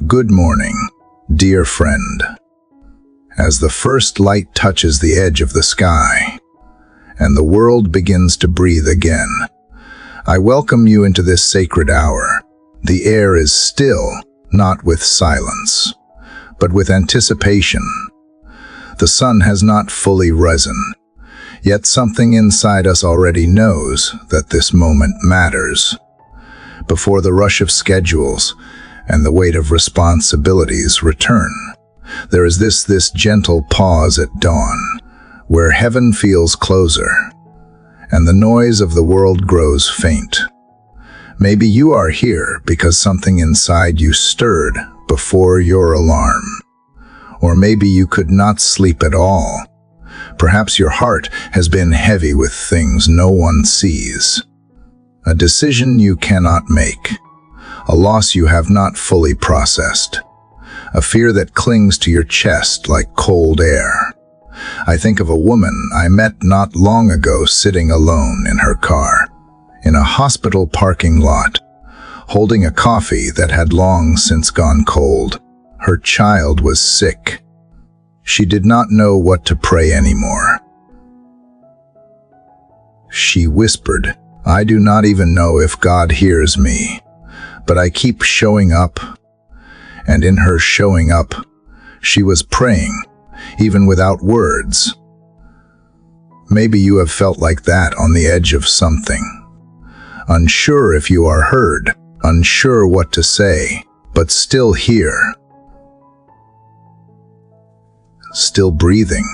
Good morning, dear friend. As the first light touches the edge of the sky, and the world begins to breathe again, I welcome you into this sacred hour. The air is still, not with silence, but with anticipation. The sun has not fully risen, yet something inside us already knows that this moment matters. Before the rush of schedules and the weight of responsibilities return, there is this gentle pause at dawn, where heaven feels closer, and the noise of the world grows faint. Maybe you are here because something inside you stirred before your alarm. Or maybe you could not sleep at all. Perhaps your heart has been heavy with things no one sees. A decision you cannot make. A loss you have not fully processed. A fear that clings to your chest like cold air. I think of a woman I met not long ago sitting alone in her car, in a hospital parking lot, holding a coffee that had long since gone cold. Her child was sick. She did not know what to pray anymore. She whispered, "I do not even know if God hears me, but I keep showing up." And in her showing up, she was praying, even without words. Maybe you have felt like that on the edge of something. Unsure if you are heard, unsure what to say, but still here. Still breathing.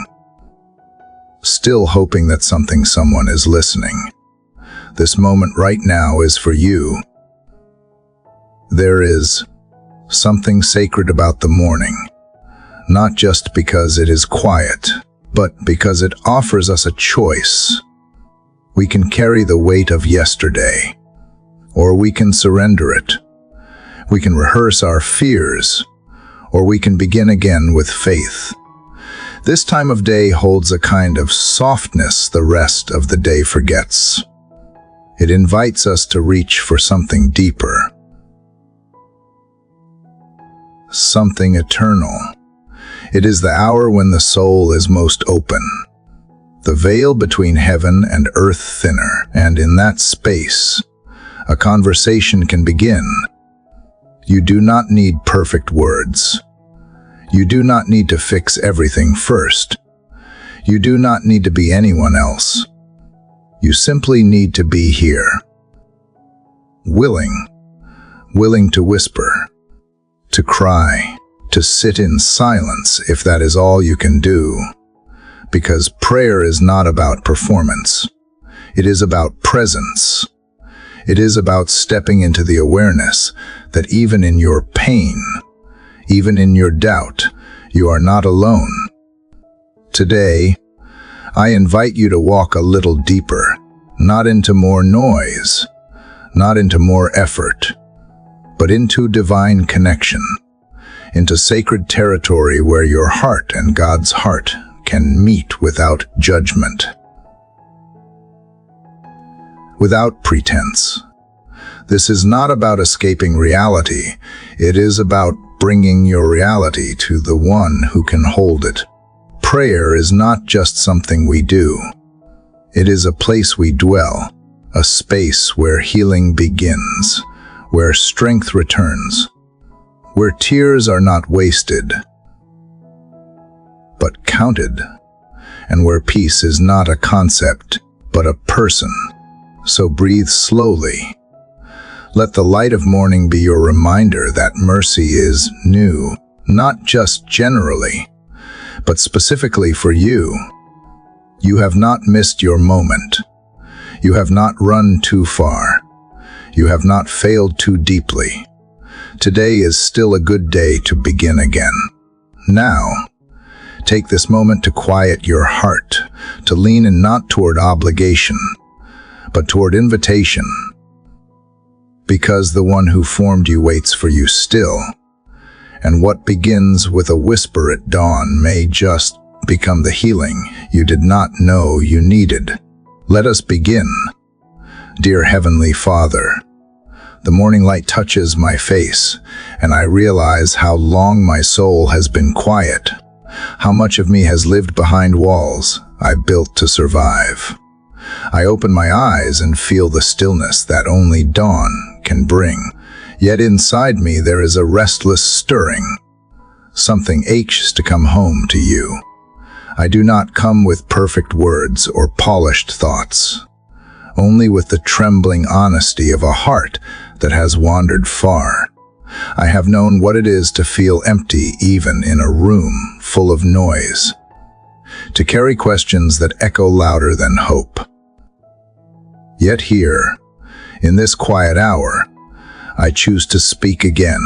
Still hoping that someone is listening. This moment right now is for you. There is something sacred about the morning, not just because it is quiet, but because it offers us a choice. We can carry the weight of yesterday, or we can surrender it. We can rehearse our fears, or we can begin again with faith. This time of day holds a kind of softness the rest of the day forgets. It invites us to reach for something deeper, something eternal. It is the hour when the soul is most open, the veil between heaven and earth thinner, and in that space, a conversation can begin. You do not need perfect words. You do not need to fix everything first. You do not need to be anyone else. You simply need to be here. Willing to whisper, to cry, to sit in silence if that is all you can do. Because prayer is not about performance. It is about presence. It is about stepping into the awareness that even in your pain, even in your doubt, you are not alone. Today, I invite you to walk a little deeper, not into more noise, not into more effort, but into divine connection, into sacred territory where your heart and God's heart can meet without judgment, without pretense. This is not about escaping reality. It is about bringing your reality to the one who can hold it. Prayer is not just something we do. It is a place we dwell, a space where healing begins, where strength returns, where tears are not wasted, but counted, and where peace is not a concept, but a person. So breathe slowly. Let the light of morning be your reminder that mercy is new, not just generally, but specifically for you. You have not missed your moment. You have not run too far. You have not failed too deeply. Today is still a good day to begin again. Now, take this moment to quiet your heart, to lean in not toward obligation, but toward invitation. Because the one who formed you waits for you still, and what begins with a whisper at dawn may just become the healing you did not know you needed. Let us begin. Dear Heavenly Father, The morning light touches my face, and I realize how long my soul has been quiet, how much of me has lived behind walls I built to survive. I open my eyes and feel the stillness that only dawn can bring. Yet inside me there is a restless stirring. Something aches to come home to you. I do not come with perfect words or polished thoughts, only with the trembling honesty of a heart that has wandered far. I have known what it is to feel empty even in a room full of noise, to carry questions that echo louder than hope. Yet here, in this quiet hour, I choose to speak again.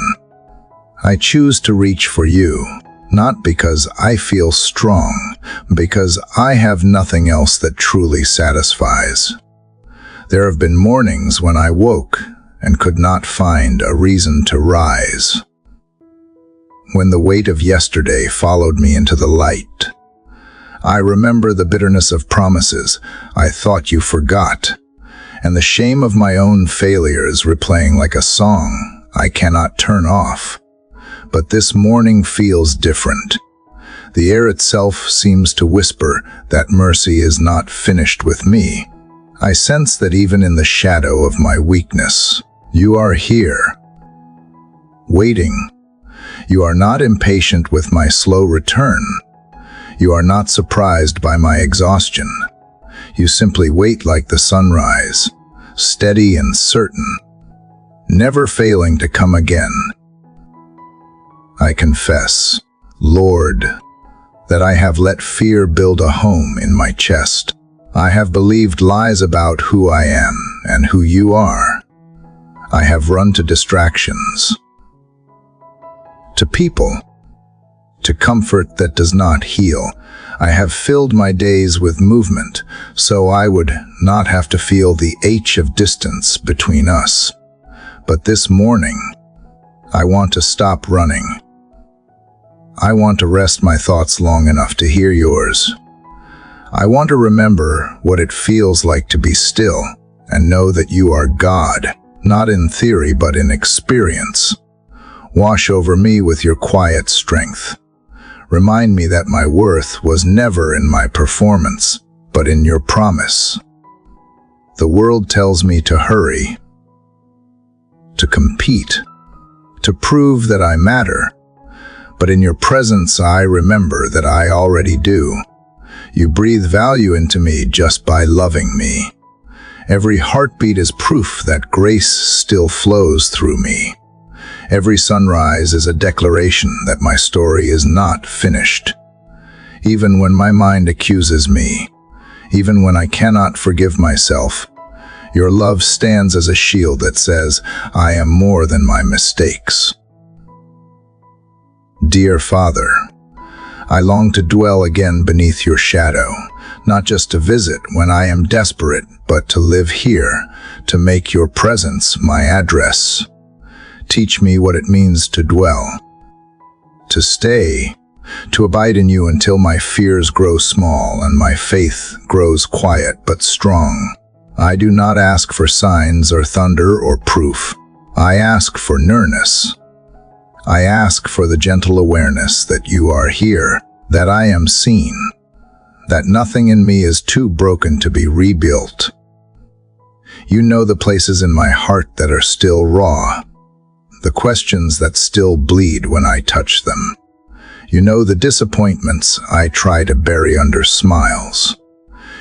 I choose to reach for you, not because I feel strong, because I have nothing else that truly satisfies. There have been mornings when I woke and could not find a reason to rise. When the weight of yesterday followed me into the light, I remember the bitterness of promises I thought you forgot, and the shame of my own failures replaying like a song I cannot turn off. But this morning feels different. The air itself seems to whisper that mercy is not finished with me. I sense that even in the shadow of my weakness, you are here, waiting. You are not impatient with my slow return. You are not surprised by my exhaustion. You simply wait like the sunrise, steady and certain, never failing to come again. I confess, Lord, that I have let fear build a home in my chest. I have believed lies about who I am and who you are. I have run to distractions, to people, to comfort that does not heal. I have filled my days with movement, so I would not have to feel the ache of distance between us. But this morning, I want to stop running. I want to rest my thoughts long enough to hear yours. I want to remember what it feels like to be still and know that you are God, not in theory but in experience. Wash over me with your quiet strength. Remind me that my worth was never in my performance, but in your promise. The world tells me to hurry, to compete, to prove that I matter. But in your presence I remember that I already do. You breathe value into me just by loving me. Every heartbeat is proof that grace still flows through me. Every sunrise is a declaration that my story is not finished. Even when my mind accuses me, even when I cannot forgive myself, your love stands as a shield that says, I am more than my mistakes. Dear Father, I long to dwell again beneath your shadow, not just to visit when I am desperate, but to live here, to make your presence my address. Teach me what it means to dwell, to stay, to abide in you until my fears grow small and my faith grows quiet but strong. I do not ask for signs or thunder or proof. I ask for nearness. I ask for the gentle awareness that you are here, that I am seen, that nothing in me is too broken to be rebuilt. You know the places in my heart that are still raw, the questions that still bleed when I touch them. You know the disappointments I try to bury under smiles.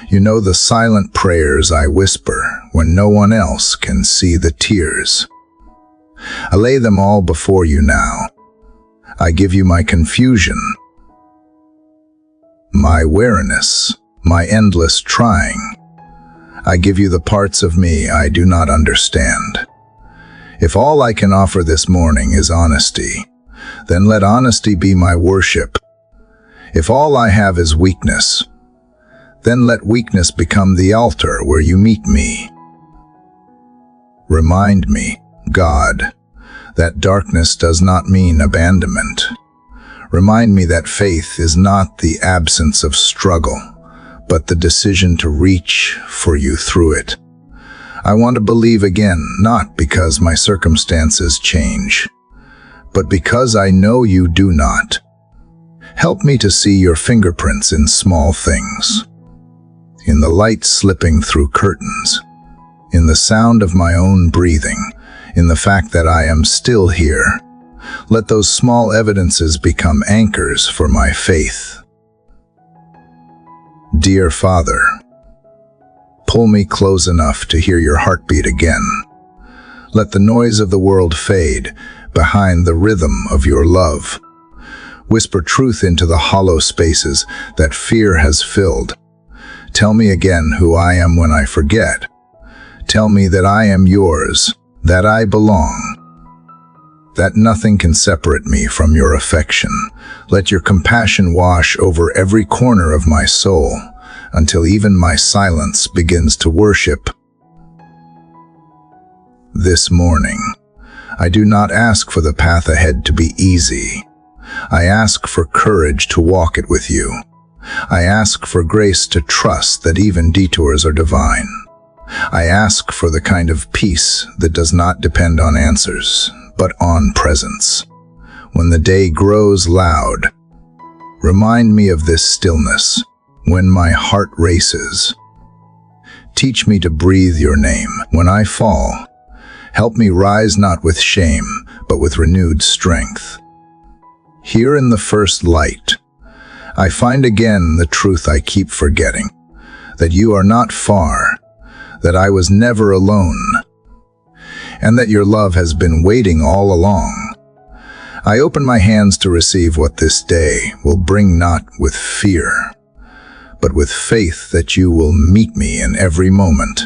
You know the silent prayers I whisper when no one else can see the tears. I lay them all before you now. I give you my confusion, my weariness, my endless trying. I give you the parts of me I do not understand. If all I can offer this morning is honesty, then let honesty be my worship. If all I have is weakness, then let weakness become the altar where you meet me. Remind me, God, that darkness does not mean abandonment. Remind me that faith is not the absence of struggle, but the decision to reach for you through it. I want to believe again, not because my circumstances change, but because I know you do not. Help me to see your fingerprints in small things, in the light slipping through curtains, in the sound of my own breathing, in the fact that I am still here. Let those small evidences become anchors for my faith. Dear Father, pull me close enough to hear your heartbeat again. Let the noise of the world fade behind the rhythm of your love. Whisper truth into the hollow spaces that fear has filled. Tell me again who I am when I forget. Tell me that I am yours, that I belong, that nothing can separate me from your affection. Let your compassion wash over every corner of my soul, until even my silence begins to worship. This morning, I do not ask for the path ahead to be easy. I ask for courage to walk it with you. I ask for grace to trust that even detours are divine. I ask for the kind of peace that does not depend on answers, but on presence. When the day grows loud, remind me of this stillness. When my heart races, teach me to breathe your name. When I fall, help me rise not with shame, but with renewed strength. Here in the first light, I find again the truth I keep forgetting, that you are not far, that I was never alone, and that your love has been waiting all along. I open my hands to receive what this day will bring, not with fear, but with faith that you will meet me in every moment.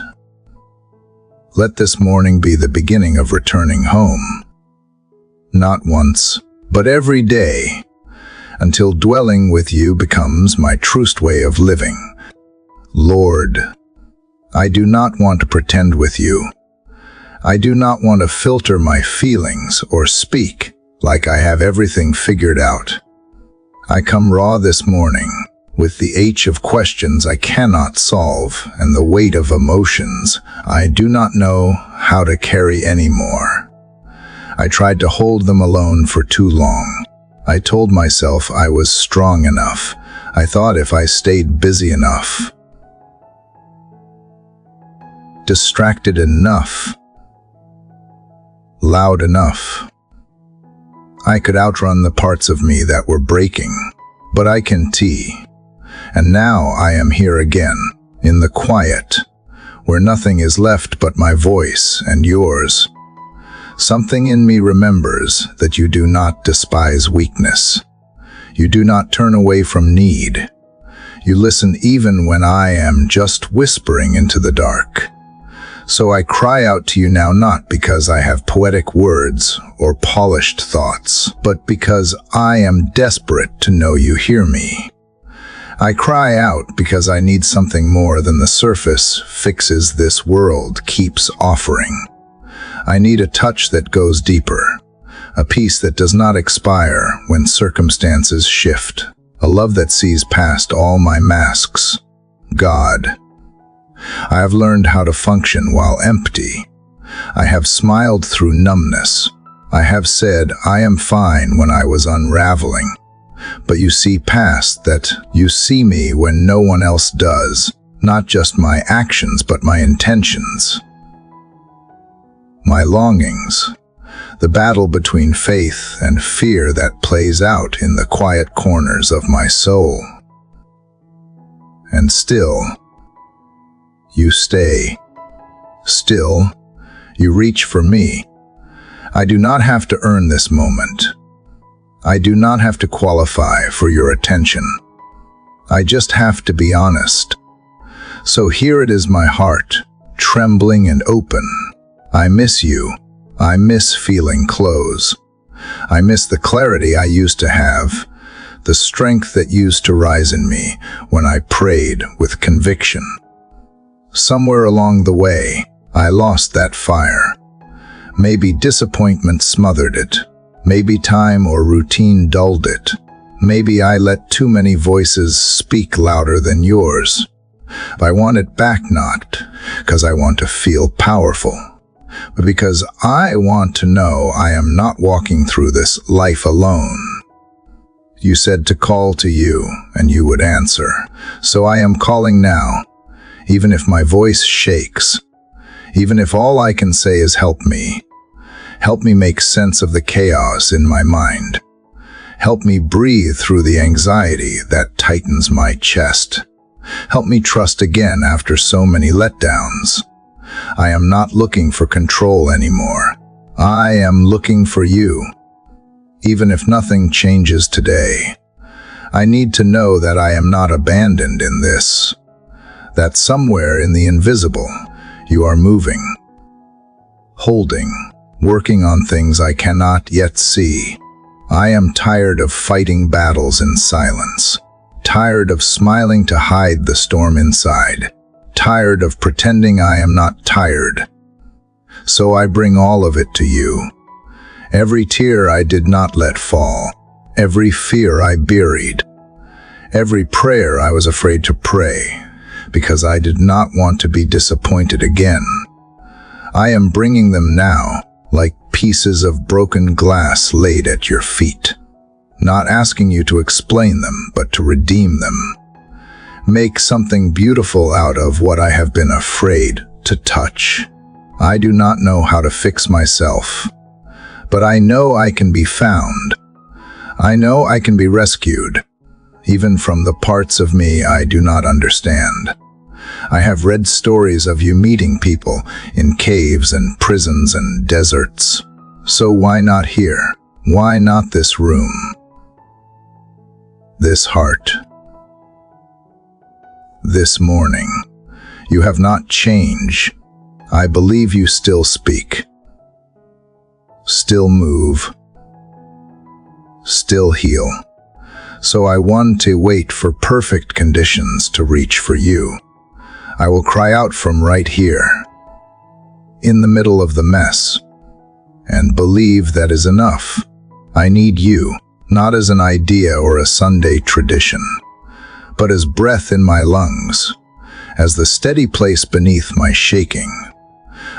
Let this morning be the beginning of returning home, not once, but every day, until dwelling with you becomes my truest way of living. Lord, I do not want to pretend with you. I do not want to filter my feelings or speak like I have everything figured out. I come raw this morning, with the H of questions I cannot solve and the weight of emotions I do not know how to carry anymore. I tried to hold them alone for too long. I told myself I was strong enough. I thought if I stayed busy enough, distracted enough, loud enough, I could outrun the parts of me that were breaking. But I can tee. And now I am here again, in the quiet, where nothing is left but my voice and yours. Something in me remembers that you do not despise weakness. You do not turn away from need. You listen even when I am just whispering into the dark. So I cry out to you now, not because I have poetic words or polished thoughts, but because I am desperate to know you hear me. I cry out because I need something more than the surface fixes this world keeps offering. I need a touch that goes deeper, a peace that does not expire when circumstances shift, a love that sees past all my masks. God, I have learned how to function while empty. I have smiled through numbness. I have said I am fine when I was unraveling. But you see past that. You see me when no one else does, not just my actions but my intentions, my longings, the battle between faith and fear that plays out in the quiet corners of my soul. And still, you stay. Still, you reach for me. I do not have to earn this moment. I do not have to qualify for your attention. I just have to be honest. So here it is, my heart, trembling and open. I miss you. I miss feeling close. I miss the clarity I used to have, the strength that used to rise in me when I prayed with conviction. Somewhere along the way, I lost that fire. Maybe disappointment smothered it. Maybe time or routine dulled it. Maybe I let too many voices speak louder than yours. I want it back not because I want to feel powerful, but because I want to know I am not walking through this life alone. You said to call to you, and you would answer. So I am calling now, even if my voice shakes, even if all I can say is help me. Help me make sense of the chaos in my mind. Help me breathe through the anxiety that tightens my chest. Help me trust again after so many letdowns. I am not looking for control anymore. I am looking for you. Even if nothing changes today, I need to know that I am not abandoned in this, that somewhere in the invisible, you are moving, holding, working on things I cannot yet see. I am tired of fighting battles in silence, tired of smiling to hide the storm inside, tired of pretending I am not tired. So I bring all of it to you. Every tear I did not let fall, every fear I buried, every prayer I was afraid to pray, because I did not want to be disappointed again. I am bringing them now, like pieces of broken glass laid at your feet, not asking you to explain them, but to redeem them. Make something beautiful out of what I have been afraid to touch. I do not know how to fix myself, but I know I can be found. I know I can be rescued, even from the parts of me I do not understand. I have read stories of you meeting people in caves and prisons and deserts. So why not here? Why not this room? This heart? This morning? You have not changed. I believe you still speak. Still move, still heal. So I want to wait for perfect conditions to reach for you. I will cry out from right here, in the middle of the mess, and believe that is enough. I need you, not as an idea or a Sunday tradition, but as breath in my lungs, as the steady place beneath my shaking.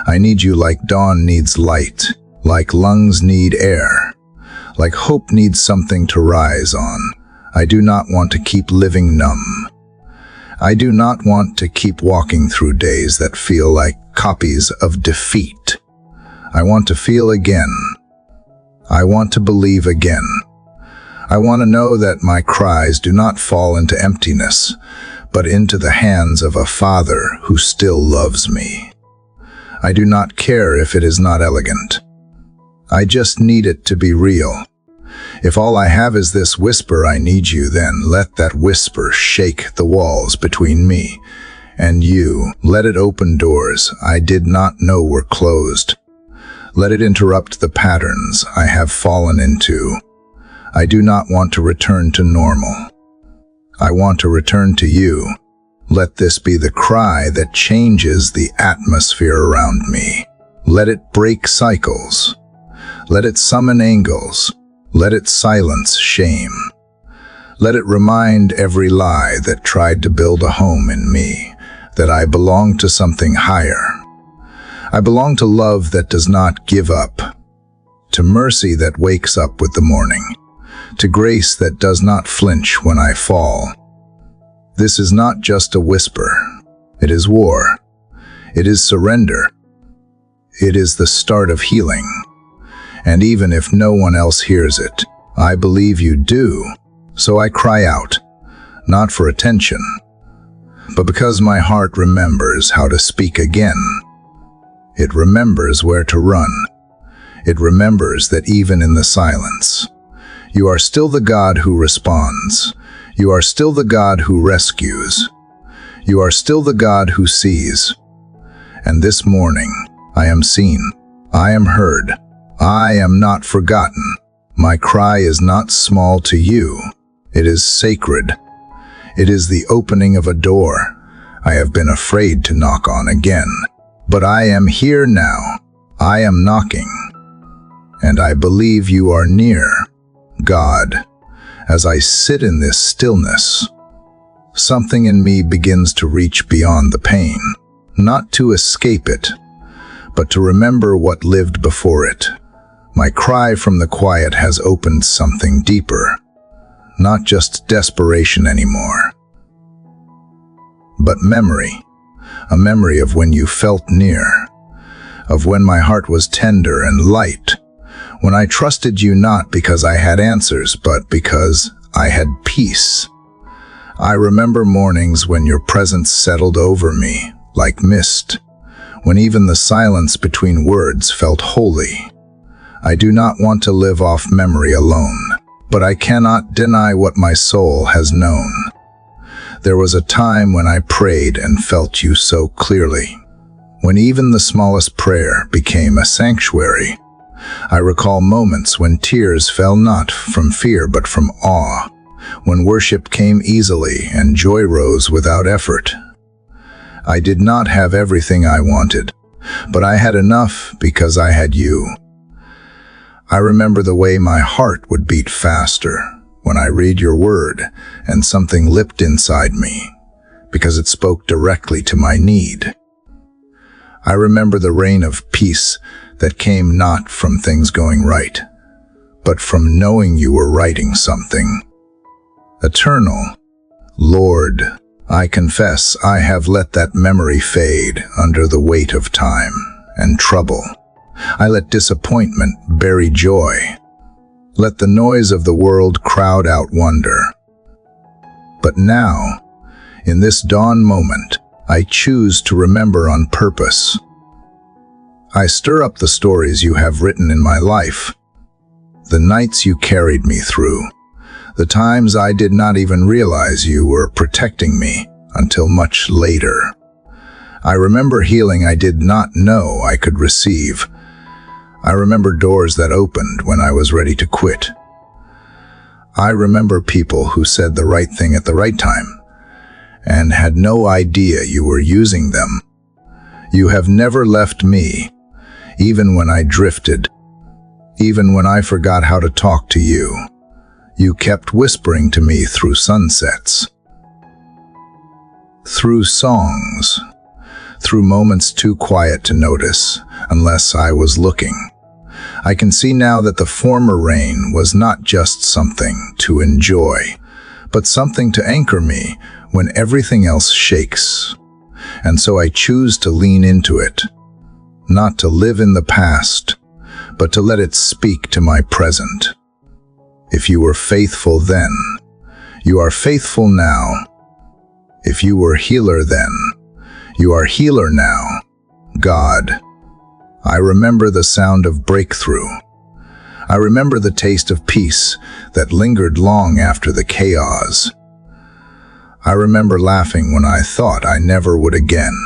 I need you like dawn needs light, like lungs need air, like hope needs something to rise on. I do not want to keep living numb. I do not want to keep walking through days that feel like copies of defeat. I want to feel again. I want to believe again. I want to know that my cries do not fall into emptiness, but into the hands of a Father who still loves me. I do not care if it is not elegant. I just need it to be real. If all I have is this whisper, I need you, then let that whisper shake the walls between me and you. Let it open doors I did not know were closed. Let it interrupt the patterns I have fallen into. I do not want to return to normal. I want to return to you. Let this be the cry that changes the atmosphere around me. Let it break cycles. Let it summon angels. Let it silence shame. Let it remind every lie that tried to build a home in me, that I belong to something higher. I belong to love that does not give up, to mercy that wakes up with the morning, to grace that does not flinch when I fall. This is not just a whisper. It is war. It is surrender. It is the start of healing. And even if no one else hears it, I believe you do. So I cry out, not for attention, but because my heart remembers how to speak again. It remembers where to run. It remembers that even in the silence, you are still the God who responds. You are still the God who rescues. You are still the God who sees. And this morning, I am seen. I am heard. I am not forgotten. My cry is not small to you. It is sacred. It is the opening of a door I have been afraid to knock on again. But I am here now. I am knocking. And I believe you are near, God, as I sit in this stillness, something in me begins to reach beyond the pain, not to escape it, but to remember what lived before it. My cry from the quiet has opened something deeper, not just desperation anymore, but memory. A memory of when you felt near, of when my heart was tender and light, when I trusted you not because I had answers, but because I had peace. I remember mornings when your presence settled over me like mist, when even the silence between words felt holy. I do not want to live off memory alone, but I cannot deny what my soul has known. There was a time when I prayed and felt you so clearly, when even the smallest prayer became a sanctuary. I recall moments when tears fell not from fear but from awe, when worship came easily and joy rose without effort. I did not have everything I wanted, but I had enough because I had you. I remember the way my heart would beat faster when I read your word and something leapt inside me, because it spoke directly to my need. I remember the rain of peace that came not from things going right, but from knowing you were writing something eternal. Lord, I confess I have let that memory fade under the weight of time and trouble. I let disappointment bury joy. Let the noise of the world crowd out wonder. But now, in this dawn moment, I choose to remember on purpose. I stir up the stories you have written in my life, the nights you carried me through, the times I did not even realize you were protecting me until much later. I remember healing I did not know I could receive. I remember doors that opened when I was ready to quit. I remember people who said the right thing at the right time and had no idea you were using them. You have never left me, even when I drifted, even when I forgot how to talk to you. You kept whispering to me through sunsets, through songs, through moments too quiet to notice unless I was looking. I can see now that the former rain was not just something to enjoy, but something to anchor me when everything else shakes. And so I choose to lean into it, not to live in the past, but to let it speak to my present. If you were faithful then, you are faithful now. If you were healer then, you are healer now. God, I remember the sound of breakthrough. I remember the taste of peace that lingered long after the chaos. I remember laughing when I thought I never would again.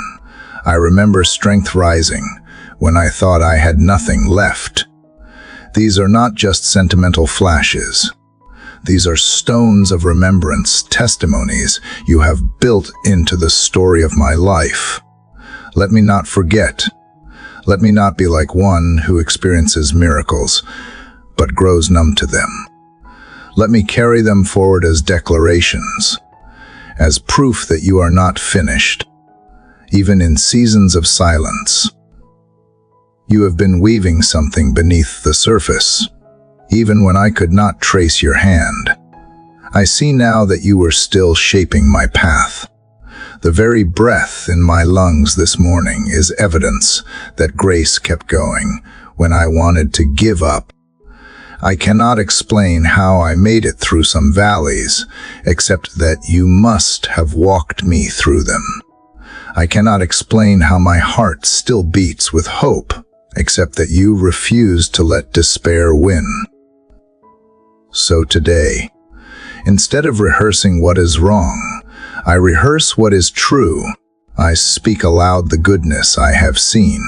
I remember strength rising when I thought I had nothing left. These are not just sentimental flashes. These are stones of remembrance, testimonies you have built into the story of my life. Let me not forget. Let me not be like one who experiences miracles, but grows numb to them. Let me carry them forward as declarations, as proof that you are not finished, even in seasons of silence. You have been weaving something beneath the surface, even when I could not trace your hand. I see now that you were still shaping my path. The very breath in my lungs this morning is evidence that grace kept going when I wanted to give up. I cannot explain how I made it through some valleys, except that you must have walked me through them. I cannot explain how my heart still beats with hope, except that you refused to let despair win. So today, instead of rehearsing what is wrong, I rehearse what is true. I speak aloud the goodness I have seen.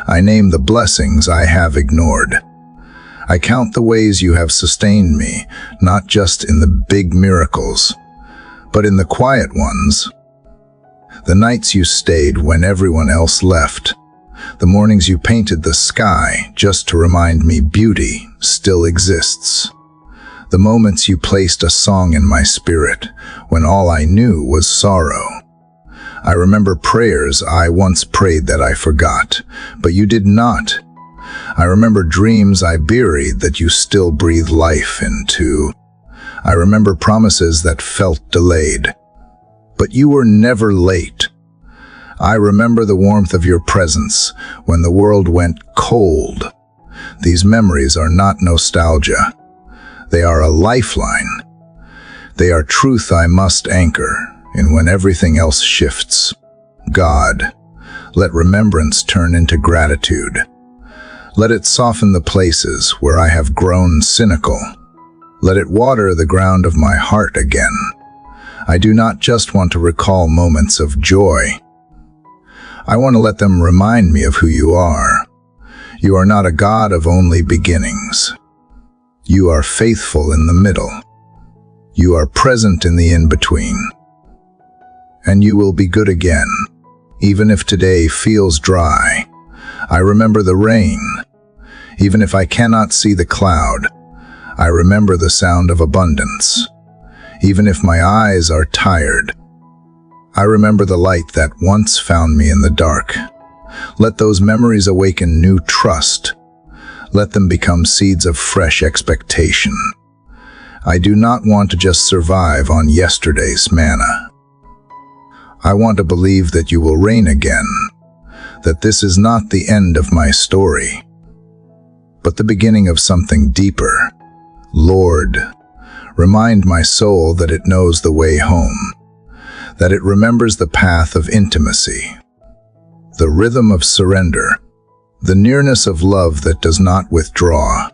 I name the blessings I have ignored. I count the ways you have sustained me, not just in the big miracles, but in the quiet ones. The nights you stayed when everyone else left. The mornings you painted the sky just to remind me beauty still exists. The moments you placed a song in my spirit when all I knew was sorrow. I remember prayers I once prayed that I forgot, but you did not. I remember dreams I buried that you still breathe life into. I remember promises that felt delayed, but you were never late. I remember the warmth of your presence when the world went cold. These memories are not nostalgia. They are a lifeline. They are truth I must anchor in when everything else shifts. God, let remembrance turn into gratitude. Let it soften the places where I have grown cynical. Let it water the ground of my heart again. I do not just want to recall moments of joy. I want to let them remind me of who you are. You are not a God of only beginnings. You are faithful in the middle. You are present in the in-between. And you will be good again, even if today feels dry. I remember the rain. Even if I cannot see the cloud, I remember the sound of abundance. Even if my eyes are tired, I remember the light that once found me in the dark. Let those memories awaken new trust. Let them become seeds of fresh expectation. I do not want to just survive on yesterday's manna. I want to believe that you will reign again, that this is not the end of my story, but the beginning of something deeper. Lord, remind my soul that it knows the way home, that it remembers the path of intimacy, the rhythm of surrender, the nearness of love that does not withdraw.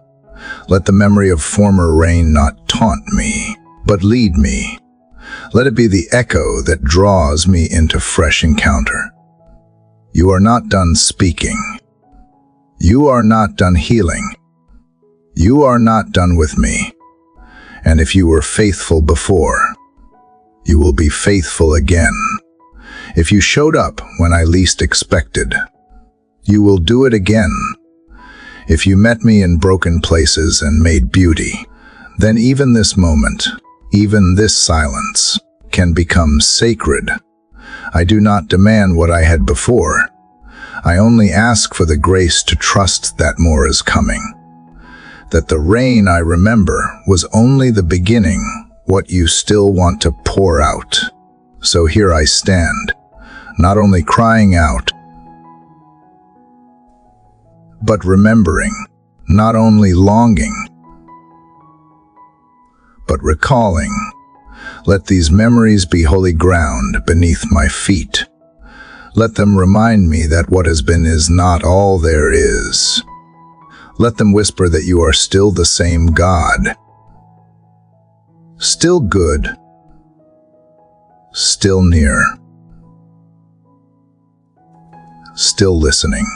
Let the memory of former rain not taunt me, but lead me. Let it be the echo that draws me into fresh encounter. You are not done speaking. You are not done healing. You are not done with me. And if you were faithful before, you will be faithful again. If you showed up when I least expected, you will do it again. If you met me in broken places and made beauty, then even this moment, even this silence, can become sacred. I do not demand what I had before. I only ask for the grace to trust that more is coming. That the rain I remember was only the beginning, what you still want to pour out. So here I stand, not only crying out, but remembering, not only longing, but recalling. Let these memories be holy ground beneath my feet. Let them remind me that what has been is not all there is. Let them whisper that you are still the same God. Still good. Still near. Still listening.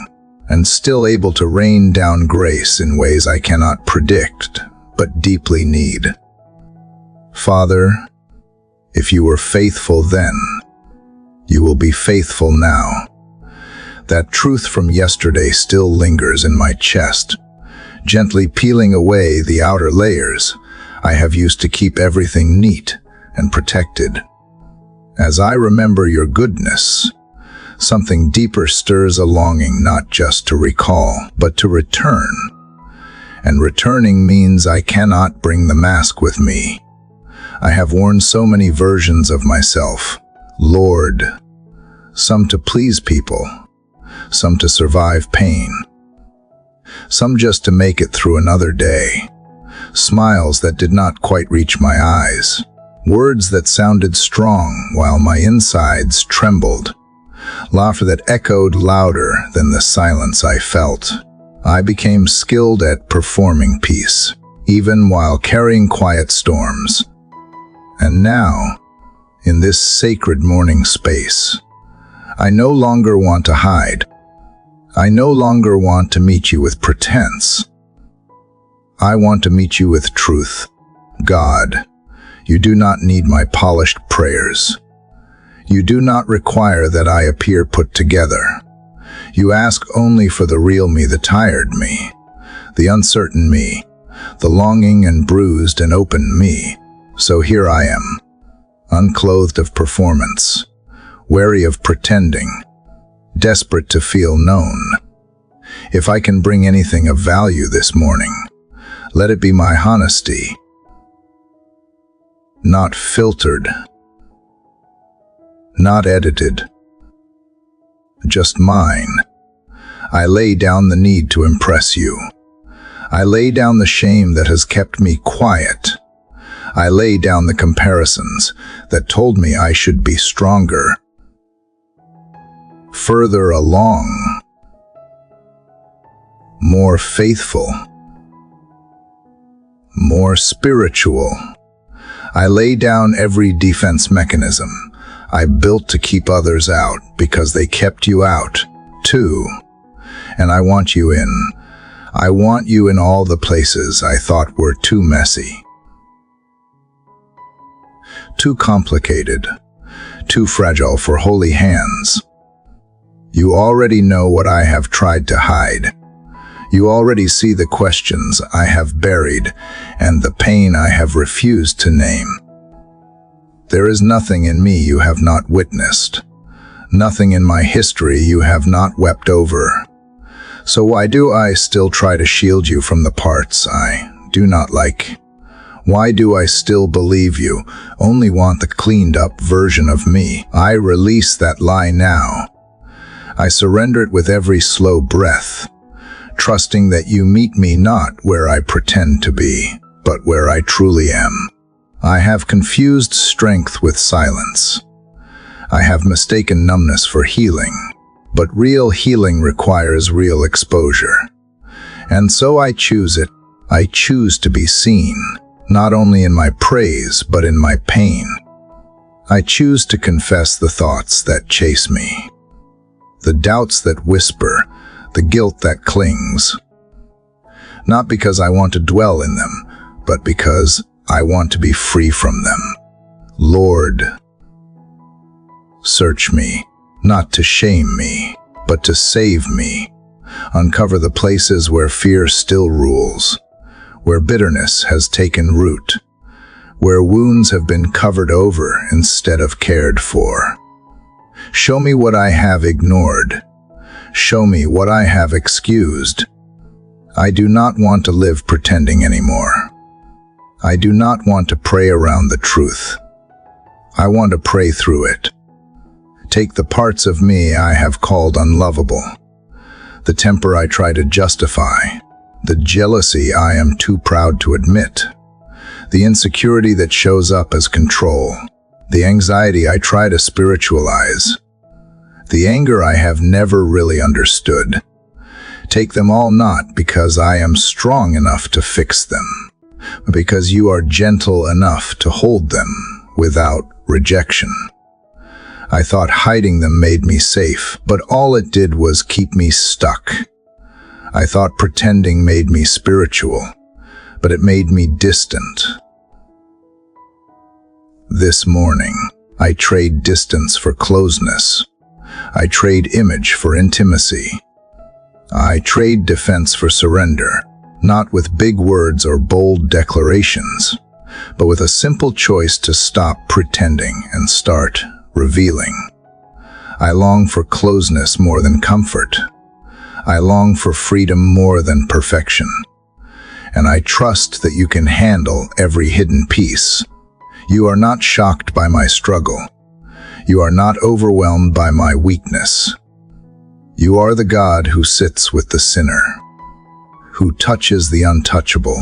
And still able to rain down grace in ways I cannot predict, but deeply need. Father, if you were faithful then, you will be faithful now. That truth from yesterday still lingers in my chest, gently peeling away the outer layers I have used to keep everything neat and protected. As I remember your goodness, something deeper stirs a longing not just to recall, but to return. And returning means I cannot bring the mask with me. I have worn so many versions of myself, Lord, some to please people, some to survive pain, some just to make it through another day, smiles that did not quite reach my eyes, words that sounded strong while my insides trembled, laughter that echoed louder than the silence I felt. I became skilled at performing peace, even while carrying quiet storms. And now, in this sacred morning space, I no longer want to hide. I no longer want to meet you with pretense. I want to meet you with truth. God, you do not need my polished prayers. You do not require that I appear put together. You ask only for the real me, the tired me, the uncertain me, the longing and bruised and open me. So here I am, unclothed of performance, wary of pretending, desperate to feel known. If I can bring anything of value this morning, let it be my honesty, not filtered, not edited, just mine. I lay down the need to impress you. I lay down the shame that has kept me quiet. I lay down the comparisons that told me I should be stronger, further along, more faithful, more spiritual. I lay down every defense mechanism I built to keep others out because they kept you out, too. And I want you in. I want you in all the places I thought were too messy, too complicated, too fragile for holy hands. You already know what I have tried to hide. You already see the questions I have buried and the pain I have refused to name. There is nothing in me you have not witnessed, nothing in my history you have not wept over. So why do I still try to shield you from the parts I do not like? Why do I still believe you only want the cleaned up version of me? I release that lie now. I surrender it with every slow breath, trusting that you meet me not where I pretend to be, but where I truly am. I have confused strength with silence. I have mistaken numbness for healing, but real healing requires real exposure. And so I choose it. I choose to be seen, not only in my praise, but in my pain. I choose to confess the thoughts that chase me, the doubts that whisper, the guilt that clings. Not because I want to dwell in them, but because I want to be free from them. Lord, search me, not to shame me, but to save me. Uncover the places where fear still rules, where bitterness has taken root, where wounds have been covered over instead of cared for. Show me what I have ignored. Show me what I have excused. I do not want to live pretending anymore. I do not want to pray around the truth. I want to pray through it. Take the parts of me I have called unlovable, the temper I try to justify, the jealousy I am too proud to admit, the insecurity that shows up as control, the anxiety I try to spiritualize, the anger I have never really understood. Take them all not because I am strong enough to fix them, but because you are gentle enough to hold them without rejection. I thought hiding them made me safe, but all it did was keep me stuck. I thought pretending made me spiritual, but it made me distant. This morning, I trade distance for closeness. I trade image for intimacy. I trade defense for surrender, not with big words or bold declarations, but with a simple choice to stop pretending and start revealing. I long for closeness more than comfort. I long for freedom more than perfection. And I trust that you can handle every hidden piece. You are not shocked by my struggle. You are not overwhelmed by my weakness. You are the God who sits with the sinner, who touches the untouchable,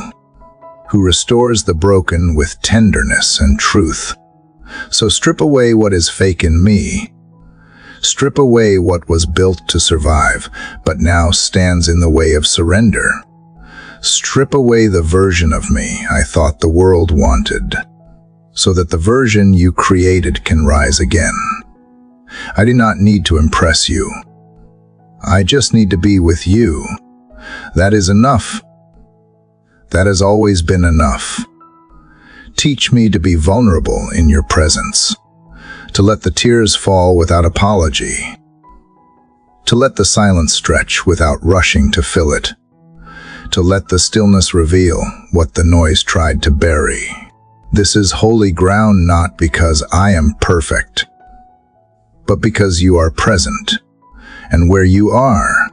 who restores the broken with tenderness and truth. So strip away what is fake in me. Strip away what was built to survive, but now stands in the way of surrender. Strip away the version of me I thought the world wanted, so that the version you created can rise again. I do not need to impress you. I just need to be with you. That is enough. That has always been enough. Teach me to be vulnerable in your presence, to let the tears fall without apology, to let the silence stretch without rushing to fill it, to let the stillness reveal what the noise tried to bury. This is holy ground not because I am perfect, but because you are present, and where you are,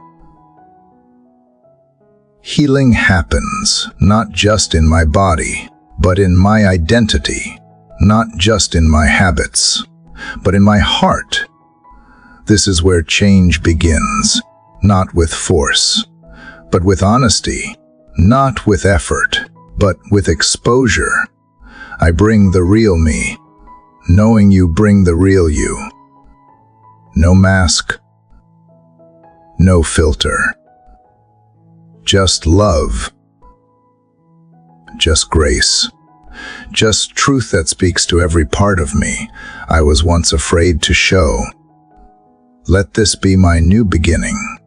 healing happens, not just in my body, but in my identity, not just in my habits, but in my heart. This is where change begins, not with force, but with honesty, not with effort, but with exposure. I bring the real me, knowing you bring the real you. No mask, no filter. Just love, just grace, just truth that speaks to every part of me I was once afraid to show. Let this be my new beginning.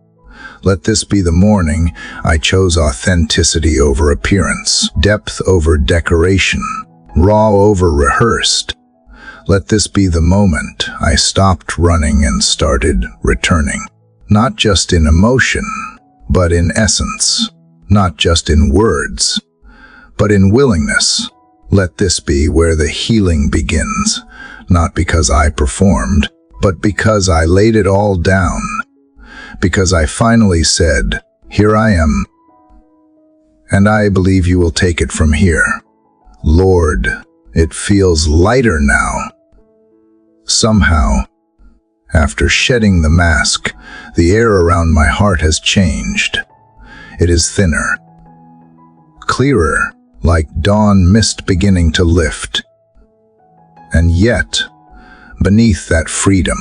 Let this be the morning I chose authenticity over appearance, depth over decoration, raw over rehearsed. Let this be the moment I stopped running and started returning. Not just in emotion, but in essence. Not just in words, but in willingness. Let this be where the healing begins, not because I performed, but because I laid it all down. Because I finally said, "Here I am, and I believe you will take it from here." Lord, it feels lighter now. Somehow, after shedding the mask, the air around my heart has changed. It is thinner, clearer, like dawn mist beginning to lift. And yet, beneath that freedom,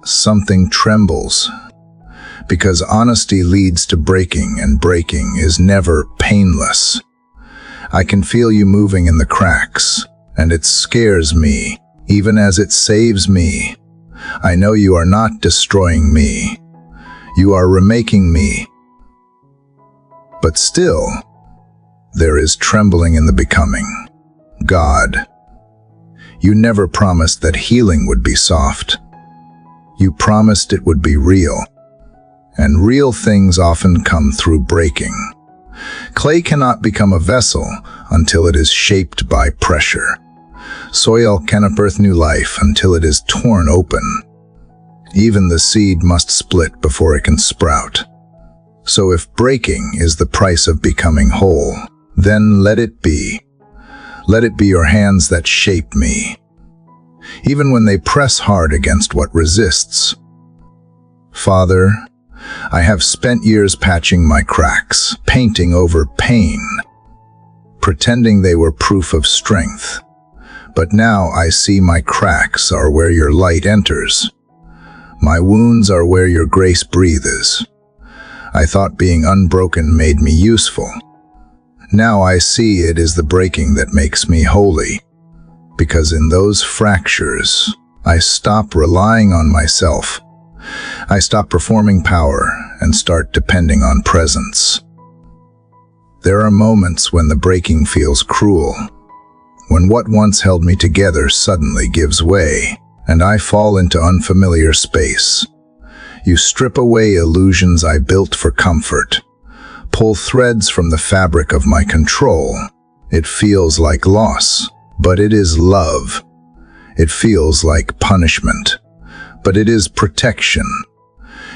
something trembles, because honesty leads to breaking, and breaking is never painless. I can feel you moving in the cracks, and it scares me, even as it saves me. I know you are not destroying me. You are remaking me. But still, there is trembling in the becoming. God, you never promised that healing would be soft. You promised it would be real. And real things often come through breaking. Clay cannot become a vessel until it is shaped by pressure. Soil cannot birth new life until it is torn open. Even the seed must split before it can sprout. So if breaking is the price of becoming whole, then let it be. Let it be your hands that shape me, even when they press hard against what resists. Father, I have spent years patching my cracks, painting over pain, pretending they were proof of strength. But now I see my cracks are where your light enters. My wounds are where your grace breathes. I thought being unbroken made me useful. Now I see it is the breaking that makes me holy. Because in those fractures, I stop relying on myself. I stop performing power and start depending on presence. There are moments when the breaking feels cruel, when what once held me together suddenly gives way, and I fall into unfamiliar space. You strip away illusions I built for comfort, pull threads from the fabric of my control. It feels like loss, but it is love. It feels like punishment, but it is protection.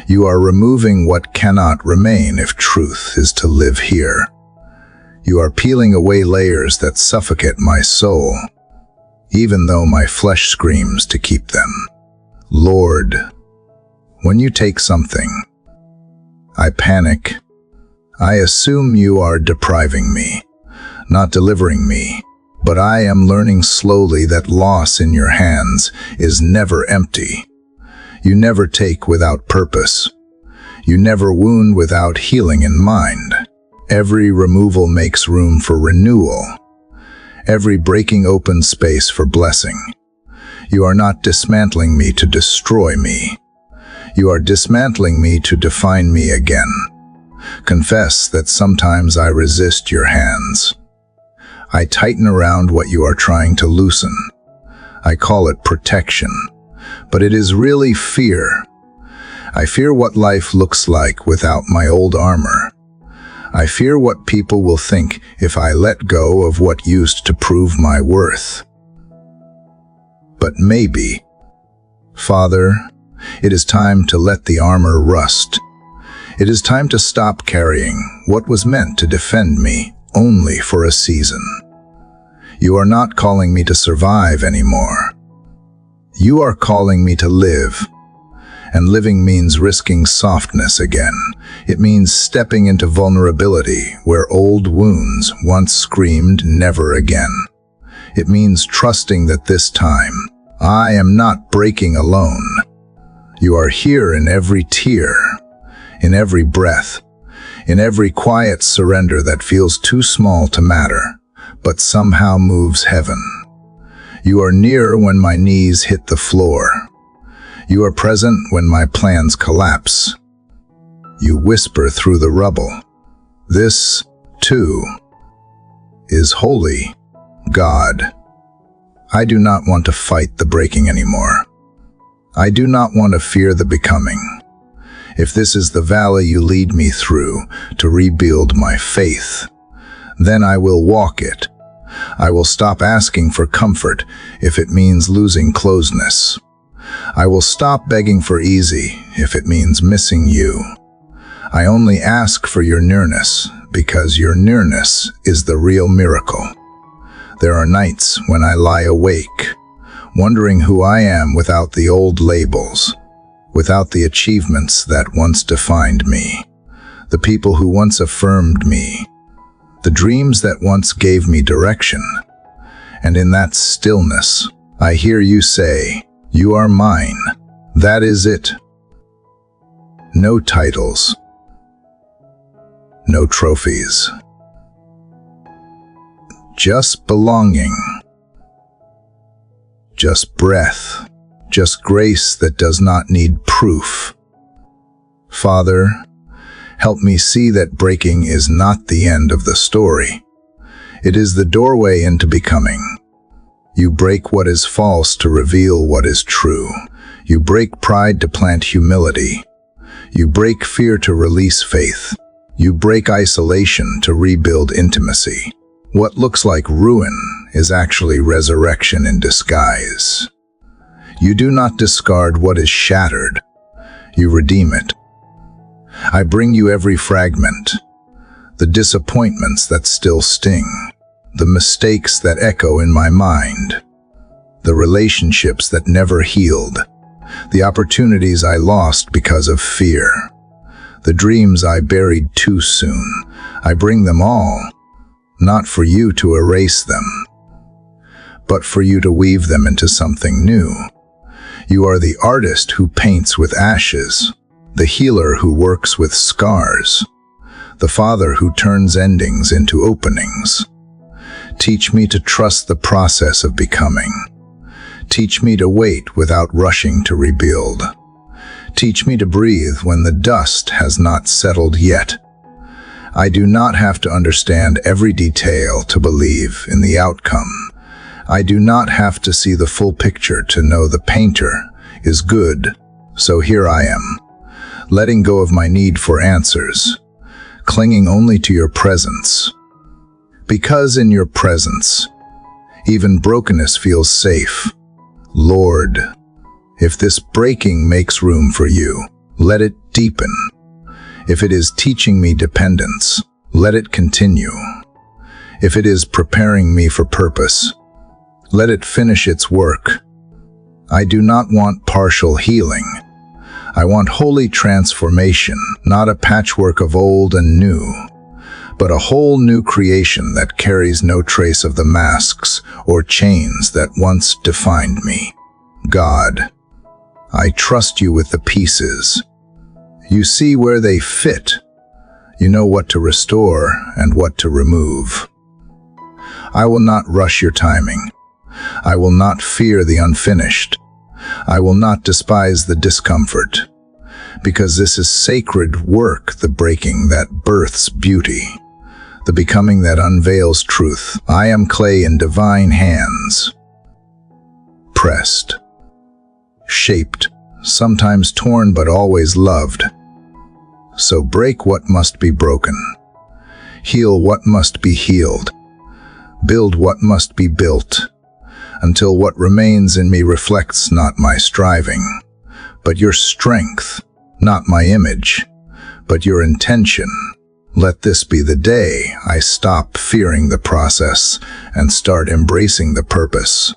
You are removing what cannot remain if truth is to live here. You are peeling away layers that suffocate my soul, even though my flesh screams to keep them. Lord, when you take something, I panic. I assume you are depriving me, not delivering me. But I am learning slowly that loss in your hands is never empty. You never take without purpose. You never wound without healing in mind. Every removal makes room for renewal. Every breaking opens space for blessing. You are not dismantling me to destroy me. You are dismantling me to define me again. Confess that sometimes I resist your hands. I tighten around what you are trying to loosen. I call it protection, but it is really fear. I fear what life looks like without my old armor. I fear what people will think if I let go of what used to prove my worth. But maybe, Father, it is time to let the armor rust. It is time to stop carrying what was meant to defend me only for a season. You are not calling me to survive anymore. You are calling me to live. And living means risking softness again. It means stepping into vulnerability where old wounds once screamed never again. It means trusting that this time I am not breaking alone. You are here in every tear, in every breath, in every quiet surrender that feels too small to matter, but somehow moves heaven. You are near when my knees hit the floor. You are present when my plans collapse. You whisper through the rubble. This, too, is holy, God. I do not want to fight the breaking anymore. I do not want to fear the becoming. If this is the valley you lead me through to rebuild my faith, then I will walk it. I will stop asking for comfort if it means losing closeness. I will stop begging for easy if it means missing you. I only ask for your nearness because your nearness is the real miracle. There are nights when I lie awake, wondering who I am without the old labels, without the achievements that once defined me, the people who once affirmed me, the dreams that once gave me direction. And in that stillness, I hear you say, "You are mine." That is it. No titles. No trophies. Just belonging. Just breath. Just grace that does not need proof. Father, help me see that breaking is not the end of the story. It is the doorway into becoming. You break what is false to reveal what is true. You break pride to plant humility. You break fear to release faith. You break isolation to rebuild intimacy. What looks like ruin is actually resurrection in disguise. You do not discard what is shattered. You redeem it. I bring you every fragment, the disappointments that still sting, the mistakes that echo in my mind, the relationships that never healed, the opportunities I lost because of fear, the dreams I buried too soon. I bring them all, not for you to erase them, but for you to weave them into something new. You are the artist who paints with ashes, the healer who works with scars, the father who turns endings into openings. Teach me to trust the process of becoming. Teach me to wait without rushing to rebuild. Teach me to breathe when the dust has not settled yet. I do not have to understand every detail to believe in the outcome. I do not have to see the full picture to know the painter is good. So here I am, letting go of my need for answers, clinging only to your presence. Because in your presence, even brokenness feels safe. Lord, if this breaking makes room for you, let it deepen. If it is teaching me dependence, let it continue. If it is preparing me for purpose, let it finish its work. I do not want partial healing. I want holy transformation, not a patchwork of old and new, but a whole new creation that carries no trace of the masks or chains that once defined me. God, I trust you with the pieces. You see where they fit. You know what to restore and what to remove. I will not rush your timing. I will not fear the unfinished. I will not despise the discomfort, because this is sacred work, the breaking that births beauty, the becoming that unveils truth. I am clay in divine hands, pressed, shaped sometimes torn but always loved. So break what must be broken, heal what must be healed, build what must be built, until what remains in me reflects not my striving, but your strength, not my image, but your intention. Let this be the day I stop fearing the process and start embracing the purpose.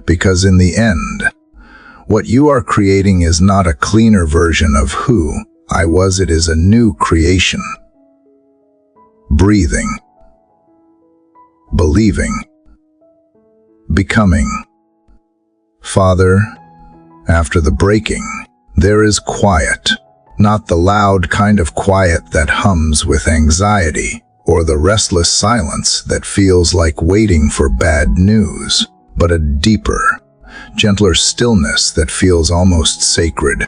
Because in the end, what you are creating is not a cleaner version of who I was, it is a new creation. Breathing, believing, becoming. Father, after the breaking, there is quiet, not the loud kind of quiet that hums with anxiety, or the restless silence that feels like waiting for bad news, but a deeper, gentler stillness that feels almost sacred.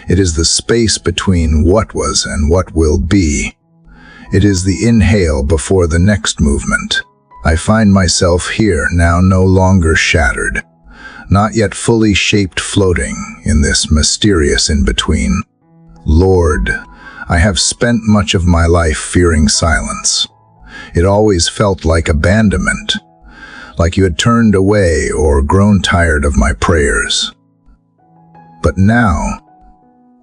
It is the space between what was and what will be. It is the inhale before the next movement. I find myself here now, no longer shattered, not yet fully shaped, floating in this mysterious in-between. Lord, I have spent much of my life fearing silence. It always felt like abandonment, like you had turned away or grown tired of my prayers. But now,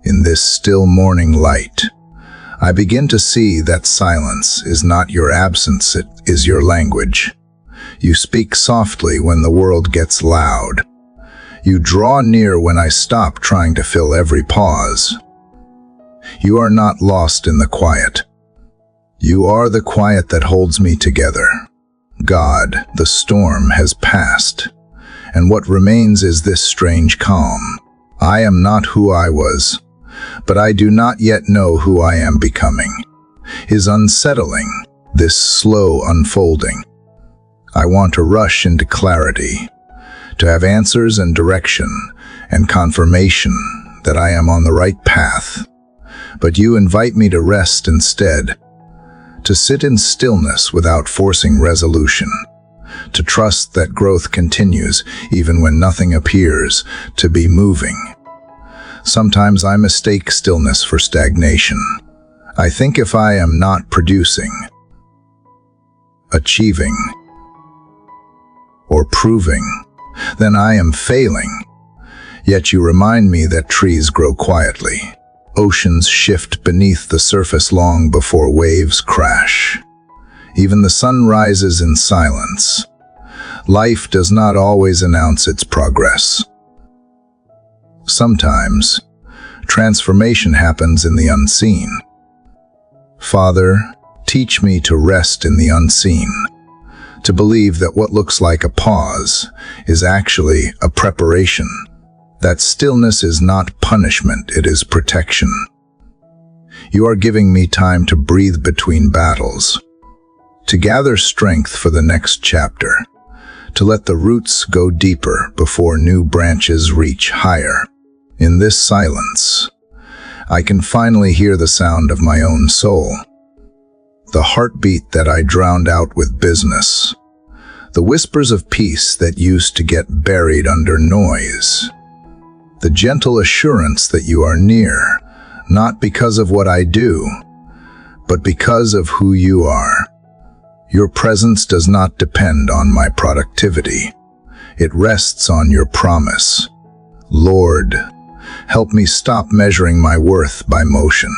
in this still morning light, I begin to see that silence is not your absence, it is your language. You speak softly when the world gets loud. You draw near when I stop trying to fill every pause. You are not lost in the quiet. You are the quiet that holds me together. God, the storm has passed, and what remains is this strange calm. I am not who I was, but I do not yet know who I am becoming. Is unsettling, this slow unfolding. I want to rush into clarity, to have answers and direction and confirmation that I am on the right path. But you invite me to rest instead, to sit in stillness without forcing resolution, to trust that growth continues even when nothing appears to be moving. Sometimes I mistake stillness for stagnation. I think if I am not producing, achieving, or proving, then I am failing. Yet you remind me that trees grow quietly. Oceans shift beneath the surface long before waves crash. Even the sun rises in silence. Life does not always announce its progress. Sometimes, transformation happens in the unseen. Father, teach me to rest in the unseen, to believe that what looks like a pause is actually a preparation. That stillness is not punishment, it is protection. You are giving me time to breathe between battles, to gather strength for the next chapter, to let the roots go deeper before new branches reach higher. In this silence, I can finally hear the sound of my own soul, the heartbeat that I drowned out with business, the whispers of peace that used to get buried under noise. The gentle assurance that you are near, not because of what I do, but because of who you are. Your presence does not depend on my productivity. It rests on your promise. Lord, help me stop measuring my worth by motion.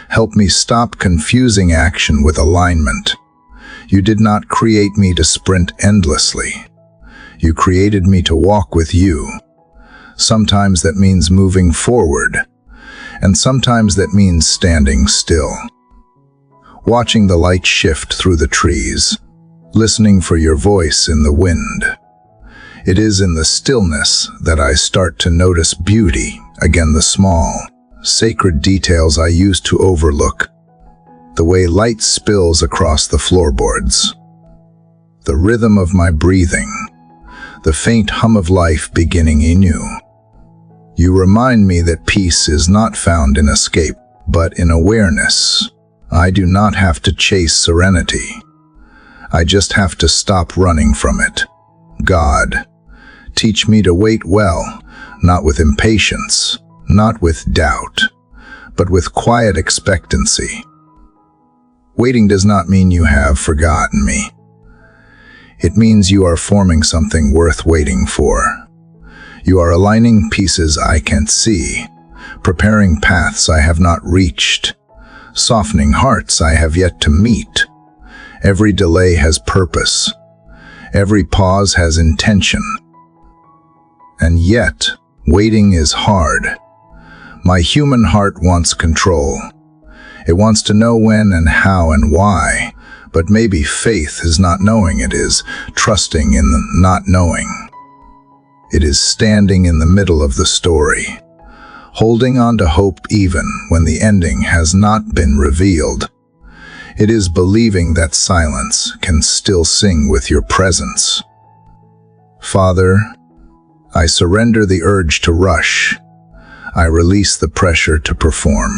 Help me stop confusing action with alignment. You did not create me to sprint endlessly. You created me to walk with you. Sometimes that means moving forward, and sometimes that means standing still. Watching the light shift through the trees, listening for your voice in the wind. It is in the stillness that I start to notice beauty, again the small, sacred details I used to overlook. The way light spills across the floorboards, the rhythm of my breathing, the faint hum of life beginning anew. You remind me that peace is not found in escape, but in awareness. I do not have to chase serenity. I just have to stop running from it. God, teach me to wait well, not with impatience, not with doubt, but with quiet expectancy. Waiting does not mean you have forgotten me. It means you are forming something worth waiting for. You are aligning pieces I can't see, preparing paths I have not reached, softening hearts I have yet to meet. Every delay has purpose. Every pause has intention. And yet, waiting is hard. My human heart wants control. It wants to know when and how and why, but maybe faith is not knowing, it is trusting in the not knowing. It is standing in the middle of the story, holding on to hope even when the ending has not been revealed. It is believing that silence can still sing with your presence. Father, I surrender the urge to rush. I release the pressure to perform.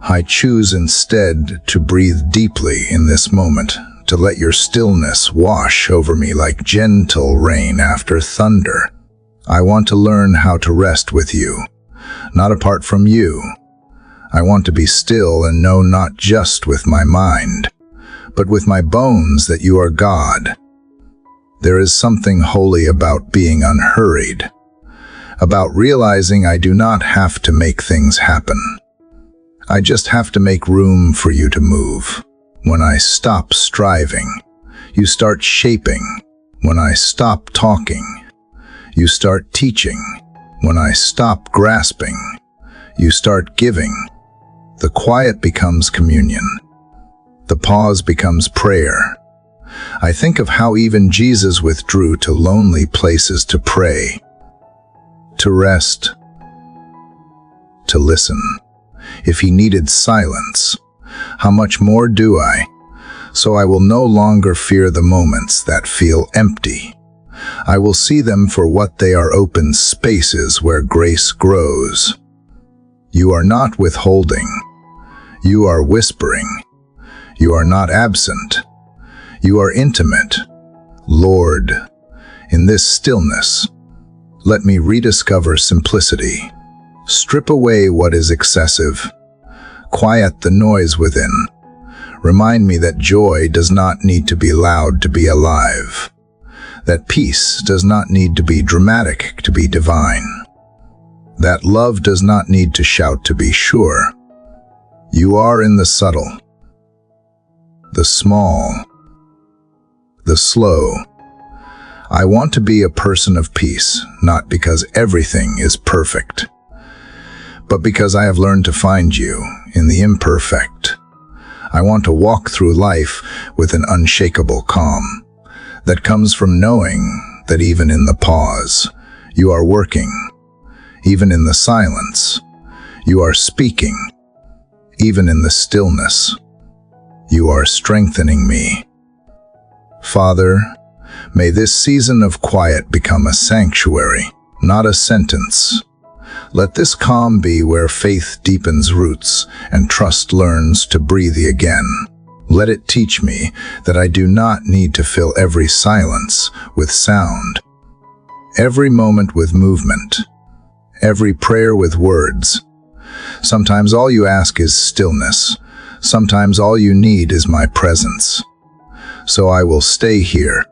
I choose instead to breathe deeply in this moment, to let your stillness wash over me like gentle rain after thunder. I want to learn how to rest with you, not apart from you. I want to be still and know not just with my mind, but with my bones that you are God. There is something holy about being unhurried, about realizing I do not have to make things happen. I just have to make room for you to move. When I stop striving, you start shaping. When I stop talking, you start teaching. When I stop grasping, you start giving. The quiet becomes communion. The pause becomes prayer. I think of how even Jesus withdrew to lonely places to pray, to rest, to listen. If he needed silence, how much more do I? So I will no longer fear the moments that feel empty. I will see them for what they are, open spaces where grace grows. You are not withholding. You are whispering. You are not absent. You are intimate. Lord, in this stillness, let me rediscover simplicity. Strip away what is excessive. Quiet the noise within. Remind me that joy does not need to be loud to be alive. That peace does not need to be dramatic to be divine. That love does not need to shout to be sure. You are in the subtle, the small, the slow. I want to be a person of peace, not because everything is perfect, but because I have learned to find you in the imperfect. I want to walk through life with an unshakable calm that comes from knowing that even in the pause, you are working. Even in the silence, you are speaking. Even in the stillness, you are strengthening me. Father, may this season of quiet become a sanctuary, not a sentence. Let this calm be where faith deepens roots and trust learns to breathe again. Let it teach me that I do not need to fill every silence with sound, every moment with movement, every prayer with words. Sometimes all you ask is stillness. Sometimes all you need is my presence. So I will stay here,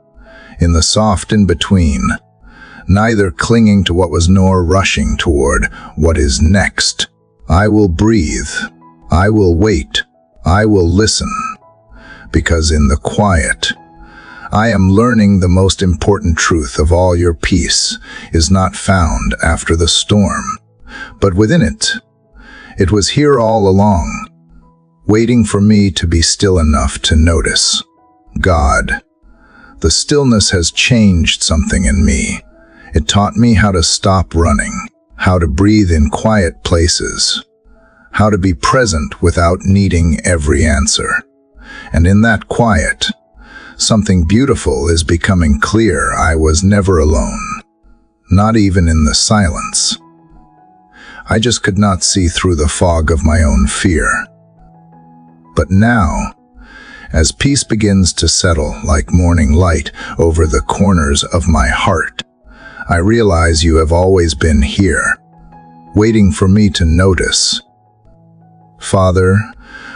in the soft in-between, neither clinging to what was nor rushing toward what is next. I will breathe. I will wait. I will listen. Because in the quiet, I am learning the most important truth of all. Your peace is not found after the storm, but within it. It was here all along, waiting for me to be still enough to notice. God, the stillness has changed something in me. It taught me how to stop running, how to breathe in quiet places, how to be present without needing every answer. And in that quiet, something beautiful is becoming clear. I was never alone, not even in the silence. I just could not see through the fog of my own fear. But now, as peace begins to settle like morning light over the corners of my heart, I realize you have always been here, waiting for me to notice. Father,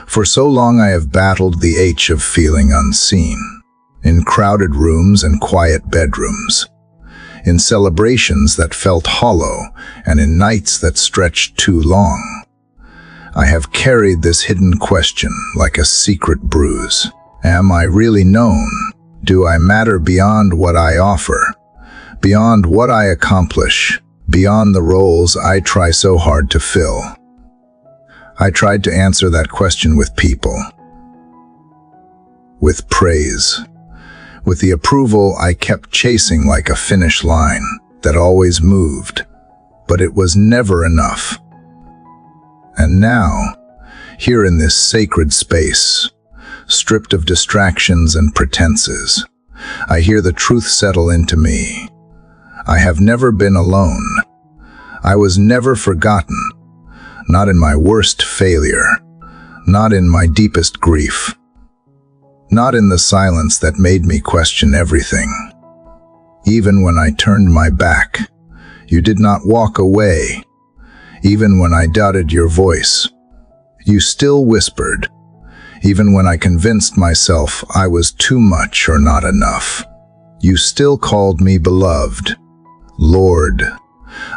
for so long I have battled the ache of feeling unseen, in crowded rooms and quiet bedrooms, in celebrations that felt hollow and in nights that stretched too long. I have carried this hidden question like a secret bruise. Am I really known? Do I matter beyond what I offer, beyond what I accomplish, beyond the roles I try so hard to fill? I tried to answer that question with people, with praise, with the approval I kept chasing like a finish line that always moved, but it was never enough. And now, here in this sacred space, stripped of distractions and pretenses, I hear the truth settle into me. I have never been alone. I was never forgotten, not in my worst failure, not in my deepest grief, not in the silence that made me question everything. Even when I turned my back, you did not walk away. Even when I doubted your voice, you still whispered. Even when I convinced myself I was too much or not enough, you still called me beloved. Lord,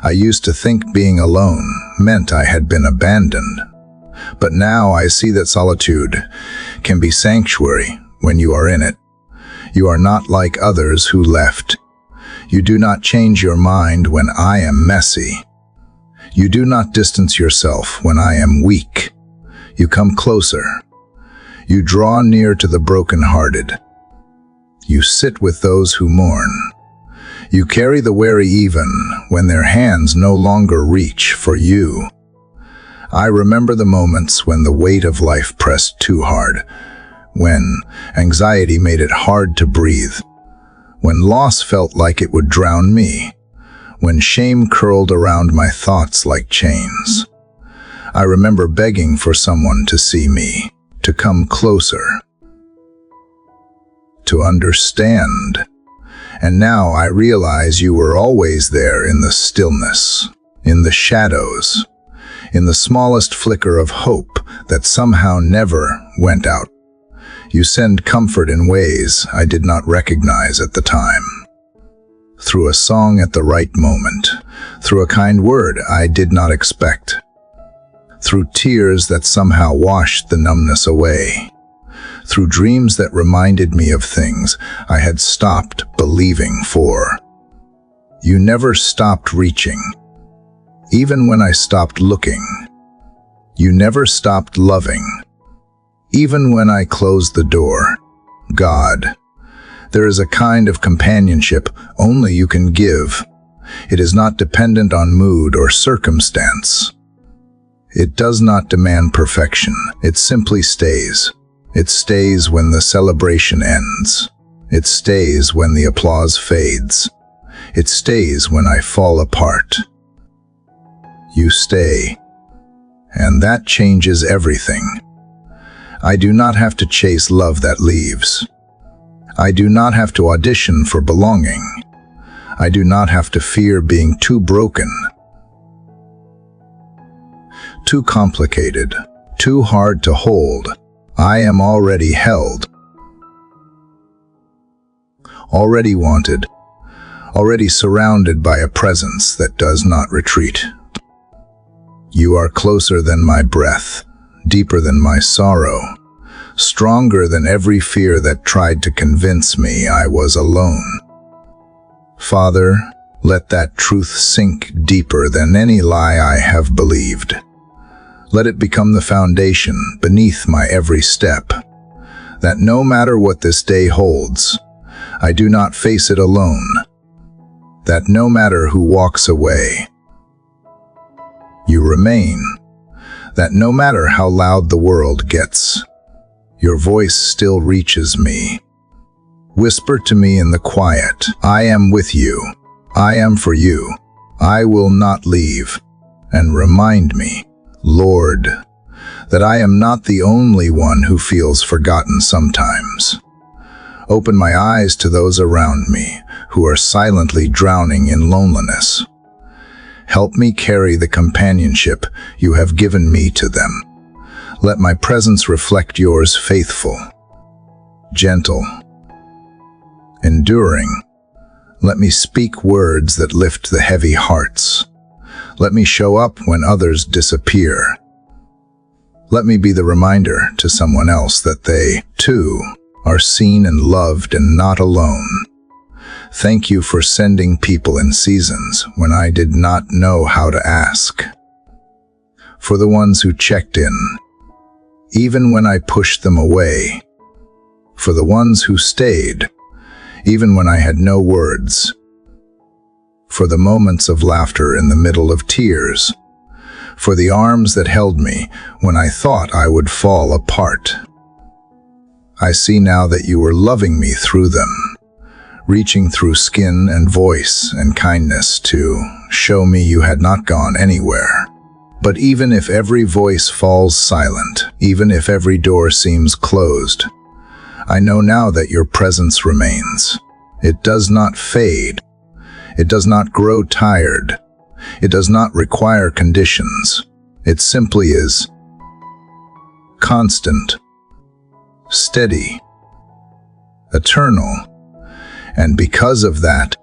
I used to think being alone meant I had been abandoned. But now I see that solitude can be sanctuary when you are in it. You are not like others who left. You do not change your mind when I am messy. You do not distance yourself when I am weak. You come closer. You draw near to the brokenhearted. You sit with those who mourn. You carry the weary even when their hands no longer reach for you. I remember the moments when the weight of life pressed too hard, when anxiety made it hard to breathe, when loss felt like it would drown me, when shame curled around my thoughts like chains. I remember begging for someone to see me, to come closer, to understand. And now I realize you were always there in the stillness, in the shadows, in the smallest flicker of hope that somehow never went out. You send comfort in ways I did not recognize at the time. Through a song at the right moment, through a kind word I did not expect, through tears that somehow washed the numbness away, through dreams that reminded me of things I had stopped believing for. You never stopped reaching, even when I stopped looking. You never stopped loving, even when I closed the door. God, there is a kind of companionship only you can give. It is not dependent on mood or circumstance. It does not demand perfection. It simply stays. It stays when the celebration ends. It stays when the applause fades. It stays when I fall apart. You stay, and that changes everything. I do not have to chase love that leaves. I do not have to audition for belonging. I do not have to fear being too broken, too complicated, too hard to hold. I am already held, already wanted, already surrounded by a presence that does not retreat. You are closer than my breath, deeper than my sorrow, stronger than every fear that tried to convince me I was alone. Father, let that truth sink deeper than any lie I have believed. Let it become the foundation beneath my every step, that no matter what this day holds, I do not face it alone, that no matter who walks away, you remain, that no matter how loud the world gets, your voice still reaches me. Whisper to me in the quiet, I am with you, I am for you, I will not leave, and remind me, Lord, that I am not the only one who feels forgotten sometimes. Open my eyes to those around me who are silently drowning in loneliness. Help me carry the companionship you have given me to them. Let my presence reflect yours, faithful, gentle, enduring. Let me speak words that lift the heavy hearts. Let me show up when others disappear. Let me be the reminder to someone else that they, too, are seen and loved and not alone. Thank you for sending people in seasons when I did not know how to ask. For the ones who checked in, even when I pushed them away. For the ones who stayed, even when I had no words. For the moments of laughter in the middle of tears. For the arms that held me when I thought I would fall apart. I see now that you were loving me through them, reaching through skin and voice and kindness to show me you had not gone anywhere. But even if every voice falls silent, even if every door seems closed, I know now that your presence remains. It does not fade. It does not grow tired. It does not require conditions. It simply is constant, steady, eternal. And because of that,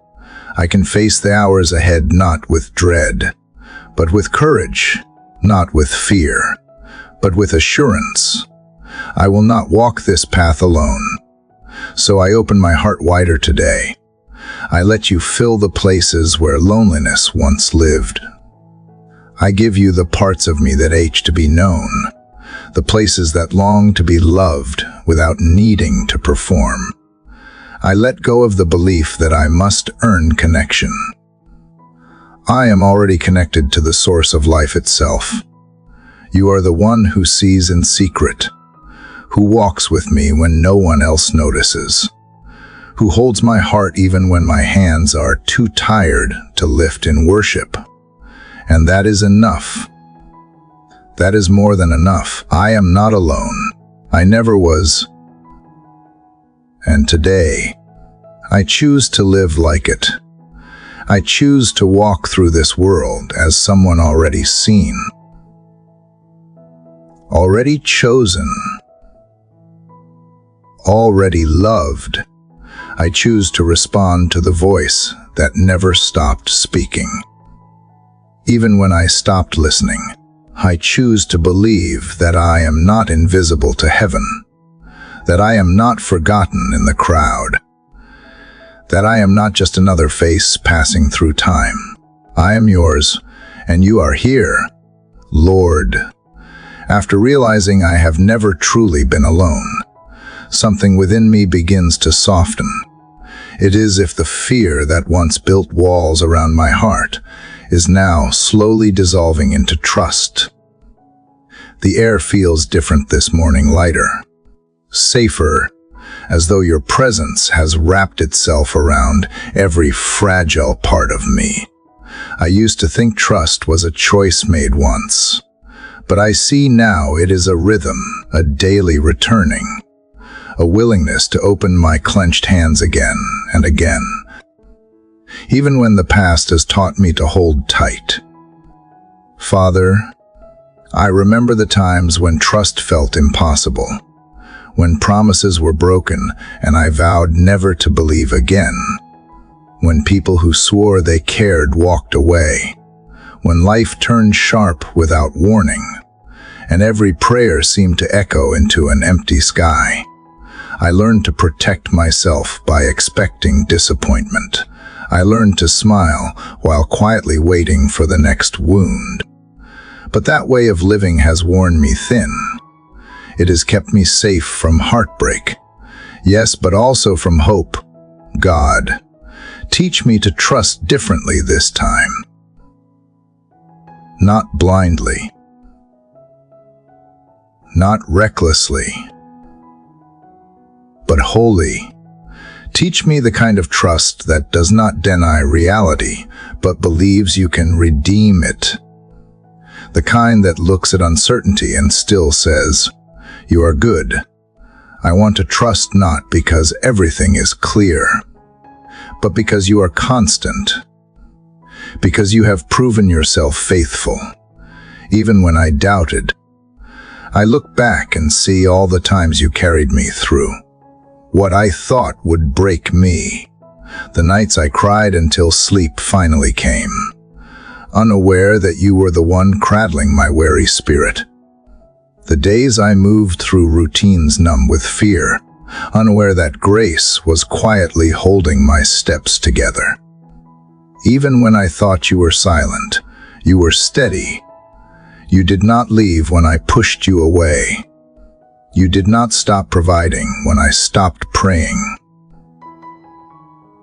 I can face the hours ahead not with dread, but with courage, not with fear, but with assurance. I will not walk this path alone. So I open my heart wider today. I let you fill the places where loneliness once lived. I give you the parts of me that ache to be known, the places that long to be loved without needing to perform. I let go of the belief that I must earn connection. I am already connected to the source of life itself. You are the one who sees in secret, who walks with me when no one else notices, who holds my heart even when my hands are too tired to lift in worship. And that is enough. That is more than enough. I am not alone. I never was. And today, I choose to live like it. I choose to walk through this world as someone already seen, already chosen, already loved. I choose to respond to the voice that never stopped speaking. Even when I stopped listening, I choose to believe that I am not invisible to heaven, that I am not forgotten in the crowd, that I am not just another face passing through time. I am yours, and you are here, Lord. After realizing I have never truly been alone, something within me begins to soften. It is as if the fear that once built walls around my heart is now slowly dissolving into trust. The air feels different this morning, lighter, safer, as though your presence has wrapped itself around every fragile part of me. I used to think trust was a choice made once, but I see now it is a rhythm, a daily returning, a willingness to open my clenched hands again and again, even when the past has taught me to hold tight. Father, I remember the times when trust felt impossible, when promises were broken and I vowed never to believe again, when people who swore they cared walked away, when life turned sharp without warning, and every prayer seemed to echo into an empty sky. I learned to protect myself by expecting disappointment. I learned to smile while quietly waiting for the next wound. But that way of living has worn me thin. It has kept me safe from heartbreak. Yes, but also from hope. God, teach me to trust differently this time. Not blindly. Not recklessly. But wholly. Teach me the kind of trust that does not deny reality, but believes you can redeem it. The kind that looks at uncertainty and still says, "You are good. I want to trust not because everything is clear, but because you are constant, because you have proven yourself faithful, even when I doubted. I look back and see all the times you carried me through. What I thought would break me, the nights I cried until sleep finally came, unaware that you were the one cradling my weary spirit. The days I moved through routines numb with fear, unaware that grace was quietly holding my steps together. Even when I thought you were silent, you were steady. You did not leave when I pushed you away. You did not stop providing when I stopped praying.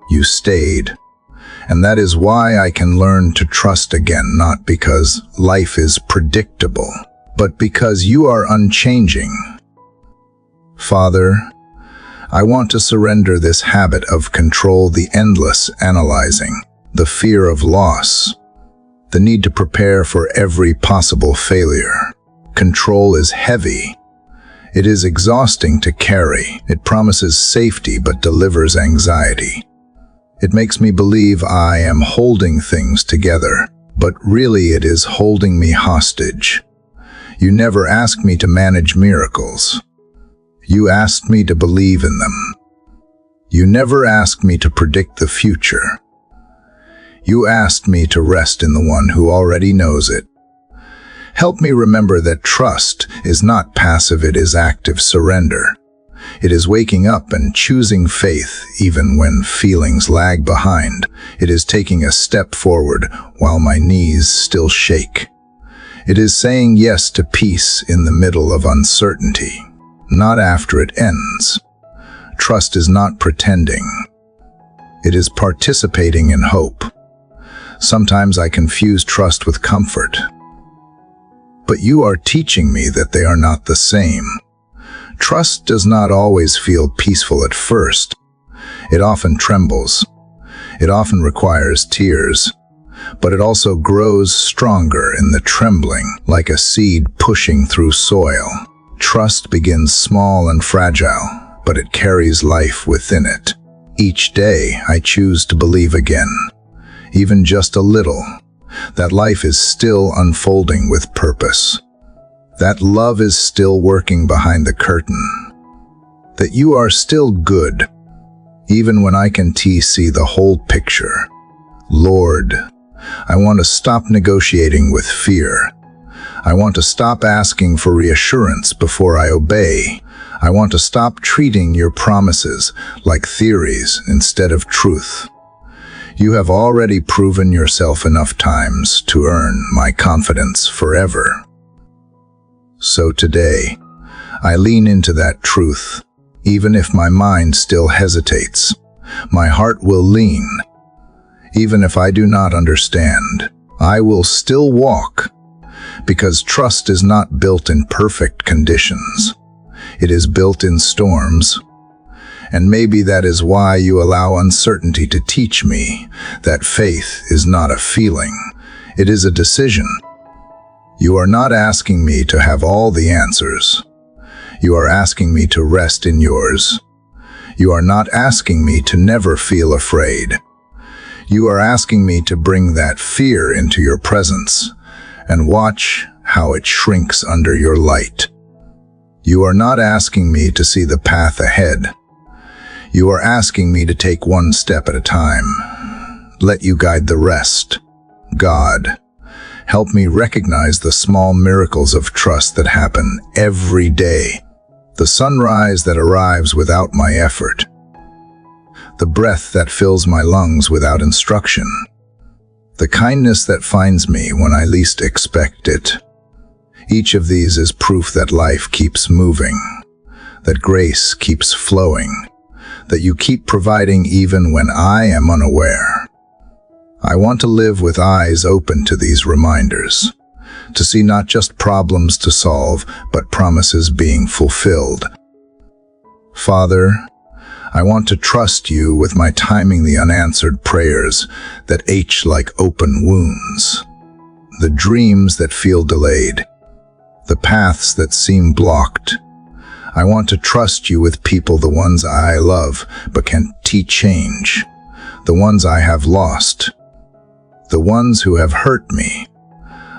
You stayed, and that is why I can learn to trust again, not because life is predictable, but because you are unchanging. Father, I want to surrender this habit of control, the endless analyzing, the fear of loss, the need to prepare for every possible failure. Control is heavy. It is exhausting to carry. It promises safety but delivers anxiety. It makes me believe I am holding things together, but really it is holding me hostage. You never asked me to manage miracles. You asked me to believe in them. You never asked me to predict the future. You asked me to rest in the one who already knows it. Help me remember that trust is not passive, it is active surrender. It is waking up and choosing faith even when feelings lag behind. It is taking a step forward while my knees still shake. It is saying yes to peace in the middle of uncertainty, not after it ends. Trust is not pretending. It is participating in hope. Sometimes I confuse trust with comfort. But you are teaching me that they are not the same. Trust does not always feel peaceful at first. It often trembles. It often requires tears. But it also grows stronger in the trembling, like a seed pushing through soil. Trust begins small and fragile, but it carries life within it. Each day I choose to believe again, even just a little, that life is still unfolding with purpose, that love is still working behind the curtain, that you are still good, even when I can see the whole picture. Lord, I want to stop negotiating with fear. I want to stop asking for reassurance before I obey. I want to stop treating your promises like theories instead of truth. You have already proven yourself enough times to earn my confidence forever. So today, I lean into that truth. Even if my mind still hesitates, my heart will lean. Even if I do not understand, I will still walk, because trust is not built in perfect conditions. It is built in storms. And maybe that is why you allow uncertainty to teach me that faith is not a feeling, it is a decision. You are not asking me to have all the answers. You are asking me to rest in yours. You are not asking me to never feel afraid. You are asking me to bring that fear into your presence and watch how it shrinks under your light. You are not asking me to see the path ahead. You are asking me to take one step at a time. Let you guide the rest. God, help me recognize the small miracles of trust that happen every day. The sunrise that arrives without my effort. The breath that fills my lungs without instruction. The kindness that finds me when I least expect it. Each of these is proof that life keeps moving, that grace keeps flowing, that you keep providing even when I am unaware. I want to live with eyes open to these reminders, to see not just problems to solve, but promises being fulfilled. Father, I want to trust you with my timing, the unanswered prayers that ache like open wounds, the dreams that feel delayed, the paths that seem blocked. I want to trust you with people, the ones I love but can't change, the ones I have lost, the ones who have hurt me.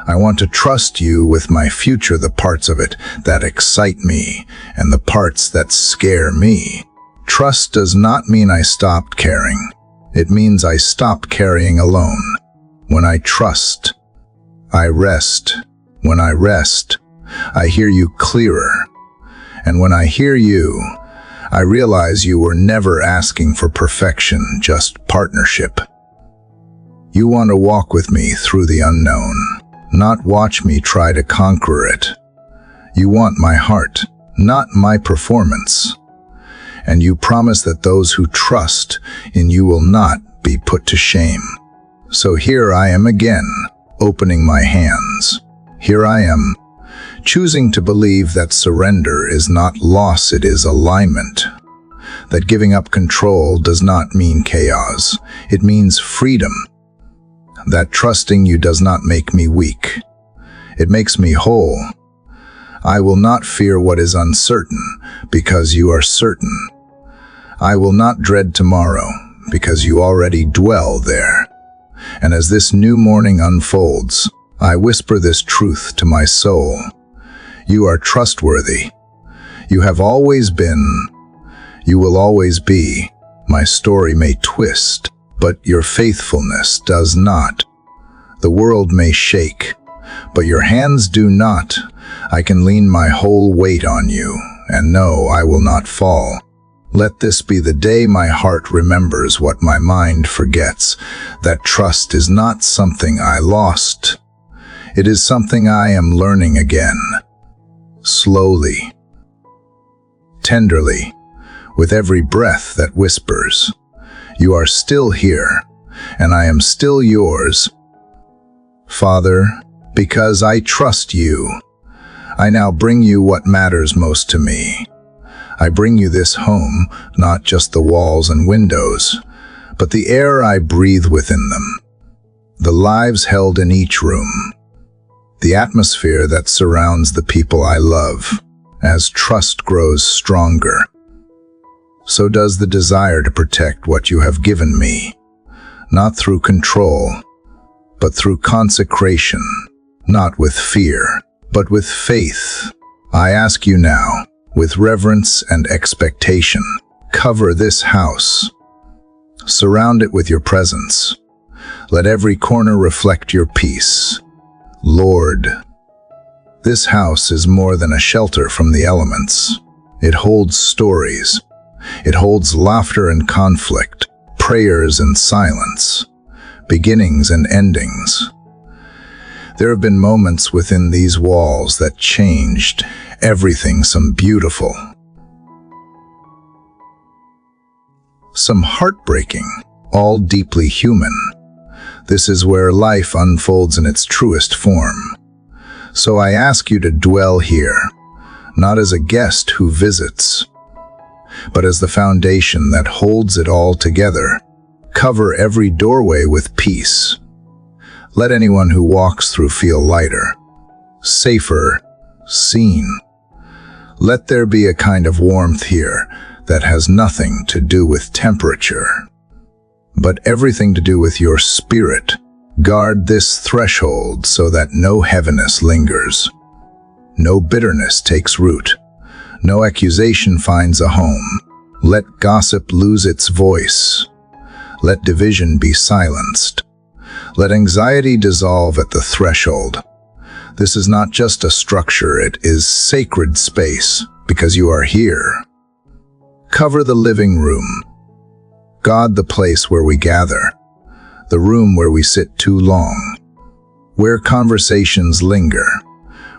I want to trust you with my future, the parts of it that excite me and the parts that scare me. Trust does not mean I stopped caring. It means I stopped carrying alone. When I trust, I rest. When I rest, I hear you clearer. And when I hear you, I realize you were never asking for perfection, just partnership. You want to walk with me through the unknown, not watch me try to conquer it. You want my heart, not my performance. And you promise that those who trust in you will not be put to shame. So here I am again, opening my hands. Here I am, choosing to believe that surrender is not loss, it is alignment. That giving up control does not mean chaos, it means freedom. That trusting you does not make me weak. It makes me whole. I will not fear what is uncertain, because you are certain. I will not dread tomorrow, because you already dwell there. And as this new morning unfolds, I whisper this truth to my soul. You are trustworthy. You have always been. You will always be. My story may twist, but your faithfulness does not. The world may shake, but your hands do not. I can lean my whole weight on you, and know I will not fall. Let this be the day my heart remembers what my mind forgets, that trust is not something I lost. It is something I am learning again. Slowly, tenderly, with every breath that whispers, you are still here, and I am still yours. Father, because I trust you, I now bring you what matters most to me. I bring you this home, not just the walls and windows, but the air I breathe within them, the lives held in each room, the atmosphere that surrounds the people I love. As trust grows stronger, so does the desire to protect what you have given me, not through control, but through consecration, not with fear, but with faith. I ask you now, with reverence and expectation, cover this house. Surround it with your presence. Let every corner reflect your peace. Lord, this house is more than a shelter from the elements. It holds stories. It holds laughter and conflict, prayers and silence, beginnings and endings. There have been moments within these walls that changed everything, some beautiful, some heartbreaking, all deeply human. This is where life unfolds in its truest form. So I ask you to dwell here, not as a guest who visits, but as the foundation that holds it all together. Cover every doorway with peace. Let anyone who walks through feel lighter, safer, seen. Let there be a kind of warmth here that has nothing to do with temperature, but everything to do with your spirit. Guard this threshold so that no heaviness lingers, no bitterness takes root, no accusation finds a home. Let gossip lose its voice. Let division be silenced. Let anxiety dissolve at the threshold. This is not just a structure, it is sacred space, because you are here. Cover the living room. God, the place where we gather, the room where we sit too long, where conversations linger,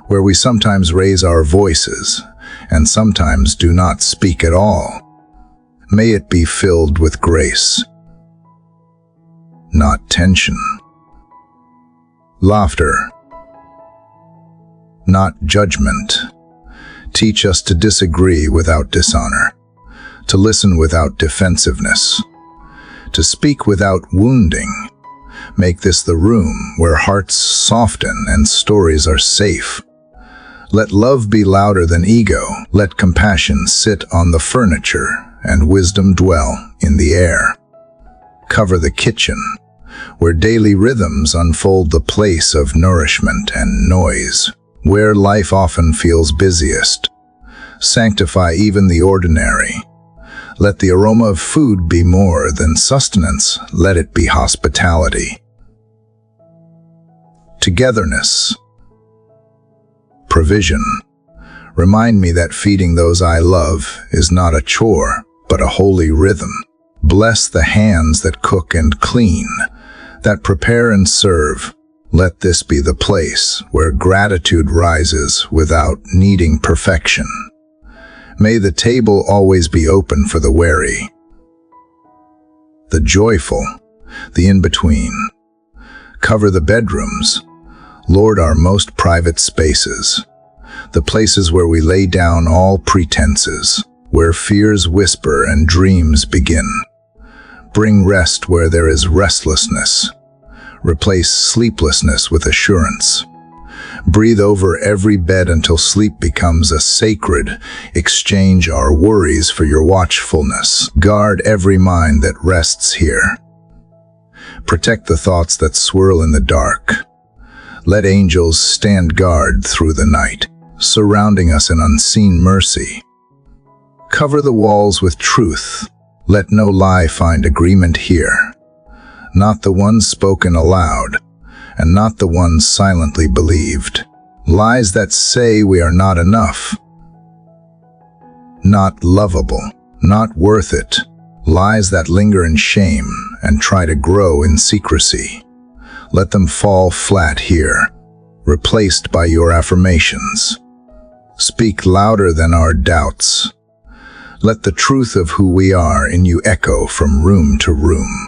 where we sometimes raise our voices and sometimes do not speak at all. May it be filled with grace, not tension. Laughter, not judgment. Teach us to disagree without dishonor, to listen without defensiveness, to speak without wounding. Make this the room where hearts soften and stories are safe. Let love be louder than ego. Let compassion sit on the furniture and wisdom dwell in the air. Cover the kitchen, where daily rhythms unfold the place of nourishment and noise, where life often feels busiest. Sanctify even the ordinary. Let the aroma of food be more than sustenance. Let it be hospitality. Togetherness. Provision. Remind me that feeding those I love is not a chore, but a holy rhythm. Bless the hands that cook and clean, that prepare and serve. Let this be the place where gratitude rises without needing perfection. May the table always be open for the wary, the joyful, the in-between. Cover the bedrooms, Lord, our most private spaces, the places where we lay down all pretenses, where fears whisper and dreams begin. Bring rest where there is restlessness. Replace sleeplessness with assurance. Breathe over every bed until sleep becomes a sacred. Exchange our worries for your watchfulness. Guard every mind that rests here. Protect the thoughts that swirl in the dark. Let angels stand guard through the night, surrounding us in unseen mercy. Cover the walls with truth. Let no lie find agreement here. Not the ones spoken aloud, and not the ones silently believed. Lies that say we are not enough, not lovable, not worth it. Lies that linger in shame and try to grow in secrecy. Let them fall flat here, replaced by your affirmations. Speak louder than our doubts. Let the truth of who we are in you echo from room to room,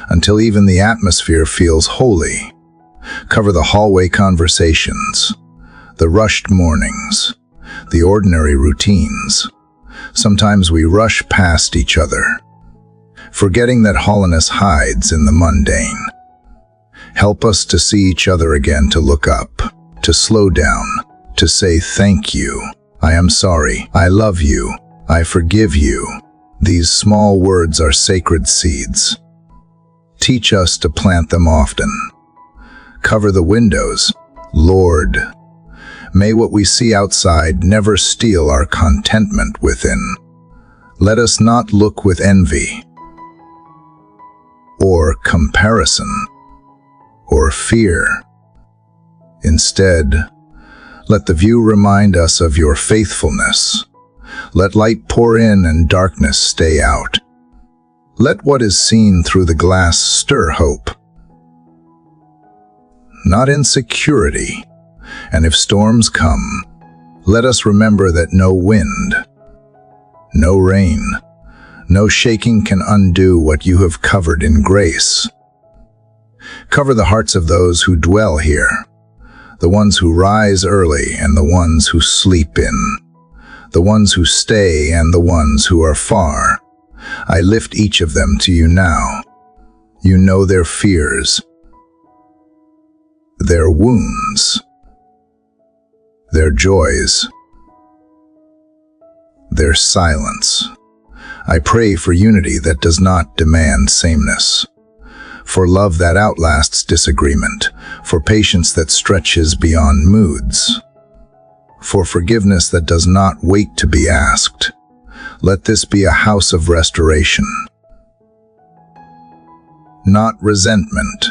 until even the atmosphere feels holy. Cover the hallway conversations, the rushed mornings, the ordinary routines. Sometimes we rush past each other, forgetting that hollowness hides in the mundane. Help us to see each other again, to look up, to slow down, to say thank you, I am sorry, I love you, I forgive you. These small words are sacred seeds. Teach us to plant them often. Cover the windows, Lord. May what we see outside never steal our contentment within. Let us not look with envy, or comparison, or fear. Instead, let the view remind us of your faithfulness. Let light pour in and darkness stay out. Let what is seen through the glass stir hope, not insecurity. And if storms come, let us remember that no wind, no rain, no shaking can undo what you have covered in grace. Cover the hearts of those who dwell here, the ones who rise early and the ones who sleep in, the ones who stay and the ones who are far. I lift each of them to you now. You know their fears, their wounds, their joys, their silence. I pray for unity that does not demand sameness, for love that outlasts disagreement, for patience that stretches beyond moods, for forgiveness that does not wait to be asked. Let this be a house of restoration, not resentment,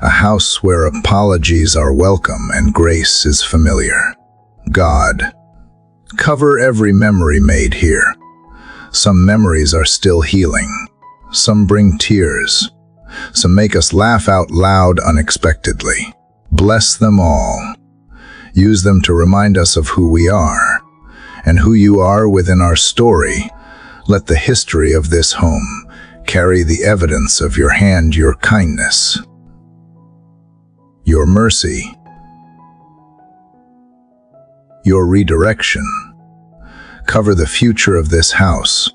a house where apologies are welcome and grace is familiar. God, cover every memory made here. Some memories are still healing. Some bring tears. Some make us laugh out loud unexpectedly. Bless them all. Use them to remind us of who we are and who you are within our story. Let the history of this home carry the evidence of your hand, your kindness, your mercy, your redirection. Cover the future of this house.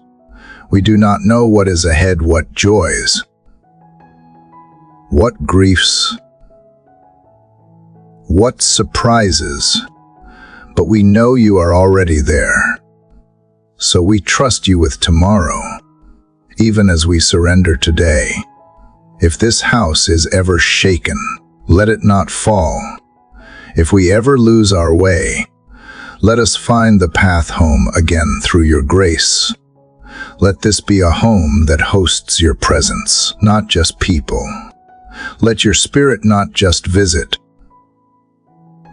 We do not know what is ahead, what joys, what griefs, what surprises, but we know you are already there. So we trust you with tomorrow, even as we surrender today. If this house is ever shaken, let it not fall. If we ever lose our way, let us find the path home again through your grace. Let this be a home that hosts your presence, not just people. Let your spirit not just visit,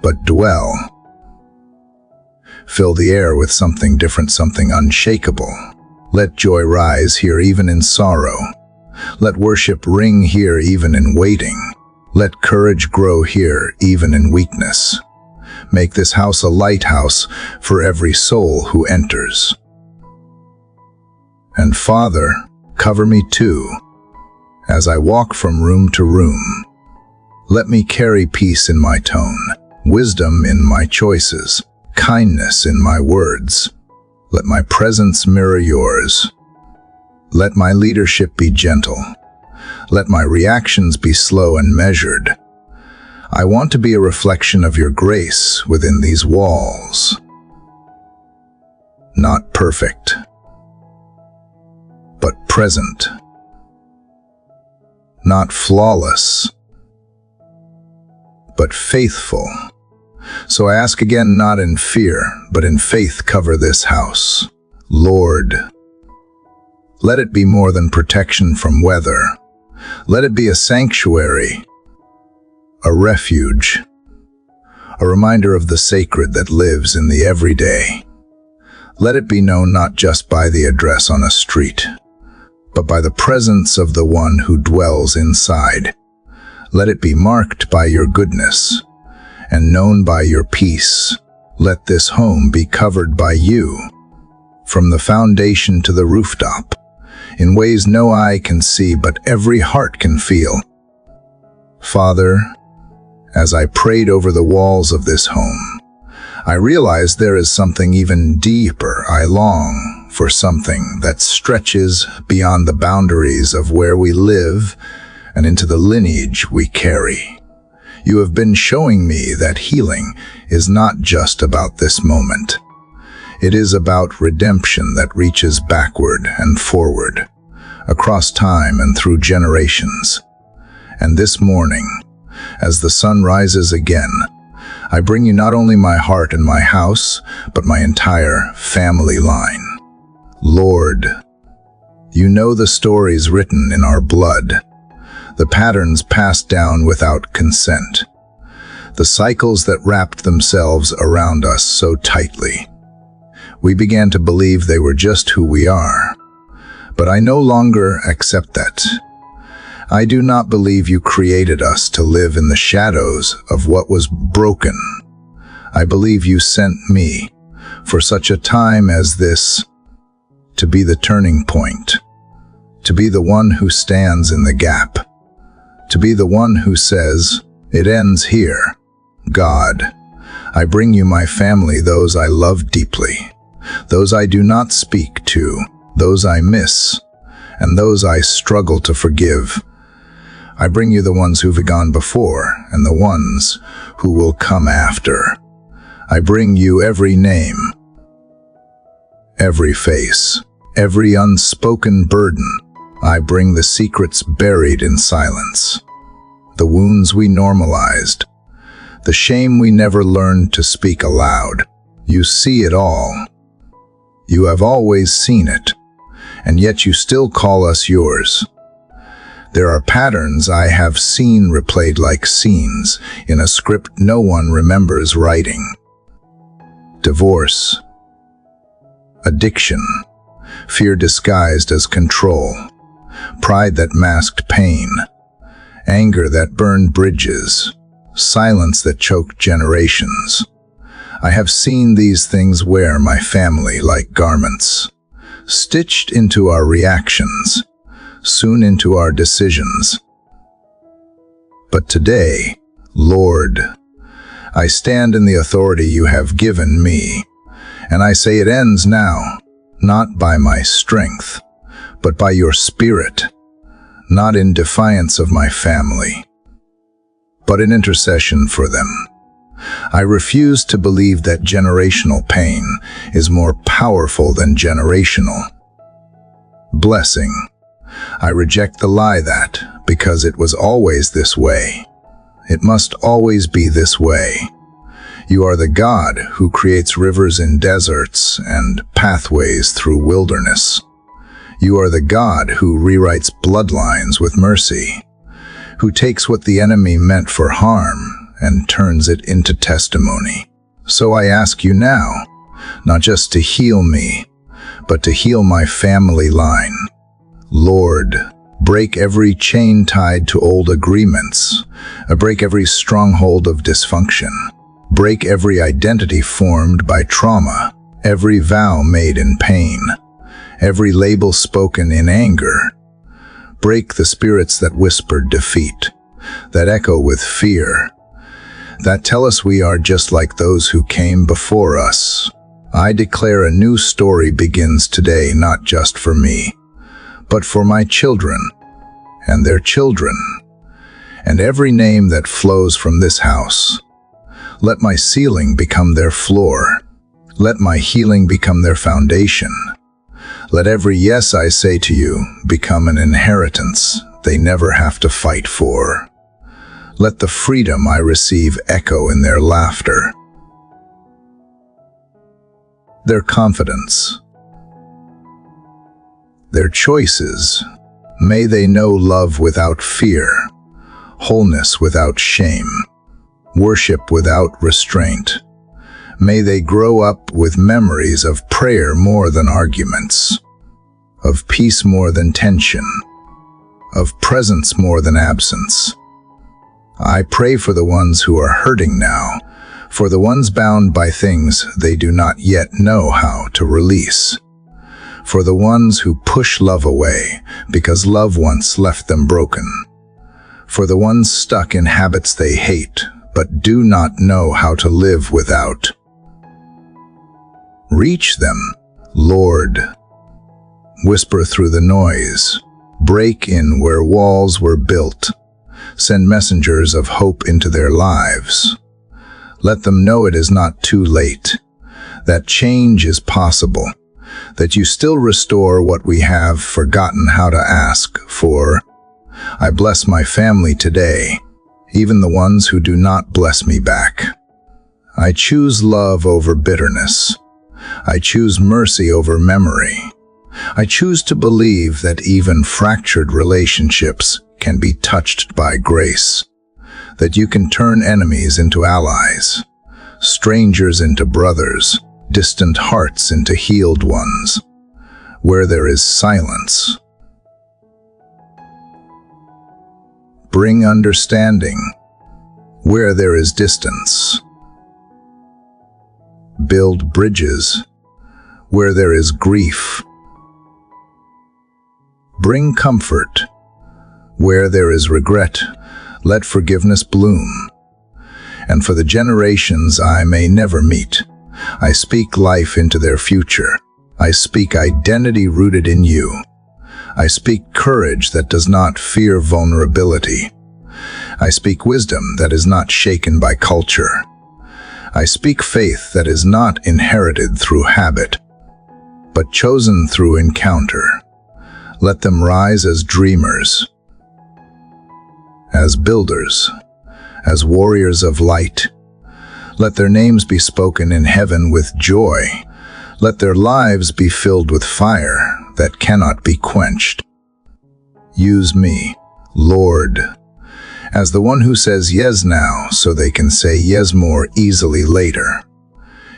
but dwell. Fill the air with something different, something unshakable. Let joy rise here even in sorrow. Let worship ring here even in waiting. Let courage grow here even in weakness. Make this house a lighthouse for every soul who enters. And Father, cover me too, as I walk from room to room. Let me carry peace in my tone, wisdom in my choices, kindness in my words. Let my presence mirror yours. Let my leadership be gentle. Let my reactions be slow and measured. I want to be a reflection of your grace within these walls. Not perfect, but present. Not flawless, but faithful. So I ask again, not in fear, but in faith, cover this house. Lord, let it be more than protection from weather. Let it be a sanctuary, a refuge, a reminder of the sacred that lives in the everyday. Let it be known not just by the address on a street, but by the presence of the one who dwells inside. Let it be marked by your goodness and known by your peace. Let this home be covered by you, from the foundation to the rooftop, in ways no eye can see but every heart can feel. Father, as I prayed over the walls of this home, I realized there is something even deeper. I long for something that stretches beyond the boundaries of where we live and into the lineage we carry. You have been showing me that healing is not just about this moment. It is about redemption that reaches backward and forward, across time and through generations. And this morning, as the sun rises again, I bring you not only my heart and my house, but my entire family line. Lord, you know the stories written in our blood, the patterns passed down without consent, the cycles that wrapped themselves around us so tightly. We began to believe they were just who we are, but I no longer accept that. I do not believe you created us to live in the shadows of what was broken. I believe you sent me, for such a time as this, to be the turning point, to be the one who stands in the gap, to be the one who says, "It ends here." God, I bring you my family, those I love deeply, those I do not speak to, those I miss, and those I struggle to forgive. I bring you the ones who've gone before and the ones who will come after. I bring you every name, every face, every unspoken burden. I bring the secrets buried in silence, the wounds we normalized, the shame we never learned to speak aloud. You see it all. You have always seen it, and yet you still call us yours. There are patterns I have seen replayed like scenes in a script no one remembers writing. Divorce, addiction, fear disguised as control, pride that masked pain, anger that burned bridges, silence that choked generations. I have seen these things wear my family like garments, stitched into our reactions, soon into our decisions. But today, Lord, I stand in the authority you have given me, and I say it ends now, not by my strength, but by your Spirit, not in defiance of my family, but in intercession for them. I refuse to believe that generational pain is more powerful than generational blessing. I reject the lie that, because it was always this way, it must always be this way. You are the God who creates rivers in deserts and pathways through wilderness. You are the God who rewrites bloodlines with mercy, who takes what the enemy meant for harm and turns it into testimony. So I ask you now, not just to heal me, but to heal my family line. Lord, break every chain tied to old agreements, break every stronghold of dysfunction, break every identity formed by trauma, every vow made in pain, every label spoken in anger. Break the spirits that whispered defeat, that echo with fear, that tell us we are just like those who came before us. I declare a new story begins today, not just for me, but for my children and their children, and every name that flows from this house. Let my ceiling become their floor. Let my healing become their foundation. Let every yes I say to you become an inheritance they never have to fight for. Let the freedom I receive echo in their laughter, their confidence, their choices. May they know love without fear, wholeness without shame, worship without restraint. May they grow up with memories of prayer more than arguments, of peace more than tension, of presence more than absence. I pray for the ones who are hurting now, for the ones bound by things they do not yet know how to release, for the ones who push love away because love once left them broken, for the ones stuck in habits they hate but do not know how to live without. Reach them, Lord. Whisper through the noise. Break in where walls were built. Send messengers of hope into their lives. Let them know it is not too late, that change is possible, that you still restore what we have forgotten how to ask for. I bless my family today, even the ones who do not bless me back. I choose love over bitterness. I choose mercy over memory. I choose to believe that even fractured relationships can be touched by grace, that you can turn enemies into allies, strangers into brothers, distant hearts into healed ones. Where there is silence, bring understanding. Where there is distance, build bridges. Where there is grief, bring comfort. Where there is regret, let forgiveness bloom. And for the generations I may never meet, I speak life into their future. I speak identity rooted in you. I speak courage that does not fear vulnerability. I speak wisdom that is not shaken by culture. I speak faith that is not inherited through habit, but chosen through encounter. Let them rise as dreamers, as builders, as warriors of light. Let their names be spoken in heaven with joy. Let their lives be filled with fire that cannot be quenched. Use me, Lord, as the one who says yes now so they can say yes more easily later.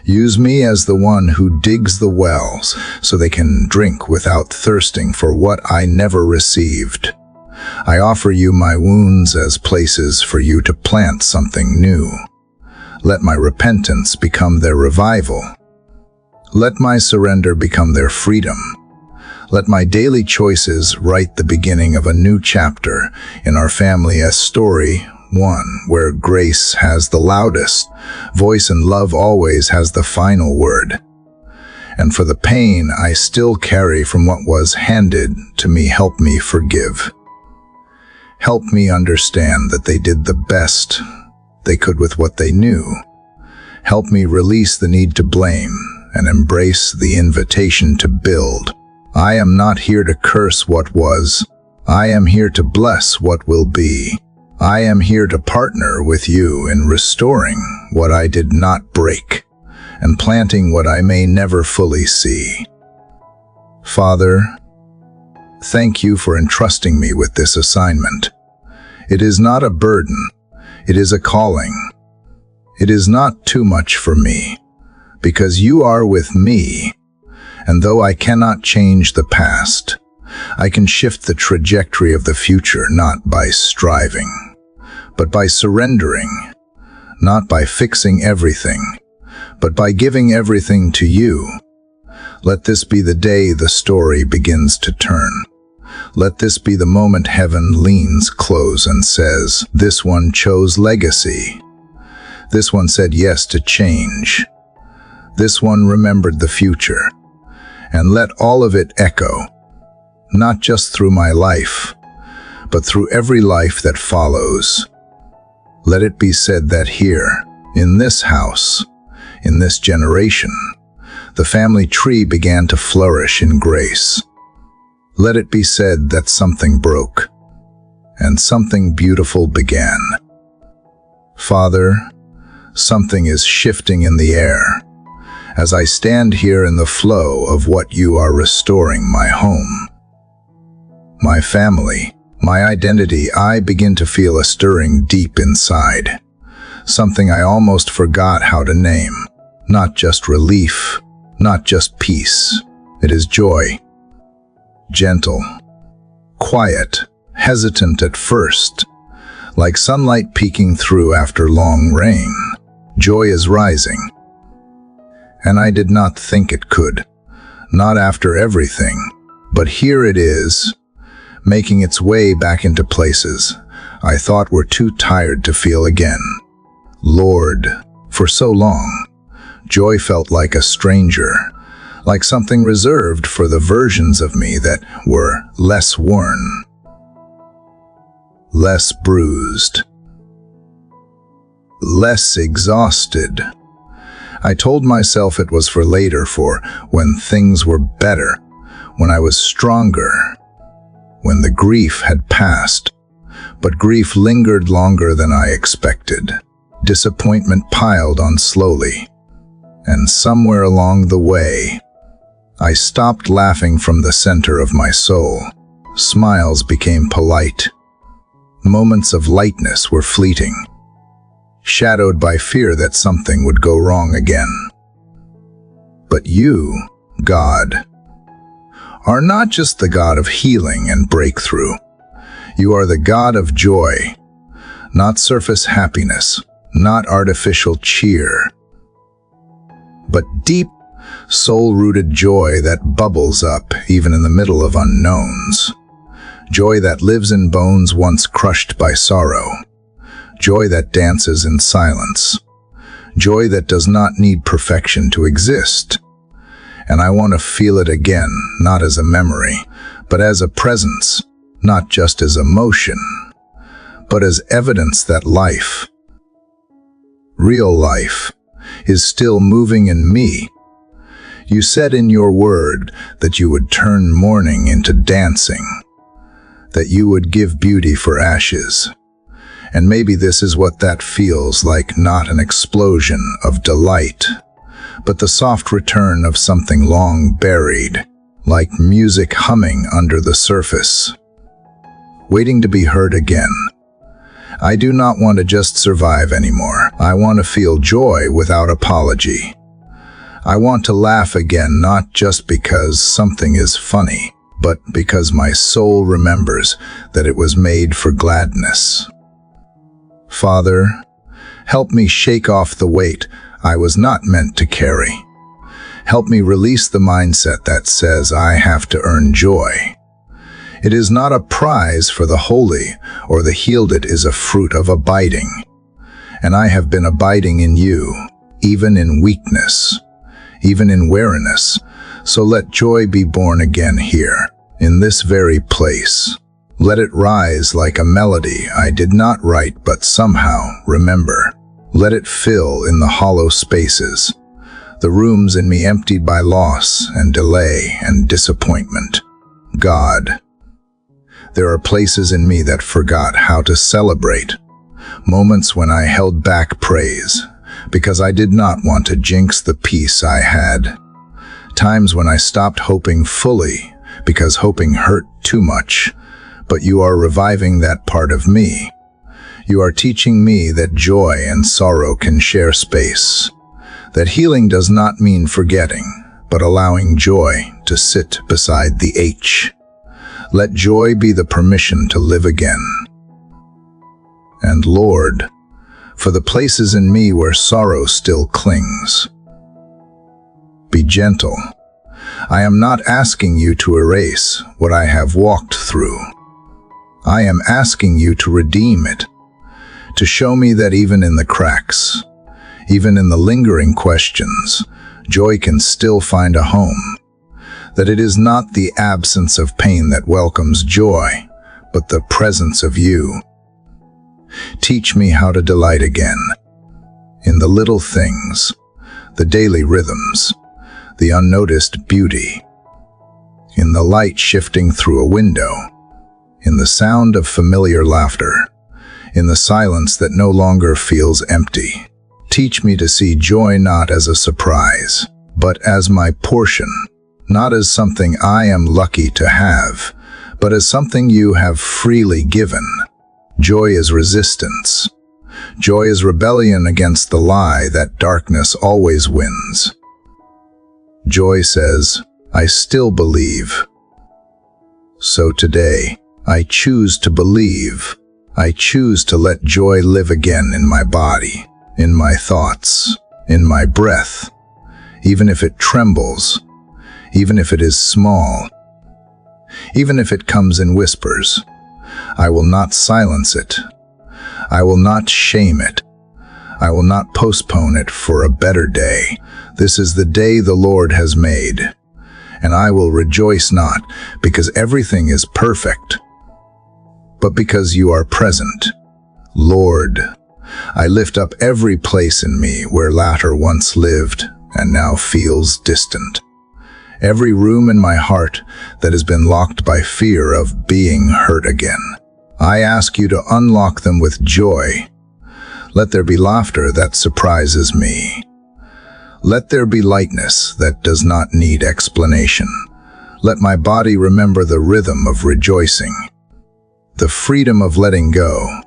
Use me as the one who digs the wells so they can drink without thirsting for what I never received. I offer you my wounds as places for you to plant something new. Let my repentance become their revival. Let my surrender become their freedom. Let my daily choices write the beginning of a new chapter in our family as story one, where grace has the loudest voice and love always has the final word. And for the pain I still carry from what was handed to me, help me forgive. Help me understand that they did the best they could with what they knew. Help me release the need to blame and embrace the invitation to build. I am not here to curse what was. I am here to bless what will be. I am here to partner with you in restoring what I did not break and planting what I may never fully see. Father, thank you for entrusting me with this assignment. It is not a burden. It is a calling. It is not too much for me, because you are with me, and though I cannot change the past, I can shift the trajectory of the future not by striving, but by surrendering, not by fixing everything, but by giving everything to you. Let this be the day the story begins to turn. Let this be the moment heaven leans close and says, "This one chose legacy. This one said yes to change. This one remembered the future." And let all of it echo, not just through my life, but through every life that follows. Let it be said that here, in this house, in this generation, the family tree began to flourish in grace. Let it be said that something broke, and something beautiful began. Father, something is shifting in the air. As I stand here in the flow of what you are restoring, my home, my family, my identity, I begin to feel a stirring deep inside. Something I almost forgot how to name. Not just relief, not just peace. It is joy. Gentle, quiet, hesitant at first, like sunlight peeking through after long rain. Joy is rising. And I did not think it could, not after everything, but here it is, making its way back into places I thought were too tired to feel again. Lord, for so long, joy felt like a stranger, like something reserved for the versions of me that were less worn, less bruised, less exhausted. I told myself it was for later, for when things were better, when I was stronger, when the grief had passed. But grief lingered longer than I expected. Disappointment piled on slowly. And somewhere along the way, I stopped laughing from the center of my soul. Smiles became polite. Moments of lightness were fleeting, shadowed by fear that something would go wrong again. But you, God, are not just the God of healing and breakthrough. You are the God of joy, not surface happiness, not artificial cheer, but deep, soul-rooted joy that bubbles up even in the middle of unknowns. Joy that lives in bones once crushed by sorrow. Joy that dances in silence. Joy that does not need perfection to exist. And I want to feel it again, not as a memory, but as a presence, not just as emotion, but as evidence that life, real life, is still moving in me. You said in your word that you would turn mourning into dancing, that you would give beauty for ashes. And maybe this is what that feels like, not an explosion of delight, but the soft return of something long buried, like music humming under the surface, waiting to be heard again. I do not want to just survive anymore. I want to feel joy without apology. I want to laugh again, not just because something is funny, but because my soul remembers that it was made for gladness. Father, help me shake off the weight I was not meant to carry. Help me release the mindset that says I have to earn joy. It is not a prize for the holy or the healed, it is a fruit of abiding. And I have been abiding in you, even in weakness, even in weariness. So let joy be born again here, in this very place. Let it rise like a melody I did not write but somehow remember. Let it fill in the hollow spaces, the rooms in me emptied by loss and delay and disappointment. God, there are places in me that forgot how to celebrate, moments when I held back praise because I did not want to jinx the peace I had. Times when I stopped hoping fully because hoping hurt too much, but you are reviving that part of me. You are teaching me that joy and sorrow can share space, that healing does not mean forgetting, but allowing joy to sit beside the H. Let joy be the permission to live again. And Lord, for the places in me where sorrow still clings, be gentle. I am not asking you to erase what I have walked through. I am asking you to redeem it, to show me that even in the cracks, even in the lingering questions, joy can still find a home, that it is not the absence of pain that welcomes joy, but the presence of you. Teach me how to delight again, in the little things, the daily rhythms, the unnoticed beauty, in the light shifting through a window, in the sound of familiar laughter, in the silence that no longer feels empty. Teach me to see joy not as a surprise, but as my portion, not as something I am lucky to have, but as something you have freely given. Joy is resistance. Joy is rebellion against the lie that darkness always wins. Joy says, I still believe. So today, I choose to believe. I choose to let joy live again in my body, in my thoughts, in my breath, even if it trembles, even if it is small, even if it comes in whispers. I will not silence it. I will not shame it. I will not postpone it for a better day. This is the day the Lord has made, and I will rejoice not because everything is perfect, but because you are present. Lord, I lift up every place in me where laughter once lived and now feels distant. Every room in my heart that has been locked by fear of being hurt again. I ask you to unlock them with joy. Let there be laughter that surprises me. Let there be lightness that does not need explanation. Let my body remember the rhythm of rejoicing, the freedom of letting go.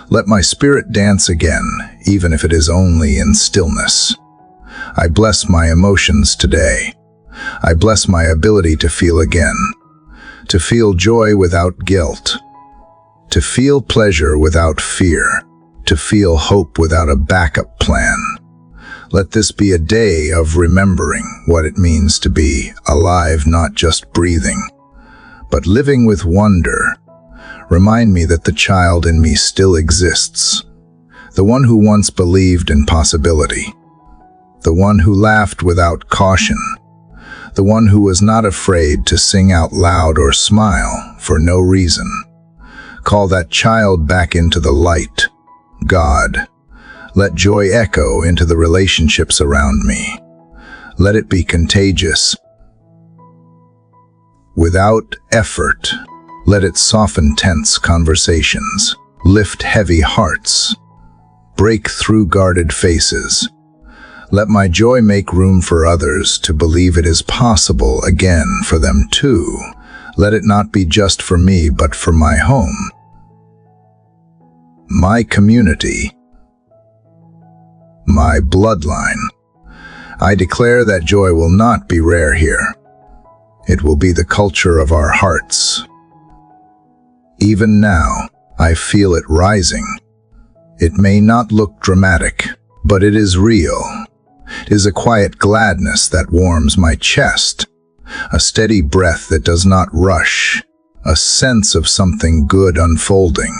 Let my spirit dance again, even if it is only in stillness. I bless my emotions today. I bless my ability to feel again, to feel joy without guilt, to feel pleasure without fear, to feel hope without a backup plan. Let this be a day of remembering what it means to be alive, not just breathing, but living with wonder. Remind me that the child in me still exists, the one who once believed in possibility, the one who laughed without caution, the one who was not afraid to sing out loud or smile for no reason. Call that child back into the light. God, let joy echo into the relationships around me. Let it be contagious. Without effort, let it soften tense conversations, lift heavy hearts, break through guarded faces. Let my joy make room for others to believe it is possible again for them too. Let it not be just for me, but for my home, my community, my bloodline. I declare that joy will not be rare here. It will be the culture of our hearts. Even now, I feel it rising. It may not look dramatic, but it is real. It is a quiet gladness that warms my chest, a steady breath that does not rush, a sense of something good unfolding,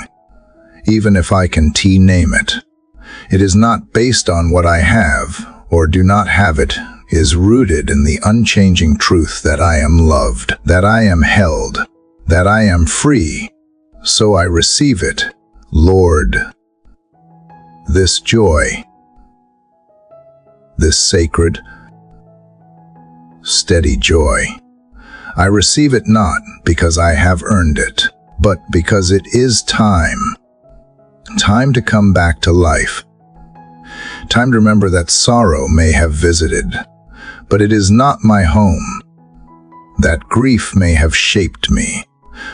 even if I can name it. It is not based on what I have or do not have. It is rooted in the unchanging truth that I am loved, that I am held, that I am free. So I receive it, Lord. This joy, this sacred, steady joy, I receive it not because I have earned it, but because it is time. Time to come back to life. Time to remember that sorrow may have visited, but it is not my home. That grief may have shaped me,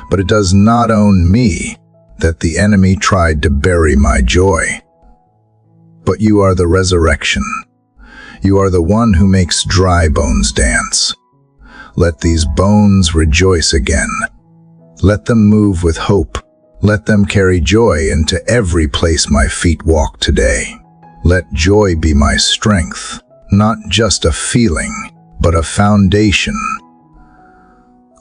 but it does not own me. That the enemy tried to bury my joy. But you are the resurrection. You are the one who makes dry bones dance. Let these bones rejoice again. Let them move with hope. Let them carry joy into every place my feet walk today. Let joy be my strength, not just a feeling, but a foundation.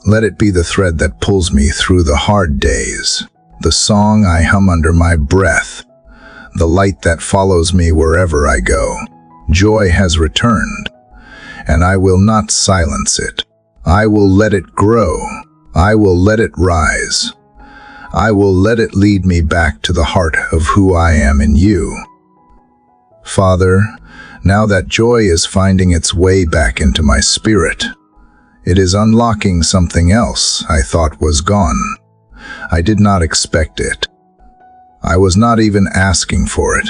Let it be the thread that pulls me through the hard days, the song I hum under my breath, the light that follows me wherever I go. Joy has returned, and I will not silence it. I will let it grow. I will let it rise. I will let it lead me back to the heart of who I am in you. Father, now that joy is finding its way back into my spirit, it is unlocking something else I thought was gone. I did not expect it. I was not even asking for it.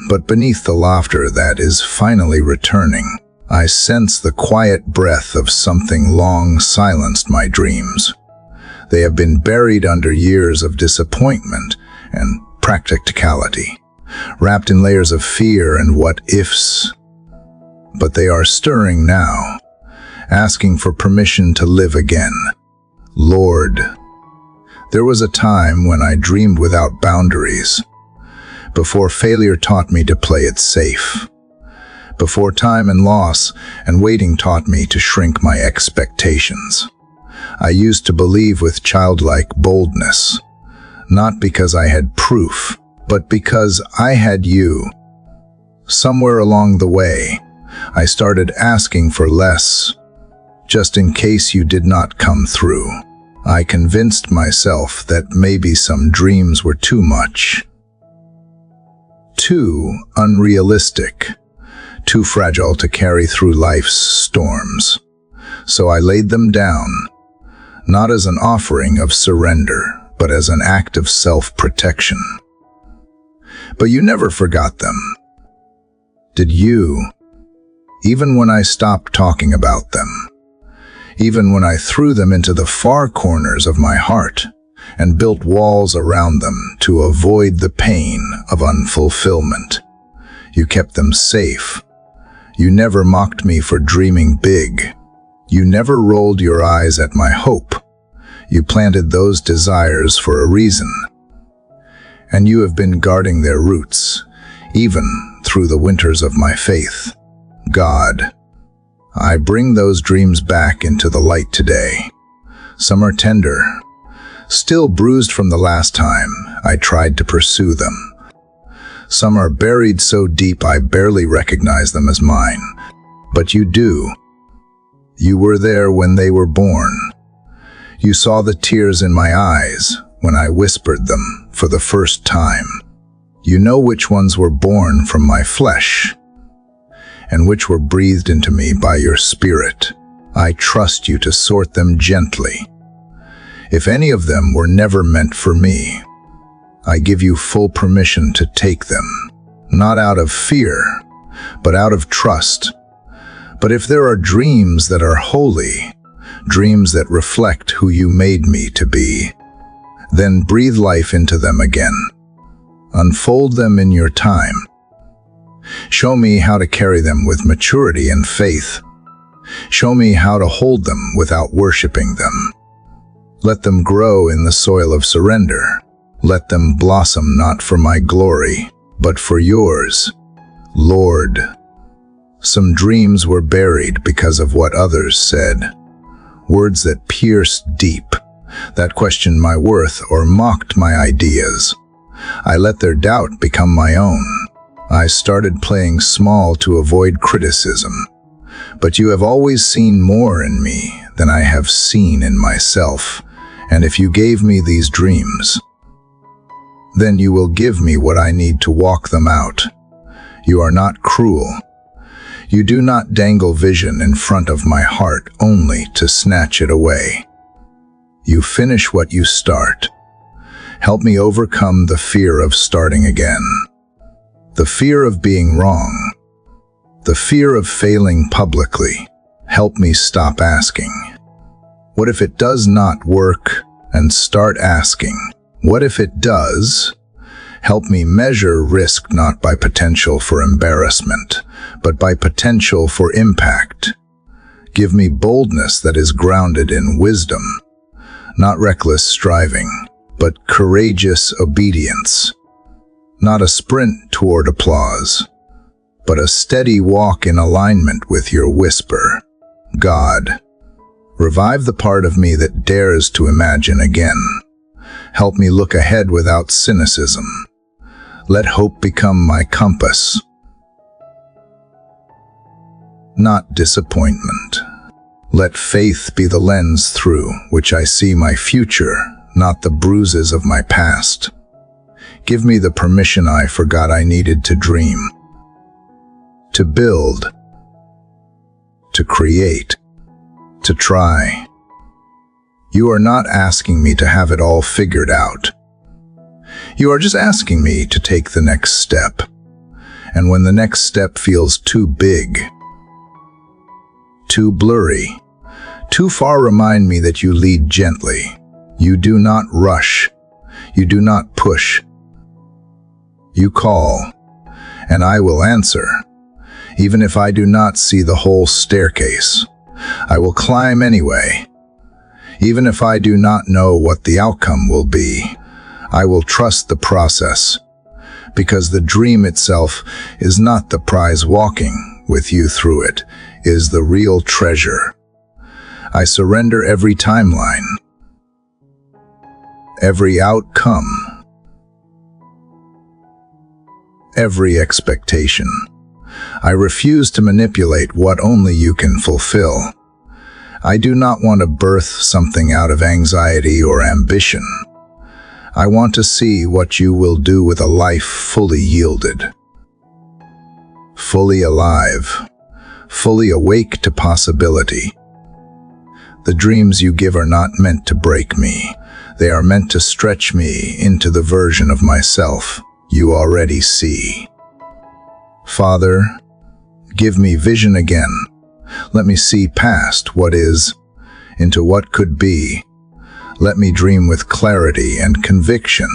But beneath the laughter that is finally returning, I sense the quiet breath of something long silenced my dreams. They have been buried under years of disappointment and practicality, wrapped in layers of fear and what-ifs. But they are stirring now, asking for permission to live again. Lord, there was a time when I dreamed without boundaries, before failure taught me to play it safe, before time and loss and waiting taught me to shrink my expectations. I used to believe with childlike boldness, not because I had proof, but because I had you. Somewhere along the way, I started asking for less, just in case you did not come through. I convinced myself that maybe some dreams were too much, too unrealistic, too fragile to carry through life's storms. So I laid them down, not as an offering of surrender, but as an act of self-protection. But you never forgot them, did you? Even when I stopped talking about them, even when I threw them into the far corners of my heart and built walls around them to avoid the pain of unfulfillment, you kept them safe. You never mocked me for dreaming big. You never rolled your eyes at my hope. You planted those desires for a reason. And you have been guarding their roots, even through the winters of my faith. God, I bring those dreams back into the light today. Some are tender, still bruised from the last time I tried to pursue them. Some are buried so deep I barely recognize them as mine. But you do. You were there when they were born. You saw the tears in my eyes when I whispered them for the first time. You know which ones were born from my flesh and which were breathed into me by your spirit. I trust you to sort them gently. If any of them were never meant for me, I give you full permission to take them, not out of fear, but out of trust. But if there are dreams that are holy, dreams that reflect who you made me to be, then breathe life into them again. Unfold them in your time. Show me how to carry them with maturity and faith. Show me how to hold them without worshiping them. Let them grow in the soil of surrender. Let them blossom not for my glory, but for yours. Lord, some dreams were buried because of what others said. Words that pierced deep, that questioned my worth or mocked my ideas. I let their doubt become my own. I started playing small to avoid criticism. But you have always seen more in me than I have seen in myself. And if you gave me these dreams, Then you will give me what I need to walk them out. You are not cruel. You do not dangle vision in front of my heart only to snatch it away. You finish what you start. Help me overcome the fear of starting again. The fear of being wrong. The fear of failing publicly. Help me stop asking, what if it does not work, and start asking, what if it does? Help me measure risk not by potential for embarrassment, but by potential for impact. Give me boldness that is grounded in wisdom, not reckless striving, but courageous obedience. Not a sprint toward applause, but a steady walk in alignment with your whisper. God, revive the part of me that dares to imagine again. Help me look ahead without cynicism. Let hope become my compass, not disappointment. Let faith be the lens through which I see my future, not the bruises of my past. Give me the permission I forgot I needed to dream, to build, to create, to try. You are not asking me to have it all figured out. You are just asking me to take the next step. And when the next step feels too big, too blurry, too far, remind me that you lead gently. You do not rush. You do not push. You call, and I will answer. Even if I do not see the whole staircase, I will climb anyway. Even if I do not know what the outcome will be, I will trust the process, because the dream itself is not the prize. Walking with you through it is the real treasure. I surrender every timeline, every outcome, every expectation. I refuse to manipulate what only you can fulfill. I do not want to birth something out of anxiety or ambition. I want to see what you will do with a life fully yielded, fully alive, fully awake to possibility. The dreams you give are not meant to break me. They are meant to stretch me into the version of myself you already see. Father, give me vision again. Let me see past what is into what could be. Let me dream with clarity and conviction.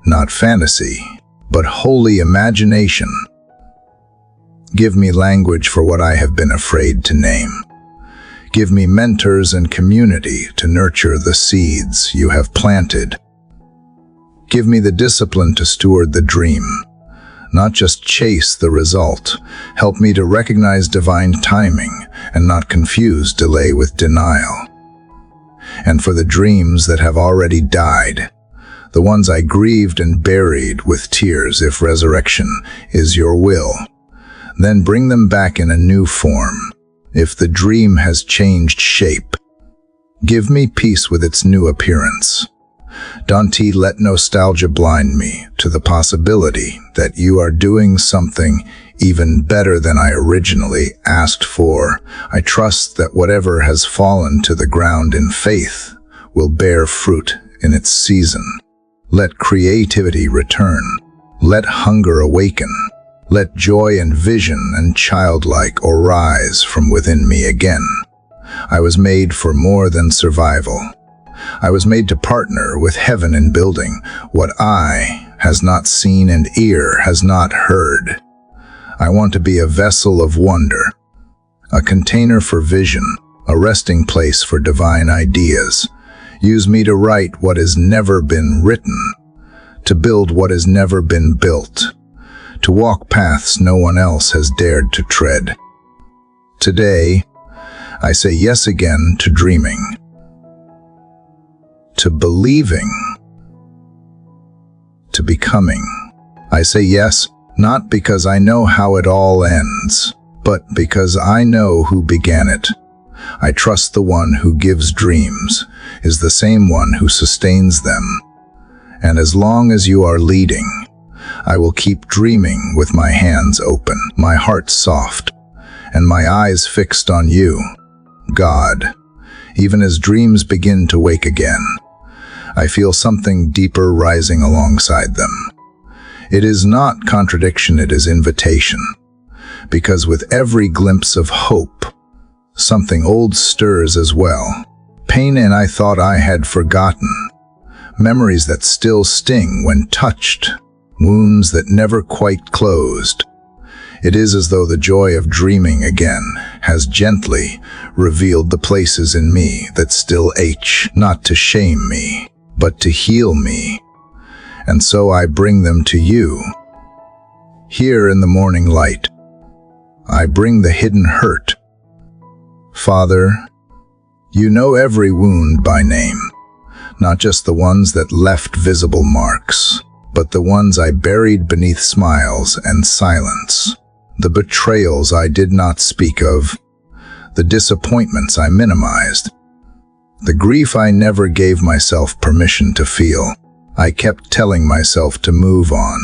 Not fantasy, but holy imagination. Give me language for what I have been afraid to name. Give me mentors and community to nurture the seeds you have planted. Give me the discipline to steward the dream, not just chase the result. Help me to recognize divine timing and not confuse delay with denial. And for the dreams that have already died, the ones I grieved and buried with tears, if resurrection is your will, then bring them back in a new form. If the dream has changed shape, give me peace with its new appearance. Dante, let nostalgia blind me to the possibility that you are doing something even better than I originally asked for. I trust that whatever has fallen to the ground in faith will bear fruit in its season. Let creativity return. Let hunger awaken. Let joy and vision and childlike arise from within me again. I was made for more than survival. I was made to partner with heaven in building what eye has not seen and ear has not heard. I want to be a vessel of wonder, a container for vision, a resting place for divine ideas. Use me to write what has never been written, to build what has never been built, to walk paths no one else has dared to tread. Today, I say yes again to dreaming, to believing, to becoming. I say yes, not because I know how it all ends, but because I know who began it. I trust the one who gives dreams is the same one who sustains them, And as long as you are leading, I will keep dreaming with my hands open, my heart soft, and my eyes fixed on you, God. Even as dreams begin to wake again, I feel something deeper rising alongside them. It is not contradiction, it is invitation. Because with every glimpse of hope, something old stirs as well. Pain and I thought I had forgotten. Memories that still sting when touched. Wounds that never quite closed. It is as though the joy of dreaming again has gently revealed the places in me that still ache, not to shame me, but to heal me. And so I bring them to you. Here in the morning light, I bring the hidden hurt. Father, you know every wound by name, not just the ones that left visible marks, but the ones I buried beneath smiles and silence. The betrayals I did not speak of, the disappointments I minimized, the grief I never gave myself permission to feel. I kept telling myself to move on,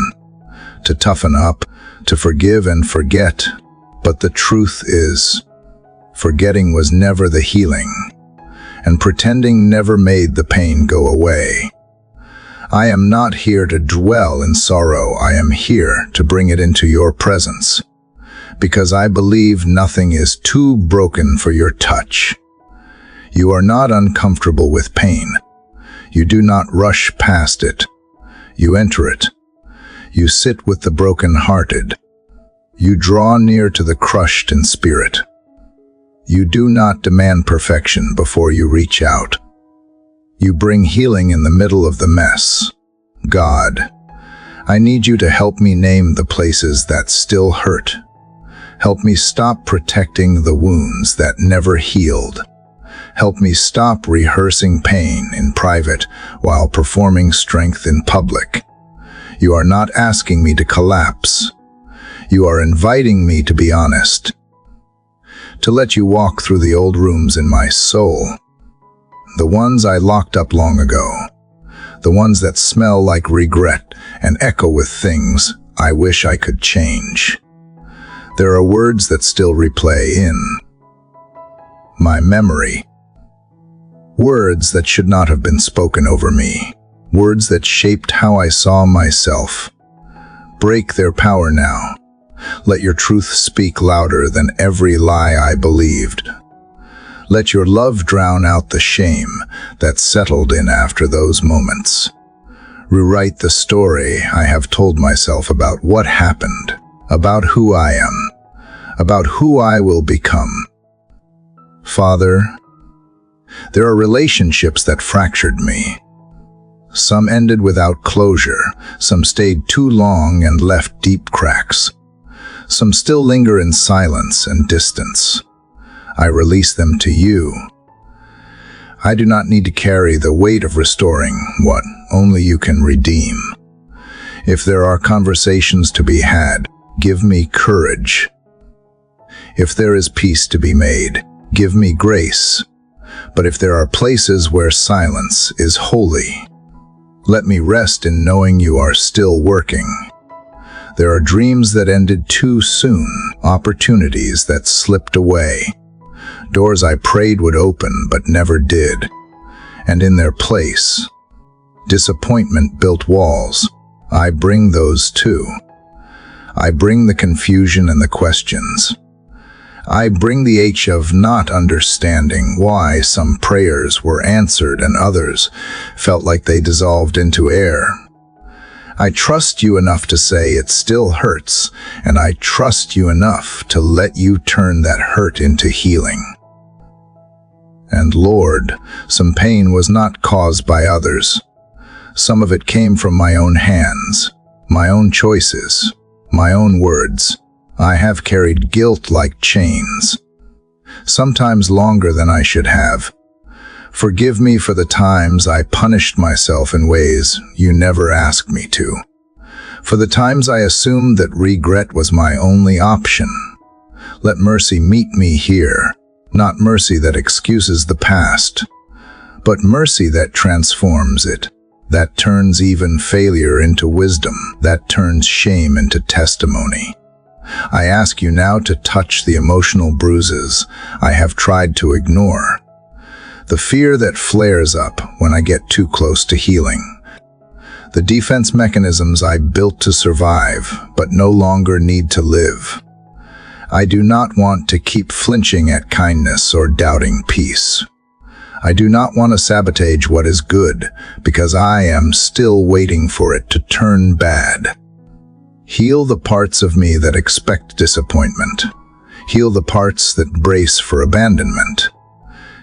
to toughen up, to forgive and forget. But the truth is, forgetting was never the healing, and pretending never made the pain go away. I am not here to dwell in sorrow. I am here to bring it into your presence, because I believe nothing is too broken for your touch. You are not uncomfortable with pain. You do not rush past it. You enter it. You sit with the broken-hearted. You draw near to the crushed in spirit. You do not demand perfection before you reach out. You bring healing in the middle of the mess. God, I need you to help me name the places that still hurt. Help me stop protecting the wounds that never healed. Help me stop rehearsing pain in private while performing strength in public. You are not asking me to collapse. You are inviting me to be honest, to let you walk through the old rooms in my soul, the ones I locked up long ago, the ones that smell like regret and echo with things I wish I could change. There are words that still replay in my memory, words that should not have been spoken over me, words that shaped how I saw myself. Break their power now. Let your truth speak louder than every lie I believed. Let your love drown out the shame that settled in after those moments. Rewrite the story I have told myself about what happened, about who I am, about who I will become. Father, there are relationships that fractured me. Some ended without closure, some stayed too long and left deep cracks. Some still linger in silence and distance. I release them to you. I do not need to carry the weight of restoring what only you can redeem. If there are conversations to be had, give me courage. If there is peace to be made, give me grace. But if there are places where silence is holy, let me rest in knowing you are still working. There are dreams that ended too soon, opportunities that slipped away, doors I prayed would open but never did. And in their place, disappointment built walls. I bring those too. I bring the confusion and the questions. I bring the ache of not understanding why some prayers were answered and others felt like they dissolved into air. I trust you enough to say it still hurts, and I trust you enough to let you turn that hurt into healing. And Lord, some pain was not caused by others. Some of it came from my own hands, my own choices, my own words. I have carried guilt like chains, sometimes longer than I should have. Forgive me for the times I punished myself in ways you never asked me to. For the times I assumed that regret was my only option. Let mercy meet me here, not mercy that excuses the past, but mercy that transforms it. that turns even failure into wisdom, that turns shame into testimony. I ask you now to touch the emotional bruises I have tried to ignore, the fear that flares up when I get too close to healing, the defense mechanisms I built to survive but no longer need to live. I do not want to keep flinching at kindness or doubting peace. I do not want to sabotage what is good because I am still waiting for it to turn bad. Heal the parts of me that expect disappointment. Heal the parts that brace for abandonment.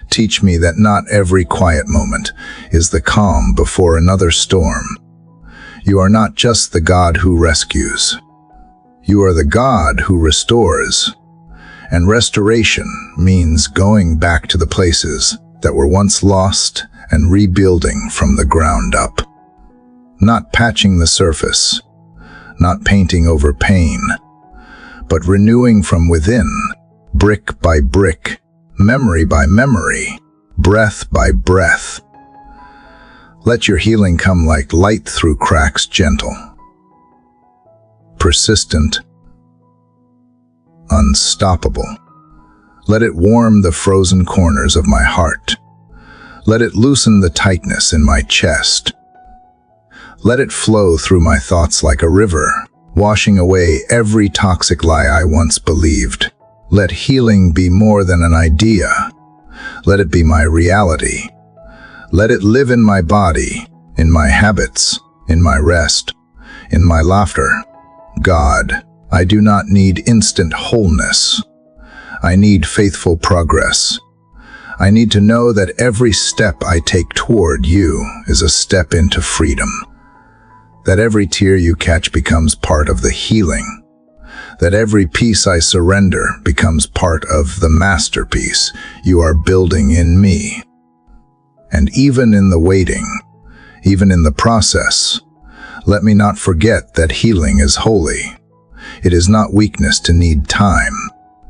Teach me that not every quiet moment is the calm before another storm. You are not just the God who rescues. You are the God who restores. And restoration means going back to the places that were once lost and rebuilding from the ground up. Not patching the surface, not painting over pain, but renewing from within, brick by brick, memory by memory, breath by breath. Let your healing come like light through cracks, gentle, persistent, unstoppable. Let it warm the frozen corners of my heart. Let it loosen the tightness in my chest. Let it flow through my thoughts like a river, washing away every toxic lie I once believed. Let healing be more than an idea. Let it be my reality. Let it live in my body, in my habits, in my rest, in my laughter. God, I do not need instant wholeness. I need faithful progress. I need to know that every step I take toward you is a step into freedom. That every tear you catch becomes part of the healing. That every piece I surrender becomes part of the masterpiece you are building in me. And even in the waiting, even in the process, let me not forget that healing is holy. It is not weakness to need time.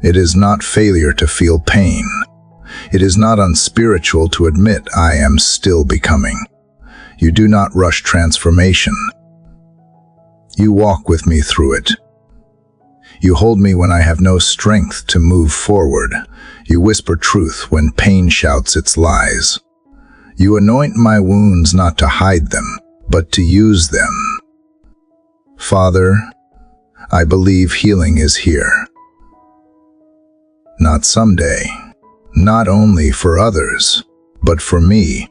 It is not failure to feel pain. It is not unspiritual to admit I am still becoming. You do not rush transformation. You walk with me through it. You hold me when I have no strength to move forward. You whisper truth when pain shouts its lies. You anoint my wounds not to hide them, but to use them. Father, I believe healing is here. Not someday, not only for others, but for me,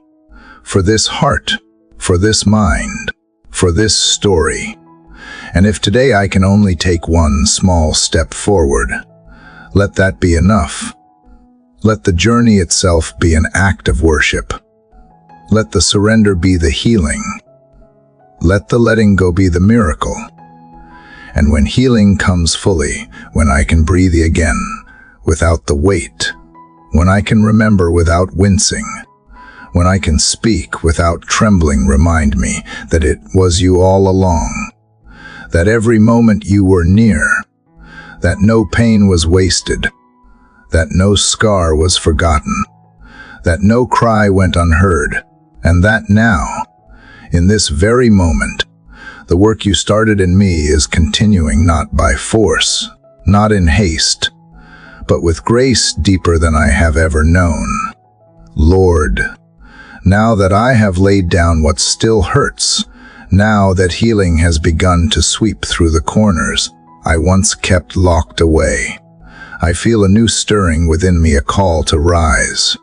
for this heart, for this mind, for this story. And if today I can only take one small step forward, let that be enough. Let the journey itself be an act of worship. Let the surrender be the healing. Let the letting go be the miracle. And when healing comes fully, when I can breathe again without the weight, when I can remember without wincing, when I can speak without trembling, remind me that it was you all along, that every moment you were near, that no pain was wasted, that no scar was forgotten, that no cry went unheard, and that now, in this very moment, the work you started in me is continuing not by force, not in haste, but with grace deeper than I have ever known. Lord, now that I have laid down what still hurts, now that healing has begun to sweep through the corners I once kept locked away, I feel a new stirring within me, a call to rise,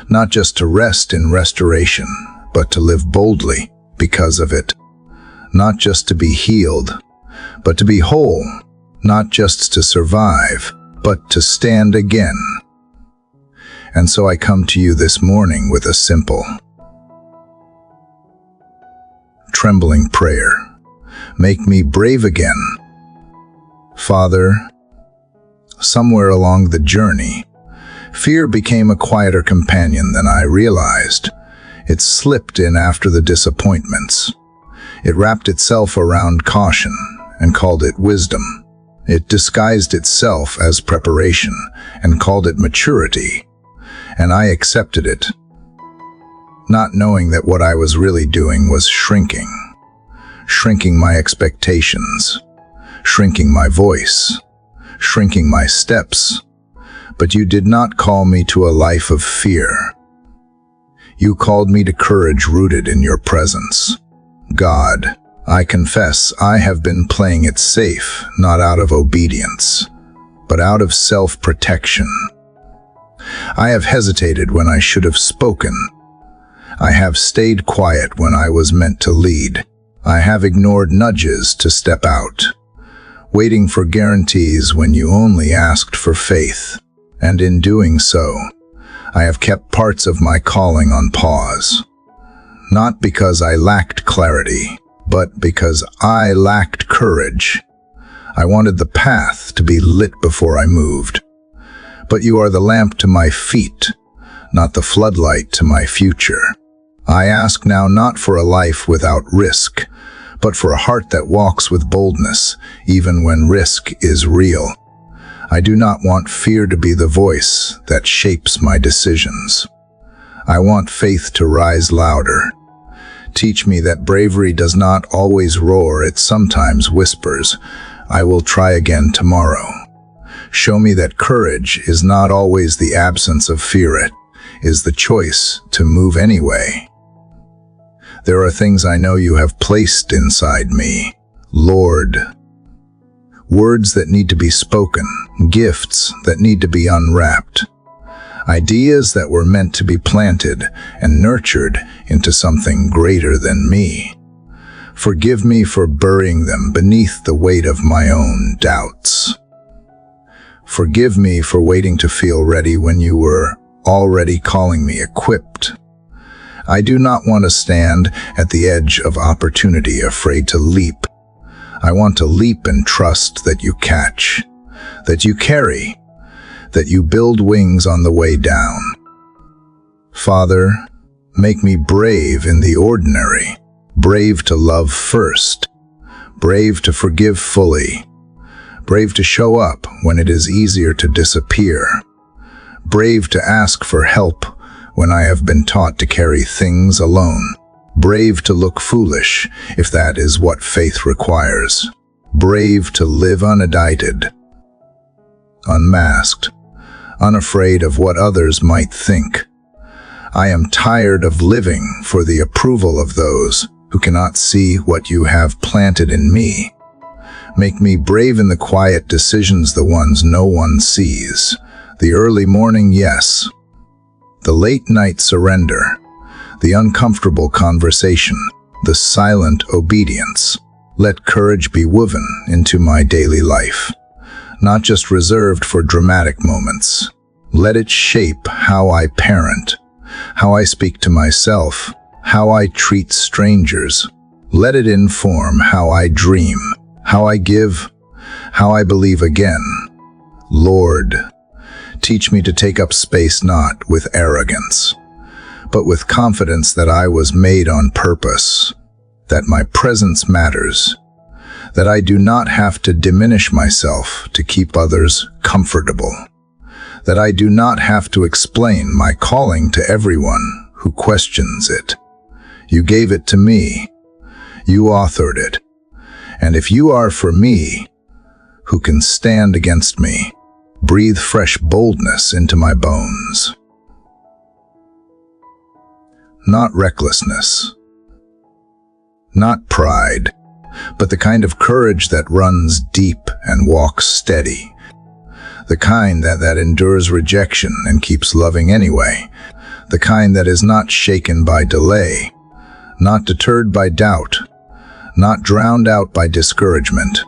not just to rest in restoration, but to live boldly because of it. Not just to be healed, but to be whole, not just to survive, but to stand again. And so I come to you this morning with a simple, trembling prayer. Make me brave again. Father, somewhere along the journey, fear became a quieter companion than I realized. It slipped in after the disappointments. It wrapped itself around caution and called it wisdom. It disguised itself as preparation and called it maturity. And I accepted it. not knowing that what I was really doing was shrinking my expectations, shrinking my voice, shrinking my steps. But you did not call me to a life of fear. You called me to courage rooted in your presence. God, I confess I have been playing it safe, not out of obedience, but out of self-protection. I have hesitated when I should have spoken. I have stayed quiet when I was meant to lead. I have ignored nudges to step out, waiting for guarantees when you only asked for faith. And in doing so, I have kept parts of my calling on pause. Not because I lacked clarity, but because I lacked courage. I wanted the path to be lit before I moved. But you are the lamp to my feet, not the floodlight to my future. I ask now not for a life without risk, but for a heart that walks with boldness, even when risk is real. I do not want fear to be the voice that shapes my decisions. I want faith to rise louder. Teach me that bravery does not always roar, it sometimes whispers, "I will try again tomorrow." Show me that courage is not always the absence of fear, it is the choice to move anyway. There are things I know you have placed inside me, Lord. Words that need to be spoken, gifts that need to be unwrapped, ideas that were meant to be planted and nurtured into something greater than me. Forgive me for burying them beneath the weight of my own doubts. Forgive me for waiting to feel ready when you were already calling me equipped. I do not want to stand at the edge of opportunity, afraid to leap. I want to leap and trust that you catch, that you carry, that you build wings on the way down. Father, make me brave in the ordinary, brave to love first, brave to forgive fully, brave to show up when it is easier to disappear, brave to ask for help when I have been taught to carry things alone, brave to look foolish if that is what faith requires, brave to live unedited, unmasked, unafraid of what others might think. I am tired of living for the approval of those who cannot see what you have planted in me. Make me brave in the quiet decisions, the ones no one sees, the early morning yes, the late night surrender, the uncomfortable conversation, the silent obedience. Let courage be woven into my daily life, not just reserved for dramatic moments. Let it shape how I parent, how I speak to myself, how I treat strangers. Let it inform how I dream, how I give, how I believe again. Lord, teach me to take up space not with arrogance, but with confidence that I was made on purpose, that my presence matters, that I do not have to diminish myself to keep others comfortable, that I do not have to explain my calling to everyone who questions it. You gave it to me. You authored it. And if you are for me, who can stand against me? Breathe fresh boldness into my bones. Not recklessness, not pride, but the kind of courage that runs deep and walks steady, the kind that endures rejection and keeps loving anyway, the kind that is not shaken by delay, not deterred by doubt, not drowned out by discouragement.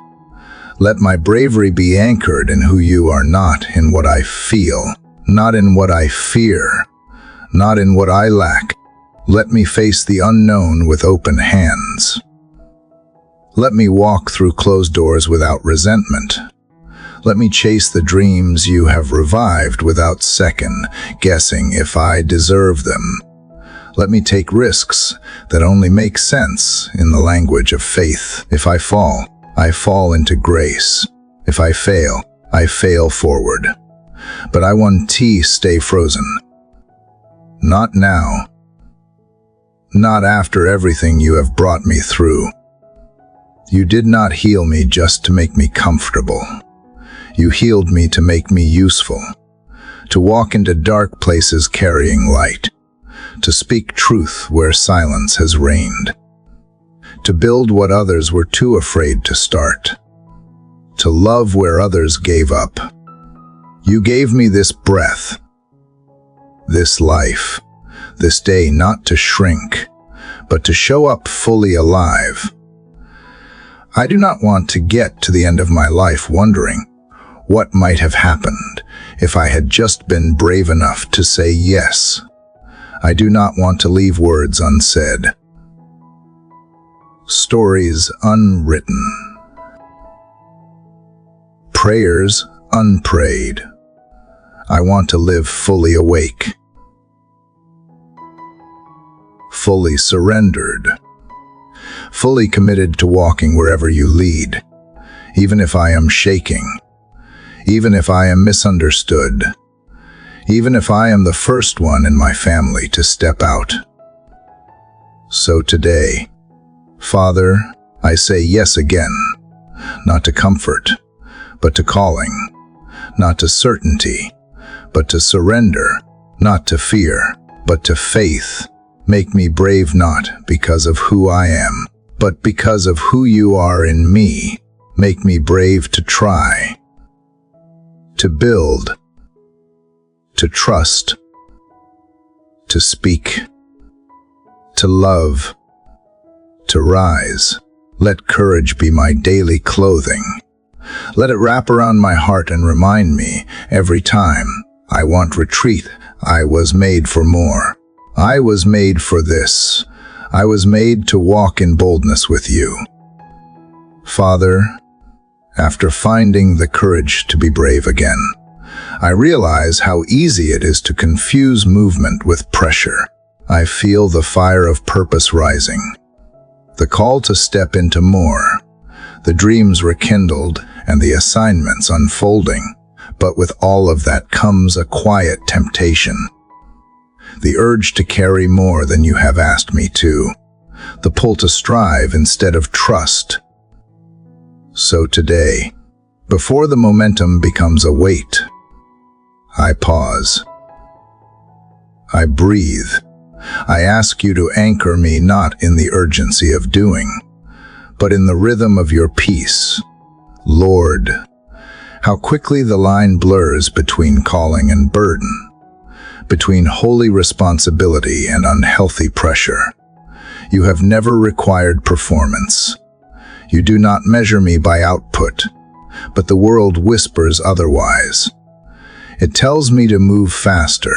Let my bravery be anchored in who you are, not in what I feel, not in what I fear, not in what I lack. Let me face the unknown with open hands. Let me walk through closed doors without resentment. Let me chase the dreams you have revived without second guessing if I deserve them. Let me take risks that only make sense in the language of faith. If I fall into grace. If I fail forward. But I want stay frozen. Not now, not after everything you have brought me through. You did not heal me just to make me comfortable. You healed me to make me useful, to walk into dark places carrying light, to speak truth where silence has reigned, to build what others were too afraid to start, to love where others gave up. You gave me this breath, this life, this day, not to shrink, but to show up fully alive. I do not want to get to the end of my life wondering what might have happened if I had just been brave enough to say yes. I do not want to leave words unsaid, stories unwritten, prayers unprayed. I want to live fully awake, fully surrendered, fully committed to walking wherever you lead, even if I am shaking, even if I am misunderstood, even if I am the first one in my family to step out. So today, Father, I say yes again, not to comfort, but to calling, not to certainty, but to surrender, not to fear, but to faith. Make me brave not because of who I am, but because of who you are in me. Make me brave to try, to build, to trust, to speak, to love, to rise. Let courage be my daily clothing. Let it wrap around my heart and remind me every time I want retreat. I was made for more. I was made for this. I was made to walk in boldness with you. Father, after finding the courage to be brave again, I realize how easy it is to confuse movement with pressure. I feel the fire of purpose rising, the call to step into more, the dreams rekindled and the assignments unfolding. But with all of that comes a quiet temptation, the urge to carry more than you have asked me to, the pull to strive instead of trust. So today, before the momentum becomes a weight, I pause. I breathe. I ask you to anchor me not in the urgency of doing, but in the rhythm of your peace. Lord, how quickly the line blurs between calling and burden, between holy responsibility and unhealthy pressure. You have never required performance. You do not measure me by output, but the world whispers otherwise. It tells me to move faster,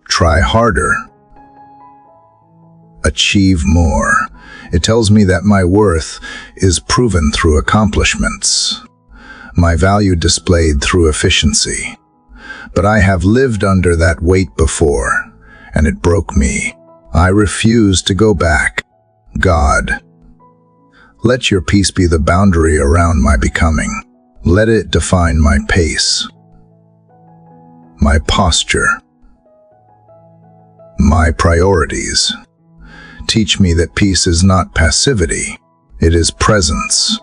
try harder, achieve more. It tells me that my worth is proven through accomplishments, my value displayed through efficiency. But I have lived under that weight before, and it broke me. I refuse to go back. God, let your peace be the boundary around my becoming. Let it define my pace, my posture, my priorities. Teach me that peace is not passivity, it is presence.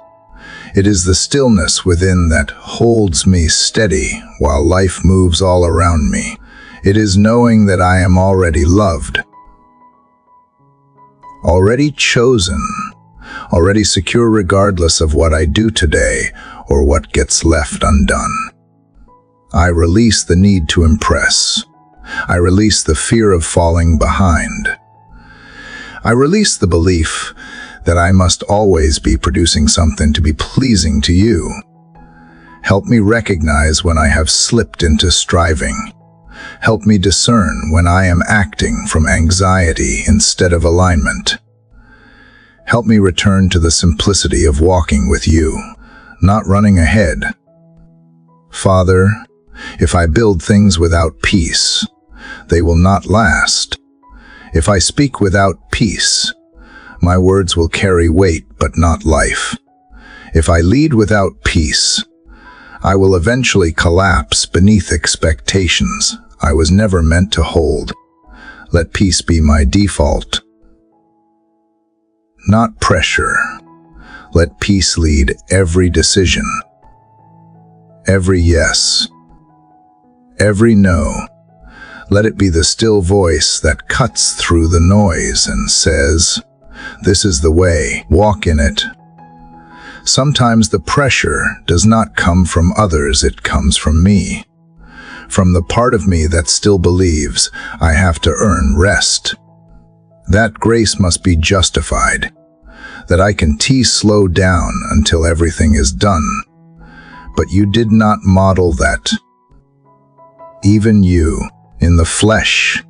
It is the stillness within that holds me steady while life moves all around me. It is knowing that I am already loved, already chosen, already secure regardless of what I do today or what gets left undone. I release the need to impress. I release the fear of falling behind. I release the belief that I must always be producing something to be pleasing to you. Help me recognize when I have slipped into striving. Help me discern when I am acting from anxiety instead of alignment. Help me return to the simplicity of walking with you, not running ahead. Father, if I build things without peace, they will not last. If I speak without peace, my words will carry weight but not life. If I lead without peace, I will eventually collapse beneath expectations I was never meant to hold. Let peace be my default. Not pressure. Let peace lead every decision. Every yes. Every no. Let it be the still voice that cuts through the noise and says, "This is the way, walk in it." Sometimes the pressure does not come from others, it comes from me. From the part of me that still believes I have to earn rest. That grace must be justified, that I can slow down until everything is done. But you did not model that. Even you, in the flesh,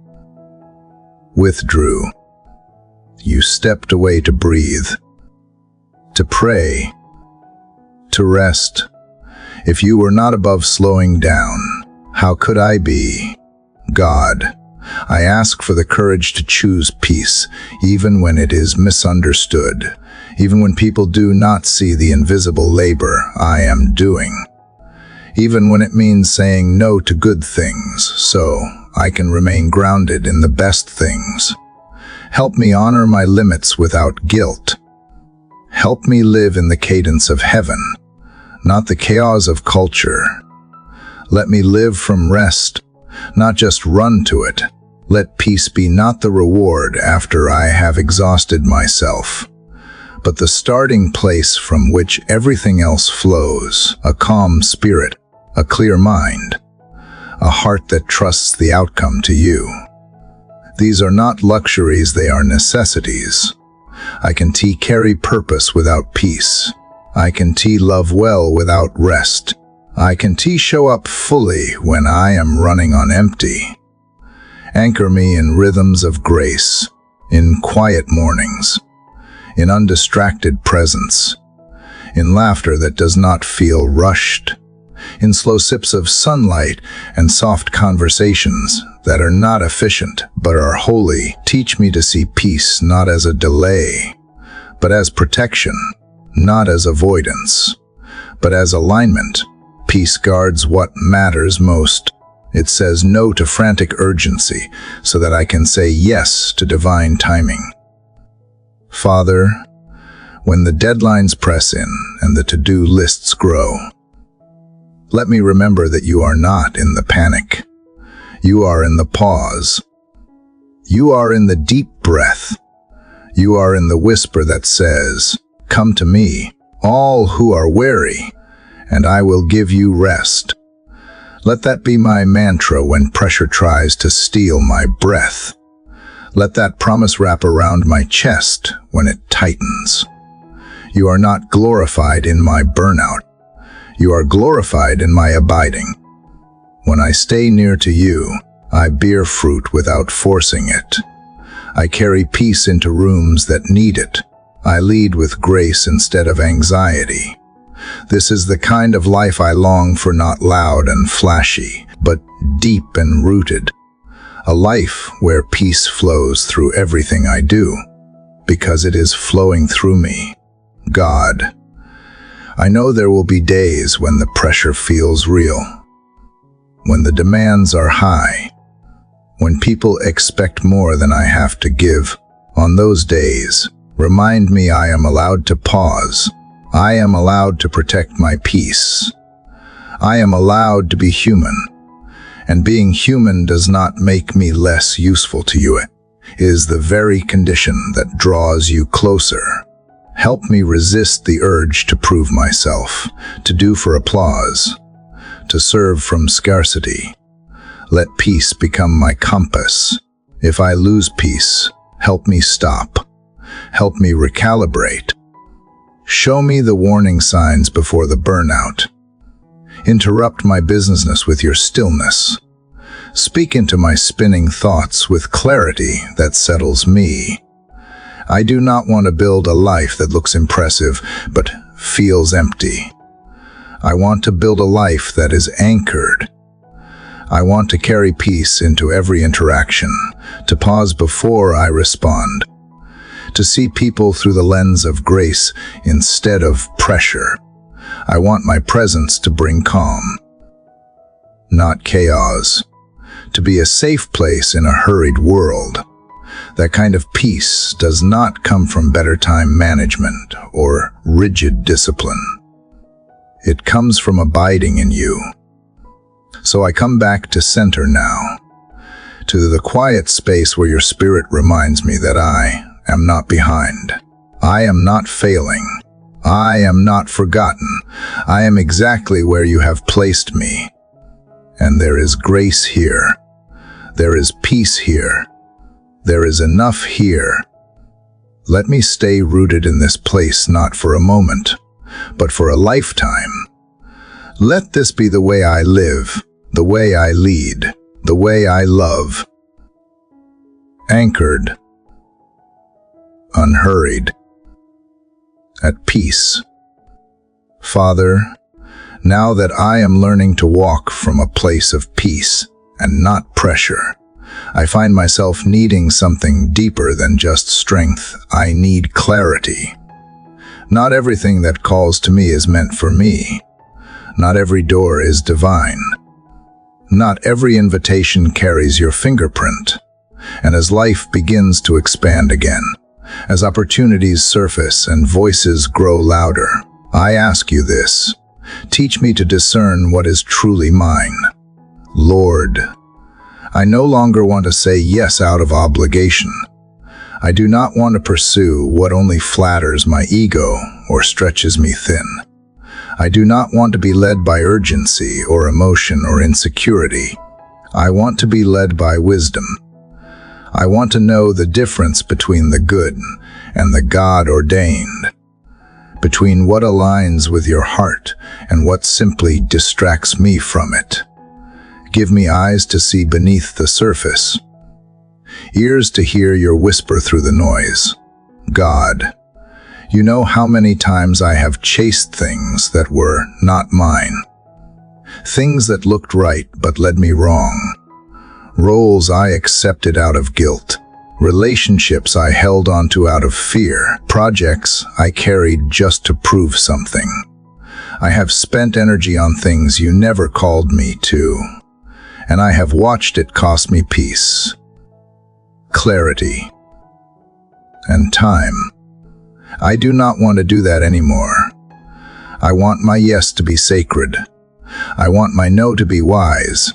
withdrew. You stepped away to breathe, to pray, to rest. If you were not above slowing down, how could I be? God, I ask for the courage to choose peace, even when it is misunderstood, even when people do not see the invisible labor I am doing, even when it means saying no to good things, so I can remain grounded in the best things. Help me honor my limits without guilt. Help me live in the cadence of heaven, not the chaos of culture. Let me live from rest, not just run to it. Let peace be not the reward after I have exhausted myself, but the starting place from which everything else flows. A calm spirit, a clear mind, a heart that trusts the outcome to you. These are not luxuries, they are necessities. I can carry purpose without peace. I can love well without rest. I can show up fully when I am running on empty. Anchor me in rhythms of grace, in quiet mornings, in undistracted presence, in laughter that does not feel rushed, in slow sips of sunlight and soft conversations that are not efficient but are holy. Teach me to see peace not as a delay, but as protection, not as avoidance, but as alignment. Peace guards what matters most. It says no to frantic urgency so that I can say yes to divine timing. Father, when the deadlines press in and the to-do lists grow, let me remember that you are not in the panic. You are in the pause. You are in the deep breath. You are in the whisper that says, "Come to me, all who are weary, and I will give you rest." Let that be my mantra when pressure tries to steal my breath. Let that promise wrap around my chest when it tightens. You are not glorified in my burnout. You are glorified in my abiding. When I stay near to you, I bear fruit without forcing it. I carry peace into rooms that need it. I lead with grace instead of anxiety. This is the kind of life I long for, not loud and flashy, but deep and rooted. A life where peace flows through everything I do, because it is flowing through me. God, I know there will be days when the pressure feels real, when the demands are high, when people expect more than I have to give. On those days, remind me I am allowed to pause. I am allowed to protect my peace. I am allowed to be human. And being human does not make me less useful to you. It is the very condition that draws you closer. Help me resist the urge to prove myself, to do for applause, to serve from scarcity. Let peace become my compass. If I lose peace, help me stop. Help me recalibrate. Show me the warning signs before the burnout. Interrupt my business with your stillness. Speak into my spinning thoughts with clarity that settles me. I do not want to build a life that looks impressive but feels empty. I want to build a life that is anchored. I want to carry peace into every interaction, to pause before I respond, to see people through the lens of grace instead of pressure. I want my presence to bring calm, not chaos, to be a safe place in a hurried world. That kind of peace does not come from better time management or rigid discipline. It comes from abiding in you. So I come back to center now, to the quiet space where your spirit reminds me that I am not behind. I am not failing. I am not forgotten. I am exactly where you have placed me. And there is grace here. There is peace here. There is enough here. Let me stay rooted in this place not for a moment, but for a lifetime. Let this be the way I live, the way I lead, the way I love. Anchored, unhurried, at peace. Father, now that I am learning to walk from a place of peace and not pressure, I find myself needing something deeper than just strength. I need clarity. Not everything that calls to me is meant for me. Not every door is divine. Not every invitation carries your fingerprint. And as life begins to expand again, as opportunities surface and voices grow louder, I ask you this: teach me to discern what is truly mine. Lord, I no longer want to say yes out of obligation. I do not want to pursue what only flatters my ego or stretches me thin. I do not want to be led by urgency or emotion or insecurity. I want to be led by wisdom. I want to know the difference between the good and the God-ordained, between what aligns with your heart and what simply distracts me from it. Give me eyes to see beneath the surface, ears to hear your whisper through the noise. God, you know how many times I have chased things that were not mine, things that looked right but led me wrong. Roles I accepted out of guilt, relationships I held onto out of fear, projects I carried just to prove something. I have spent energy on things you never called me to, and I have watched it cost me peace, clarity, and time. I do not want to do that anymore. I want my yes to be sacred. I want my no to be wise.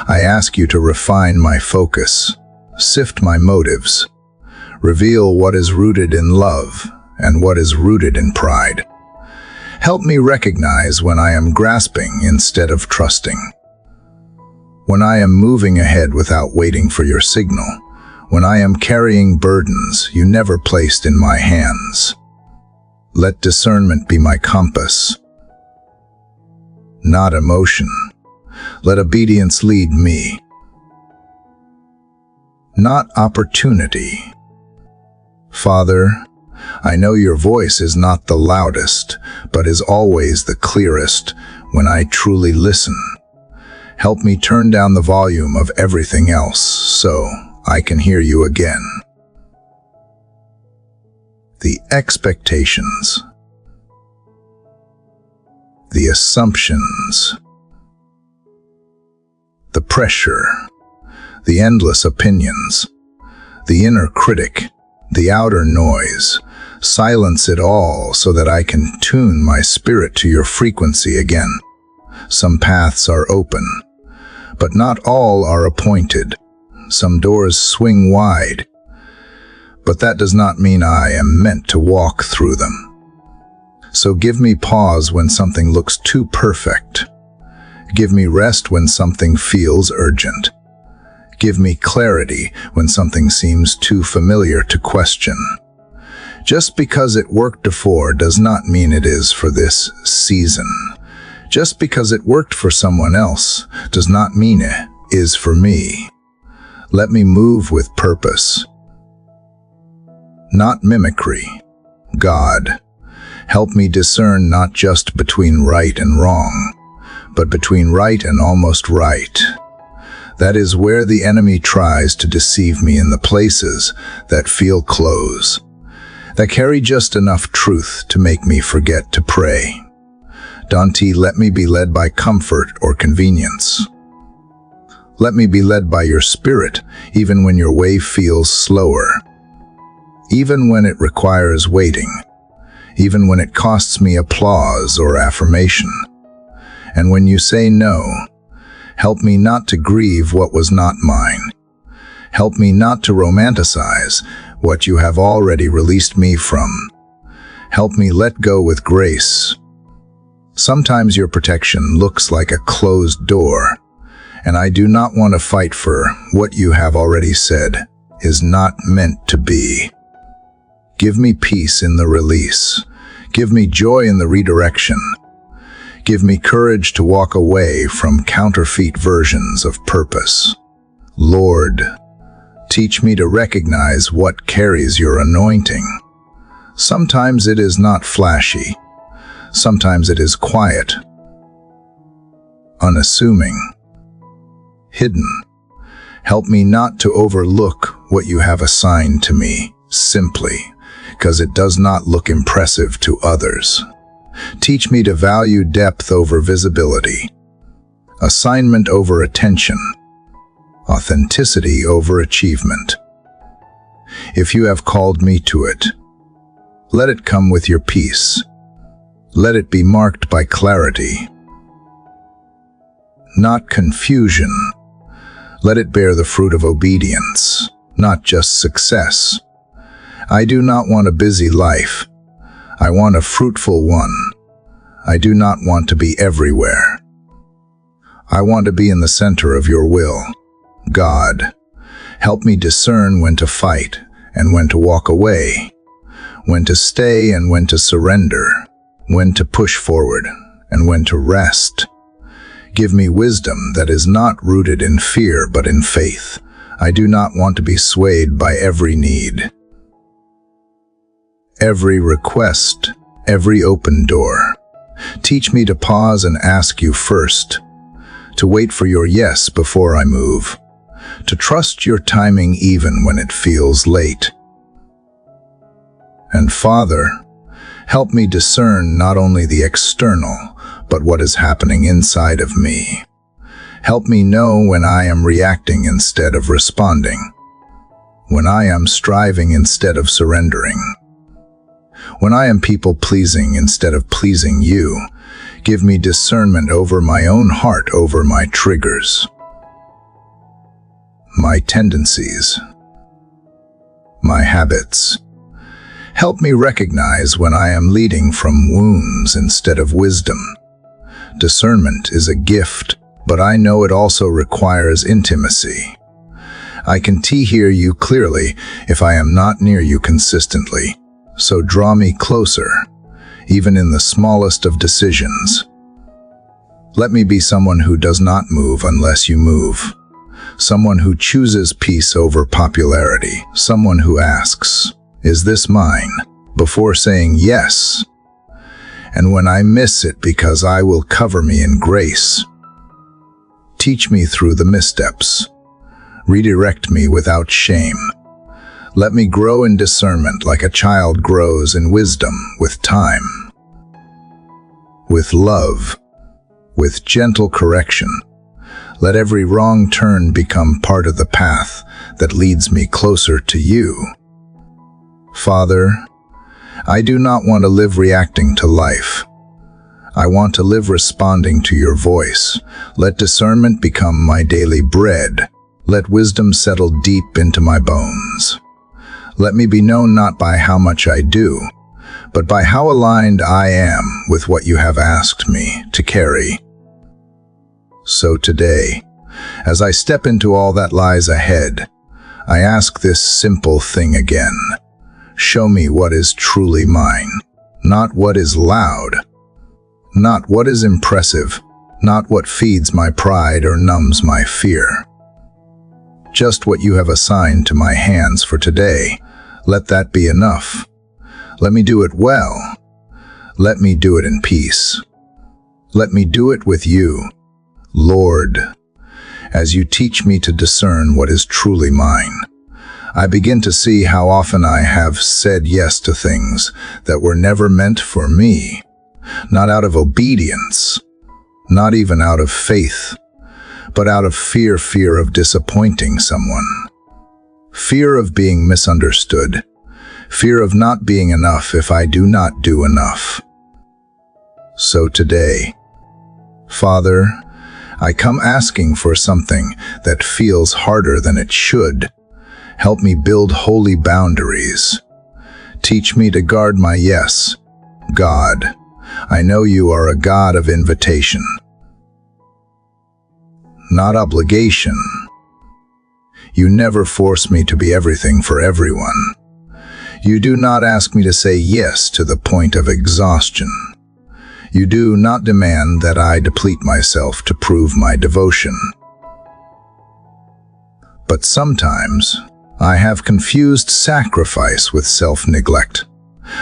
I ask you to refine my focus, sift my motives, reveal what is rooted in love and what is rooted in pride. Help me recognize when I am grasping instead of trusting, when I am moving ahead without waiting for your signal, when I am carrying burdens you never placed in my hands. Let discernment be my compass, not emotion. Let obedience lead me, not opportunity. Father, I know your voice is not the loudest, but is always the clearest when I truly listen. Help me turn down the volume of everything else so I can hear you again. The expectations, the assumptions, the pressure, the endless opinions, the inner critic, the outer noise. Silence it all so that I can tune my spirit to your frequency again. Some paths are open, but not all are appointed. Some doors swing wide, but that does not mean I am meant to walk through them. So give me pause when something looks too perfect. Give me rest when something feels urgent. Give me clarity when something seems too familiar to question. Just because it worked before does not mean it is for this season. Just because it worked for someone else does not mean it is for me. Let me move with purpose, not mimicry. God, help me discern not just between right and wrong, but between right and almost right. That is where the enemy tries to deceive me, in the places that feel close, that carry just enough truth to make me forget to pray. Don't let me be led by comfort or convenience. Let me be led by your Spirit, even when your way feels slower. Even when it requires waiting. Even when it costs me applause or affirmation. And when you say no, help me not to grieve what was not mine. Help me not to romanticize what you have already released me from. Help me let go with grace. Sometimes your protection looks like a closed door, and I do not want to fight for what you have already said is not meant to be. Give me peace in the release. Give me joy in the redirection. Give me courage to walk away from counterfeit versions of purpose. Lord, teach me to recognize what carries your anointing. Sometimes it is not flashy. Sometimes it is quiet, unassuming, hidden. Help me not to overlook what you have assigned to me simply because it does not look impressive to others. Teach me to value depth over visibility, assignment over attention, authenticity over achievement. If you have called me to it, let it come with your peace. Let it be marked by clarity, not confusion. Let it bear the fruit of obedience, not just success. I do not want a busy life. I want a fruitful one. I do not want to be everywhere. I want to be in the center of your will. God, help me discern when to fight and when to walk away, when to stay and when to surrender, when to push forward and when to rest. Give me wisdom that is not rooted in fear but in faith. I do not want to be swayed by every need, every request, every open door. Teach me to pause and ask you first, to wait for your yes before I move, to trust your timing even when it feels late. And Father, help me discern not only the external, but what is happening inside of me. Help me know when I am reacting instead of responding, when I am striving instead of surrendering, when I am people-pleasing instead of pleasing you. Give me discernment over my own heart, over my triggers, my tendencies, my habits. Help me recognize when I am leading from wounds instead of wisdom. Discernment is a gift, but I know it also requires intimacy. I can hear you clearly if I am not near you consistently, so draw me closer, even in the smallest of decisions. Let me be someone who does not move unless you move, someone who chooses peace over popularity, someone who asks, "Is this mine?" before saying yes. And when I miss it, because I will cover me in grace. Teach me through the missteps. Redirect me without shame. Let me grow in discernment like a child grows in wisdom with time, with love, with gentle correction. Let every wrong turn become part of the path that leads me closer to you. Father, I do not want to live reacting to life. I want to live responding to your voice. Let discernment become my daily bread. Let wisdom settle deep into my bones. Let me be known not by how much I do, but by how aligned I am with what you have asked me to carry. So today, as I step into all that lies ahead, I ask this simple thing again. Show me what is truly mine, not what is loud, not what is impressive, not what feeds my pride or numbs my fear. Just what you have assigned to my hands for today. Let that be enough. Let me do it well. Let me do it in peace. Let me do it with you, Lord, as you teach me to discern what is truly mine. I begin to see how often I have said yes to things that were never meant for me, not out of obedience, not even out of faith, but out of fear of disappointing someone. Fear of being misunderstood. Fear of not being enough if I do not do enough. So today, Father, I come asking for something that feels harder than it should. Help me build holy boundaries. Teach me to guard my yes. God, I know you are a God of invitation, not obligation. You never force me to be everything for everyone. You do not ask me to say yes to the point of exhaustion. You do not demand that I deplete myself to prove my devotion. But sometimes, I have confused sacrifice with self-neglect.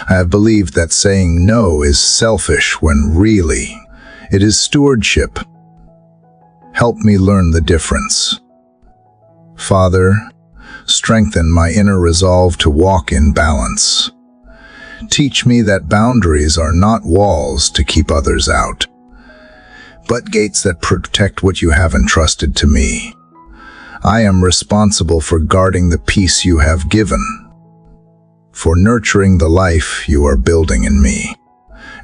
I have believed that saying no is selfish when really, it is stewardship. Help me learn the difference. Father, strengthen my inner resolve to walk in balance. Teach me that boundaries are not walls to keep others out, but gates that protect what you have entrusted to me. I am responsible for guarding the peace you have given, for nurturing the life you are building in me.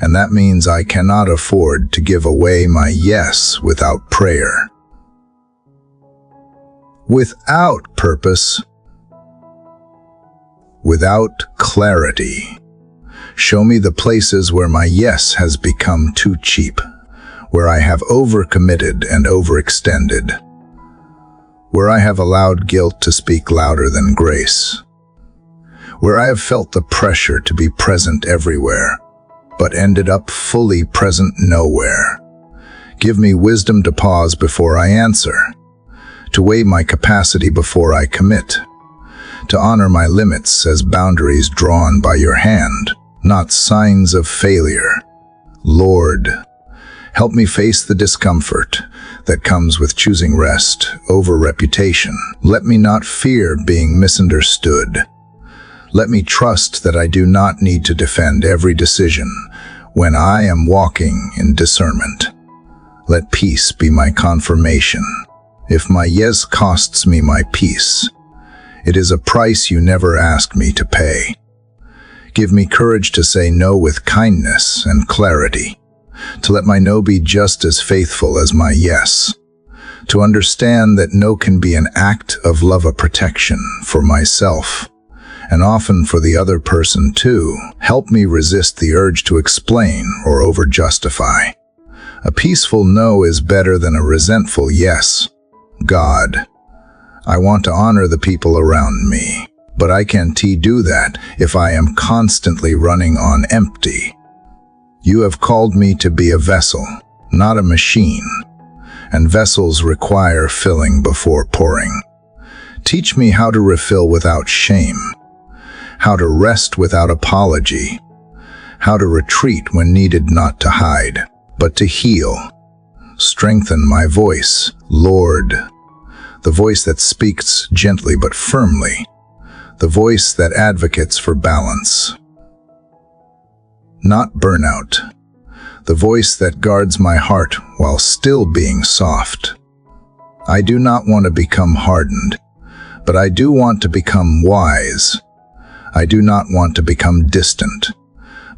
And that means I cannot afford to give away my yes without prayer, without purpose, without clarity. Show me the places where my yes has become too cheap, where I have overcommitted and overextended, where I have allowed guilt to speak louder than grace, where I have felt the pressure to be present everywhere, but ended up fully present nowhere. Give me wisdom to pause before I answer, to weigh my capacity before I commit, to honor my limits as boundaries drawn by your hand, not signs of failure. Lord, help me face the discomfort that comes with choosing rest over reputation. Let me not fear being misunderstood. Let me trust that I do not need to defend every decision when I am walking in discernment. Let peace be my confirmation. If my yes costs me my peace, it is a price you never asked me to pay. Give me courage to say no with kindness and clarity, to let my no be just as faithful as my yes, to understand that no can be an act of love, a protection for myself, and often for the other person too. Help me resist the urge to explain or over-justify. A peaceful no is better than a resentful yes. God, I want to honor the people around me, but I can't do that if I am constantly running on empty. You have called me to be a vessel, not a machine, and vessels require filling before pouring. Teach me how to refill without shame, how to rest without apology, how to retreat when needed, not to hide, but to heal. Strengthen my voice, Lord, the voice that speaks gently but firmly, the voice that advocates for balance, not burnout, the voice that guards my heart while still being soft. I do not want to become hardened, but I do want to become wise. I do not want to become distant,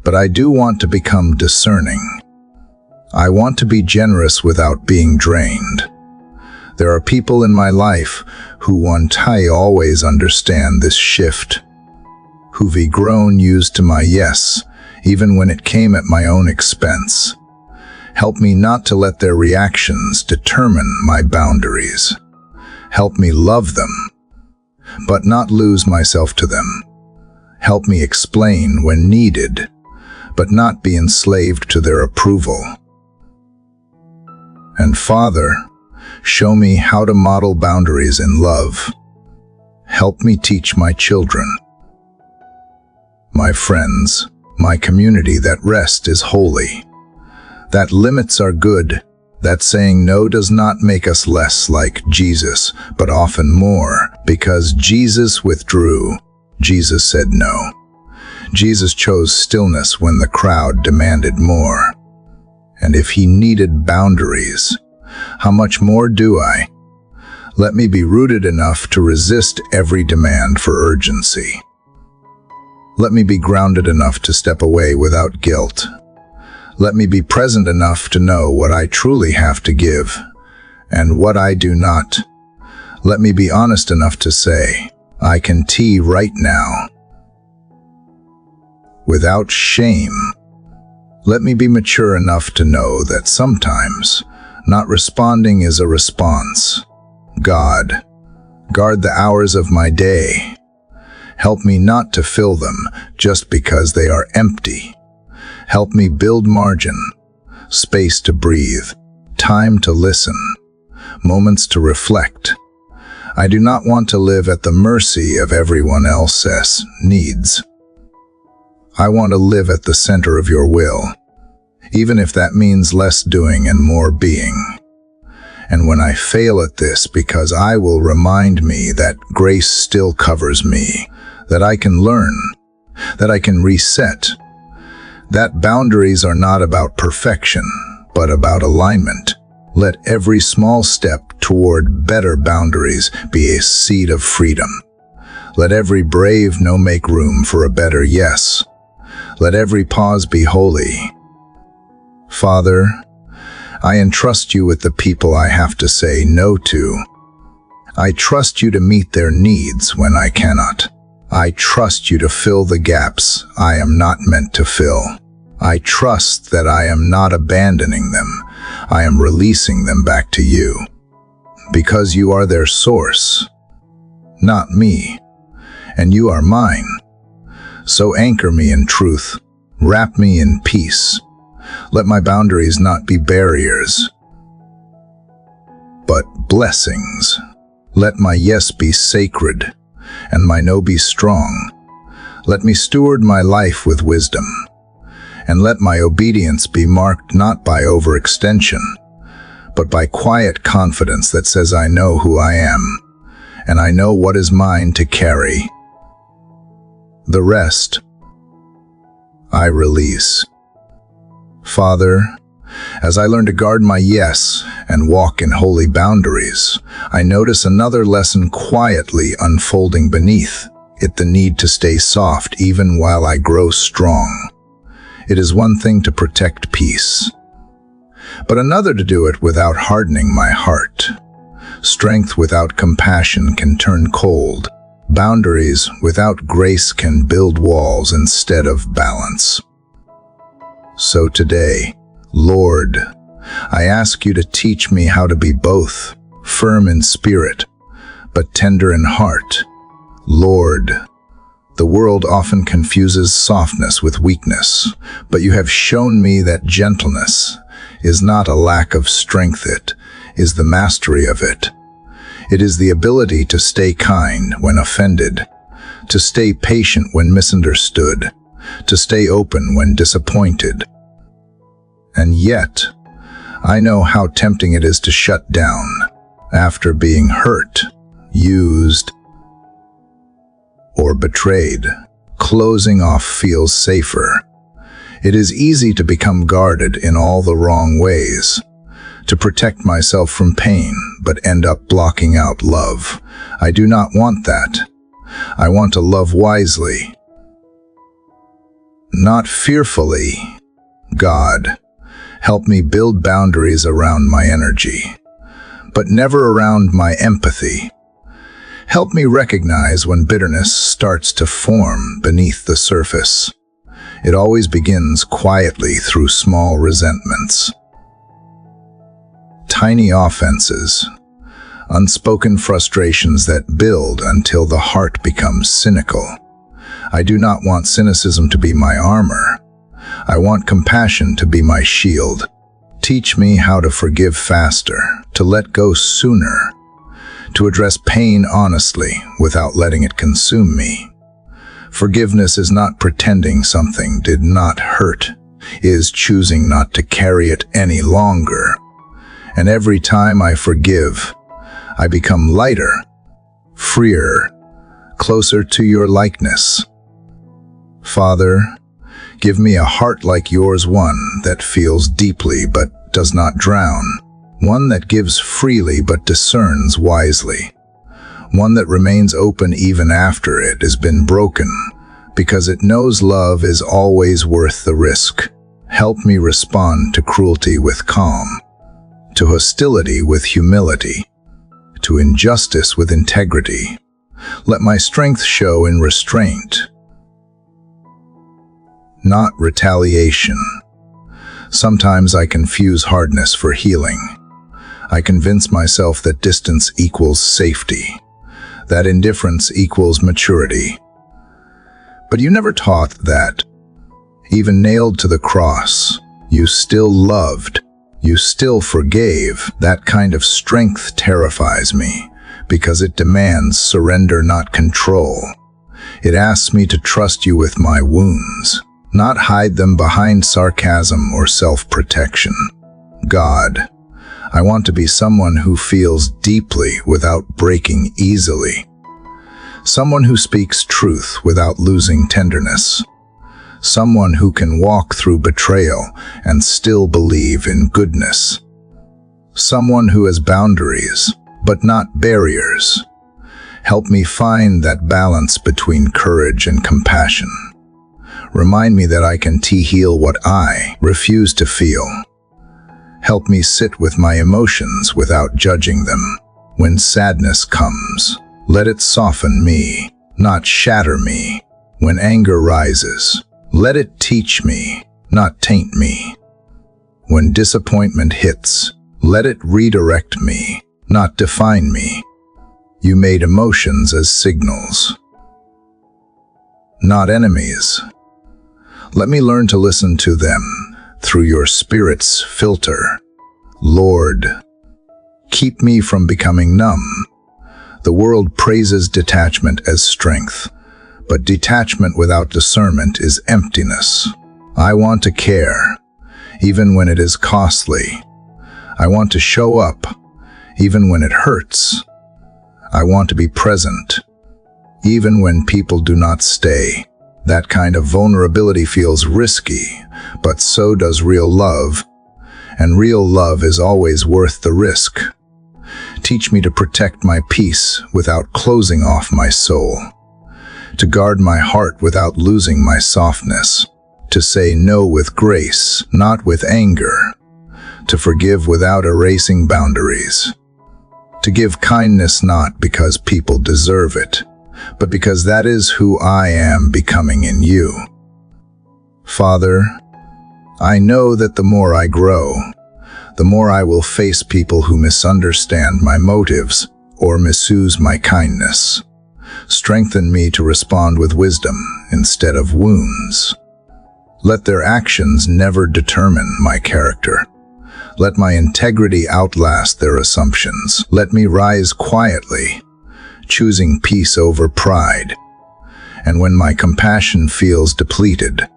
but I do want to become discerning. I want to be generous without being drained. There are people in my life who won't always understand this shift, who've grown used to my yes, even when it came at my own expense. Help me not to let their reactions determine my boundaries. Help me love them, but not lose myself to them. Help me explain when needed, but not be enslaved to their approval. And Father, show me how to model boundaries in love. Help me teach my children, my friends, my community that rest is holy, that limits are good, that saying no does not make us less like Jesus, but often more, because Jesus withdrew. Jesus said no. Jesus chose stillness when the crowd demanded more. And if he needed boundaries, How much more do I? Let me be rooted enough to resist every demand for urgency. Let me be grounded enough to step away without guilt. Let me be present enough to know what I truly have to give and what I do not. Let me be honest enough to say, I can tea right now, without shame. Let me be mature enough to know that sometimes not responding is a response. God, guard the hours of my day. Help me not to fill them just because they are empty. Help me build margin, space to breathe, time to listen, moments to reflect. I do not want to live at the mercy of everyone else's needs. I want to live at the center of your will, even if that means less doing and more being. And when I fail at this, because I will remind me that grace still covers me, that I can learn, that I can reset, that boundaries are not about perfection, but about alignment. Let every small step toward better boundaries be a seed of freedom. Let every brave no make room for a better yes. Let every pause be holy. Father, I entrust you with the people I have to say no to. I trust you to meet their needs when I cannot. I trust you to fill the gaps I am not meant to fill. I trust that I am not abandoning them. I am releasing them back to you. Because you are their source, not me, and you are mine. So anchor me in truth, wrap me in peace. Let my boundaries not be barriers, but blessings. Let my yes be sacred, and my no be strong. Let me steward my life with wisdom, and let my obedience be marked not by overextension, but by quiet confidence that says I know who I am, and I know what is mine to carry. The rest, I release. Father, as I learn to guard my yes and walk in holy boundaries, I notice another lesson quietly unfolding beneath it, the need to stay soft even while I grow strong. It is one thing to protect peace, but another to do it without hardening my heart. Strength without compassion can turn cold. Boundaries without grace can build walls instead of balance. So today, Lord, I ask you to teach me how to be both firm in spirit, but tender in heart. Lord, the world often confuses softness with weakness, but you have shown me that gentleness is not a lack of strength, it is the mastery of it. It is the ability to stay kind when offended, to stay patient when misunderstood, to stay open when disappointed. And yet, I know how tempting it is to shut down after being hurt, used, or betrayed. Closing off feels safer. It is easy to become guarded in all the wrong ways, to protect myself from pain, but end up blocking out love. I do not want that. I want to love wisely, not fearfully. God, help me build boundaries around my energy, but never around my empathy. Help me recognize when bitterness starts to form beneath the surface. It always begins quietly through small resentments. Tiny offenses, unspoken frustrations that build until the heart becomes cynical. I do not want cynicism to be my armor. I want compassion to be my shield. Teach me how to forgive faster, to let go sooner, to address pain honestly without letting it consume me. Forgiveness is not pretending something did not hurt, it is choosing not to carry it any longer. And every time I forgive, I become lighter, freer, closer to your likeness. Father, give me a heart like yours, one that feels deeply but does not drown, one that gives freely but discerns wisely, one that remains open even after it has been broken, because it knows love is always worth the risk. Help me respond to cruelty with calm, to hostility with humility, to injustice with integrity. Let my strength show in restraint, not retaliation. Sometimes I confuse hardness for healing. I convince myself that distance equals safety, that indifference equals maturity. But you never taught that. Even nailed to the cross, you still loved, you still forgave. That kind of strength terrifies me, because it demands surrender, not control. It asks me to trust you with my wounds, not hide them behind sarcasm or self-protection. God, I want to be someone who feels deeply without breaking easily. Someone who speaks truth without losing tenderness. Someone who can walk through betrayal and still believe in goodness. Someone who has boundaries, but not barriers. Help me find that balance between courage and compassion. Remind me that I can heal what I refuse to feel. Help me sit with my emotions without judging them. When sadness comes, let it soften me, not shatter me. When anger rises, let it teach me, not taint me. When disappointment hits, let it redirect me, not define me. You made emotions as signals, not enemies. Let me learn to listen to them through your Spirit's filter. Lord, keep me from becoming numb. The world praises detachment as strength, but detachment without discernment is emptiness. I want to care, even when it is costly. I want to show up, even when it hurts. I want to be present, even when people do not stay. That kind of vulnerability feels risky, but so does real love. And real love is always worth the risk. Teach me to protect my peace without closing off my soul. To guard my heart without losing my softness. To say no with grace, not with anger. To forgive without erasing boundaries. To give kindness not because people deserve it, but because that is who I am becoming in you. Father, I know that the more I grow, the more I will face people who misunderstand my motives or misuse my kindness. Strengthen me to respond with wisdom instead of wounds. Let their actions never determine my character. Let my integrity outlast their assumptions. Let me rise quietly, choosing peace over pride. And when my compassion feels depleted,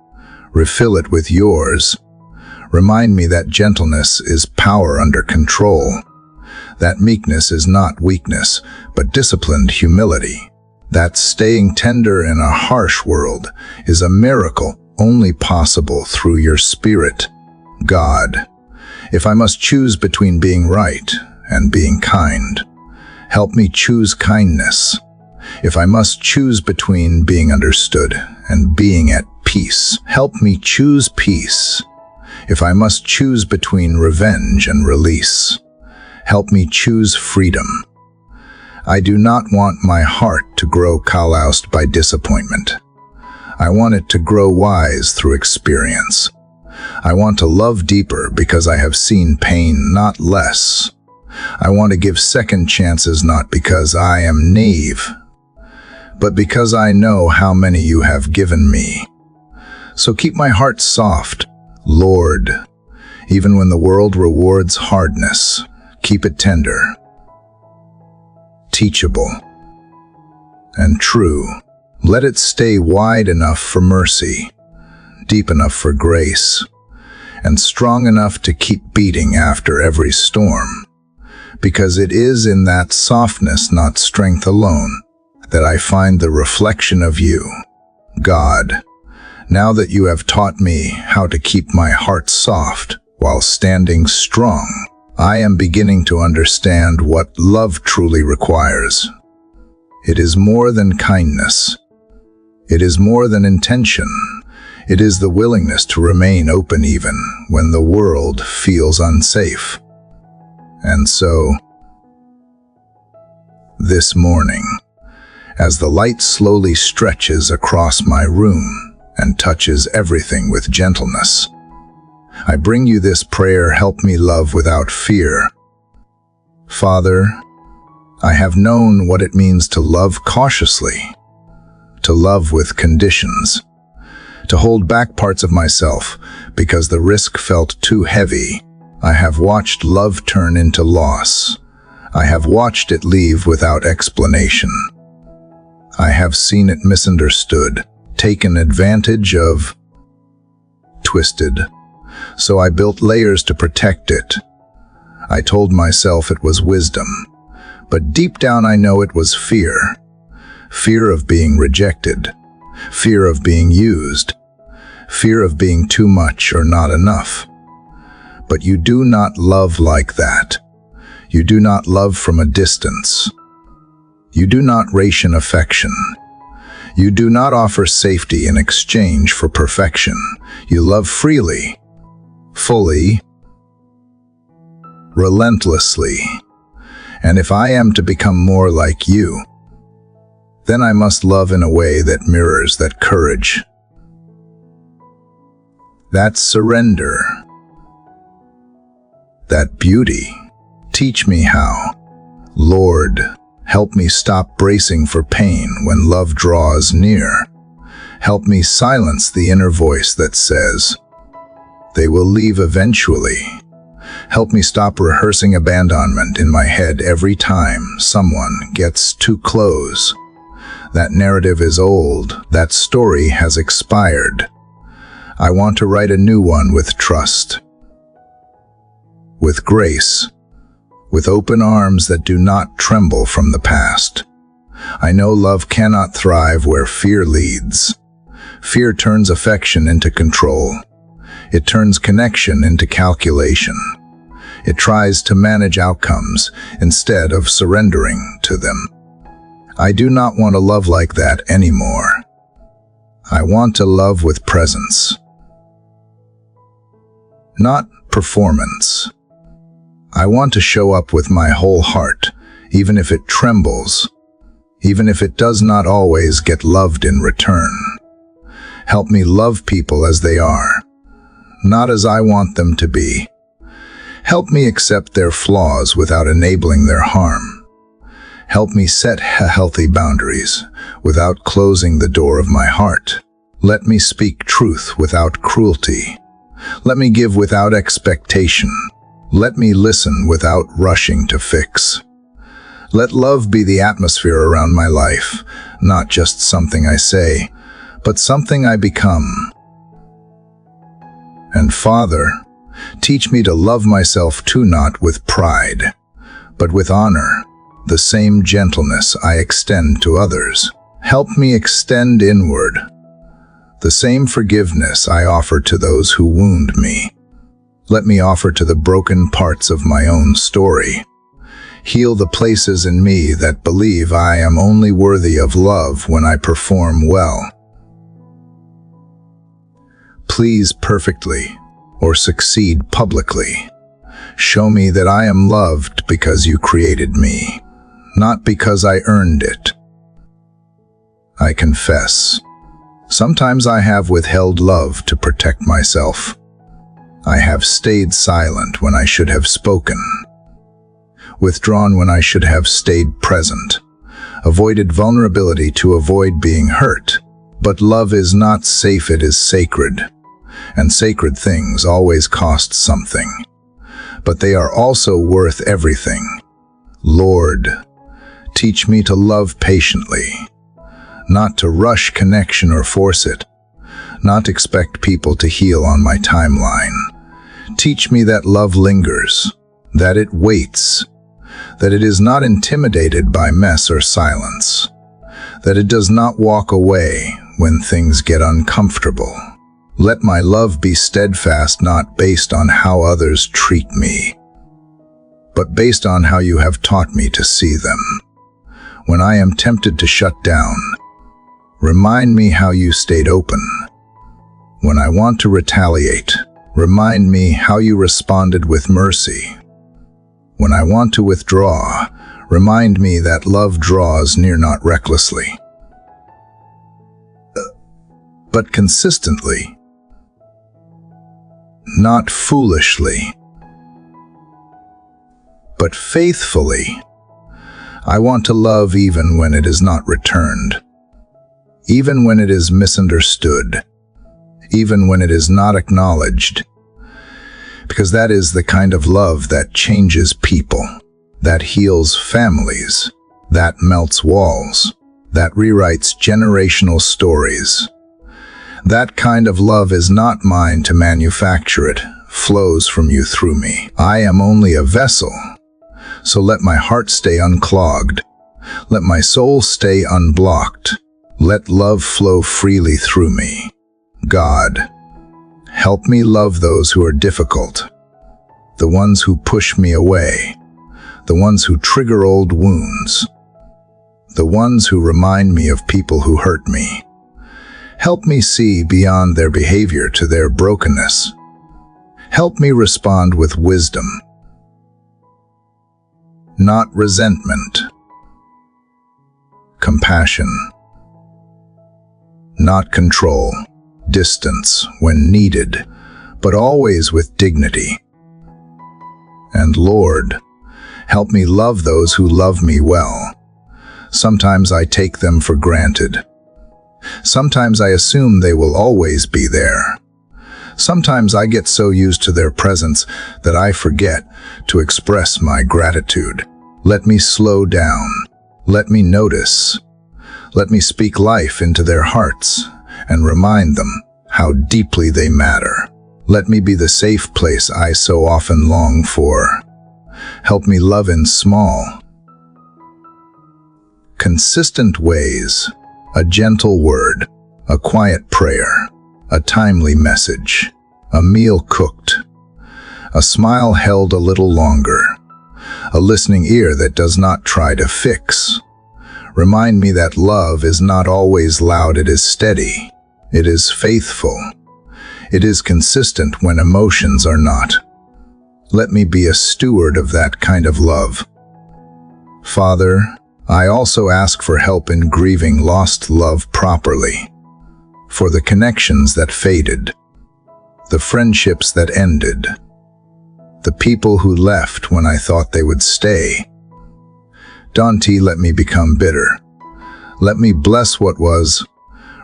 refill it with yours. Remind me that gentleness is power under control. That meekness is not weakness, but disciplined humility. That staying tender in a harsh world is a miracle only possible through your Spirit. God, if I must choose between being right and being kind, help me choose kindness. If I must choose between being understood and being at peace, help me choose peace. If I must choose between revenge and release, help me choose freedom. I do not want my heart to grow calloused by disappointment. I want it to grow wise through experience. I want to love deeper because I have seen pain, not less. I want to give second chances not because I am naive, but because I know how many you have given me. So keep my heart soft, Lord. Even when the world rewards hardness, keep it tender, teachable, and true. Let it stay wide enough for mercy, deep enough for grace, and strong enough to keep beating after every storm. Because it is in that softness, not strength alone, that I find the reflection of you. God, now that you have taught me how to keep my heart soft while standing strong, I am beginning to understand what love truly requires. It is more than kindness. It is more than intention. It is the willingness to remain open even when the world feels unsafe. And so, this morning, as the light slowly stretches across my room and touches everything with gentleness, I bring you this prayer: help me love without fear. Father, I have known what it means to love cautiously, to love with conditions, to hold back parts of myself because the risk felt too heavy. I have watched love turn into loss. I have watched it leave without explanation. I have seen it misunderstood, taken advantage of, twisted. So I built layers to protect it. I told myself it was wisdom, but deep down I know it was fear. Fear of being rejected, fear of being used, fear of being too much or not enough. But you do not love like that. You do not love from a distance. You do not ration affection. You do not offer safety in exchange for perfection. You love freely, fully, relentlessly. And if I am to become more like you, then I must love in a way that mirrors that courage, that surrender, that beauty. Teach me how. Lord, help me stop bracing for pain when love draws near. Help me silence the inner voice that says, they will leave eventually. Help me stop rehearsing abandonment in my head every time someone gets too close. That narrative is old. That story has expired. I want to write a new one with trust, with grace, with open arms that do not tremble from the past. I know love cannot thrive where fear leads. Fear turns affection into control. It turns connection into calculation. It tries to manage outcomes instead of surrendering to them. I do not want to love like that anymore. I want to love with presence, not performance. I want to show up with my whole heart, even if it trembles, even if it does not always get loved in return. Help me love people as they are, not as I want them to be. Help me accept their flaws without enabling their harm. Help me set healthy boundaries without closing the door of my heart. Let me speak truth without cruelty. Let me give without expectation. Let me listen without rushing to fix. Let love be the atmosphere around my life, not just something I say, but something I become. And Father, teach me to love myself too, not with pride, but with honor, the same gentleness I extend to others. Help me extend inward the same forgiveness I offer to those who wound me. Let me offer to the broken parts of my own story. Heal the places in me that believe I am only worthy of love when I perform well. Please perfectly, or succeed publicly. Show me that I am loved because you created me, not because I earned it. I confess, sometimes I have withheld love to protect myself. I have stayed silent when I should have spoken, withdrawn when I should have stayed present, avoided vulnerability to avoid being hurt. But love is not safe, it is sacred. And sacred things always cost something. But they are also worth everything. Lord, teach me to love patiently, not to rush connection or force it, not expect people to heal on my timeline. Teach me that love lingers, that it waits, that it is not intimidated by mess or silence, that it does not walk away when things get uncomfortable. Let my love be steadfast, not based on how others treat me, but based on how you have taught me to see them. When I am tempted to shut down, remind me how you stayed open. When I want to retaliate, remind me how you responded with mercy. When I want to withdraw, remind me that love draws near not recklessly, but consistently, not foolishly, but faithfully. I want to love even when it is not returned, even when it is misunderstood, even when it is not acknowledged, because that is the kind of love that changes people, that heals families, that melts walls, that rewrites generational stories. That kind of love is not mine to manufacture. It flows from you through me. I am only a vessel, so let my heart stay unclogged. Let my soul stay unblocked. Let love flow freely through me. God, help me love those who are difficult, the ones who push me away, the ones who trigger old wounds, the ones who remind me of people who hurt me. Help me see beyond their behavior to their brokenness. Help me respond with wisdom, not resentment, compassion, not control, distance when needed, but always with dignity. And Lord, help me love those who love me well. Sometimes I take them for granted. Sometimes I assume they will always be there. Sometimes I get so used to their presence that I forget to express my gratitude. Let me slow down. Let me notice. Let me speak life into their hearts and remind them how deeply they matter. Let me be the safe place I so often long for. Help me love in small, consistent ways. A gentle word, a quiet prayer, a timely message, a meal cooked, a smile held a little longer, a listening ear that does not try to fix. Remind me that love is not always loud, it is steady, it is faithful, it is consistent when emotions are not. Let me be a steward of that kind of love. Father, I also ask for help in grieving lost love properly, for the connections that faded, the friendships that ended, the people who left when I thought they would stay. Don't let me become bitter. Let me bless what was,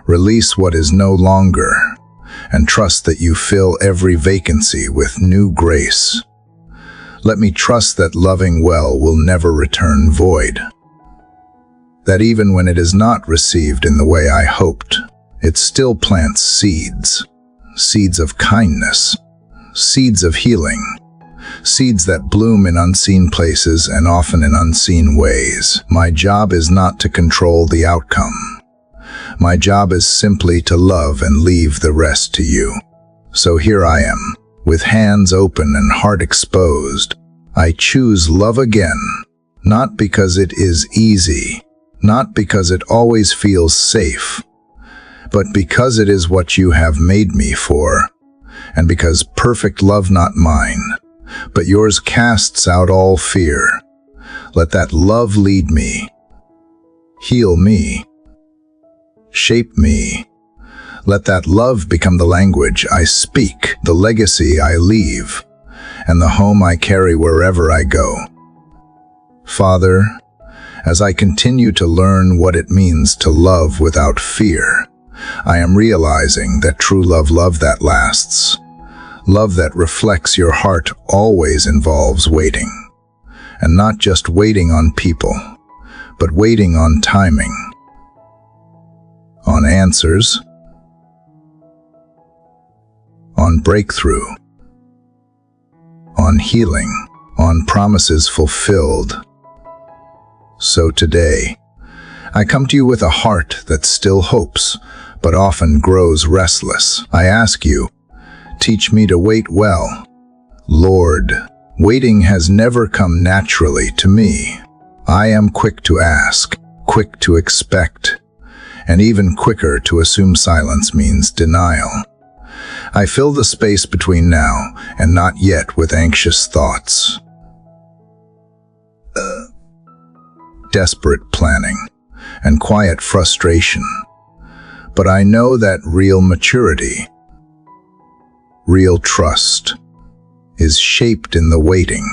release what is no longer, and trust that you fill every vacancy with new grace. Let me trust that loving well will never return void. That even when it is not received in the way I hoped, it still plants seeds, seeds of kindness, seeds of healing, seeds that bloom in unseen places and often in unseen ways. My job is not to control the outcome. My job is simply to love and leave the rest to you. So here I am, with hands open and heart exposed. I choose love again, not because it is easy, not because it always feels safe, but because it is what you have made me for, and because perfect love not mine, but yours casts out all fear. Let that love lead me, heal me, shape me. Let that love become the language I speak, the legacy I leave, and the home I carry wherever I go. Father, as I continue to learn what it means to love without fear, I am realizing that true love that lasts, love that reflects your heart always involves waiting, and not just waiting on people, but waiting on timing, on answers, on breakthrough, on healing, on promises fulfilled. So today, I come to you with a heart that still hopes, but often grows restless. I ask you, teach me to wait well. Lord, Waiting has never come naturally to me. I am quick to ask, quick to expect, and even quicker to assume silence means denial. I fill the space between now and not yet with anxious thoughts, desperate planning, and quiet frustration. But I know that real maturity, real trust, is shaped in the waiting.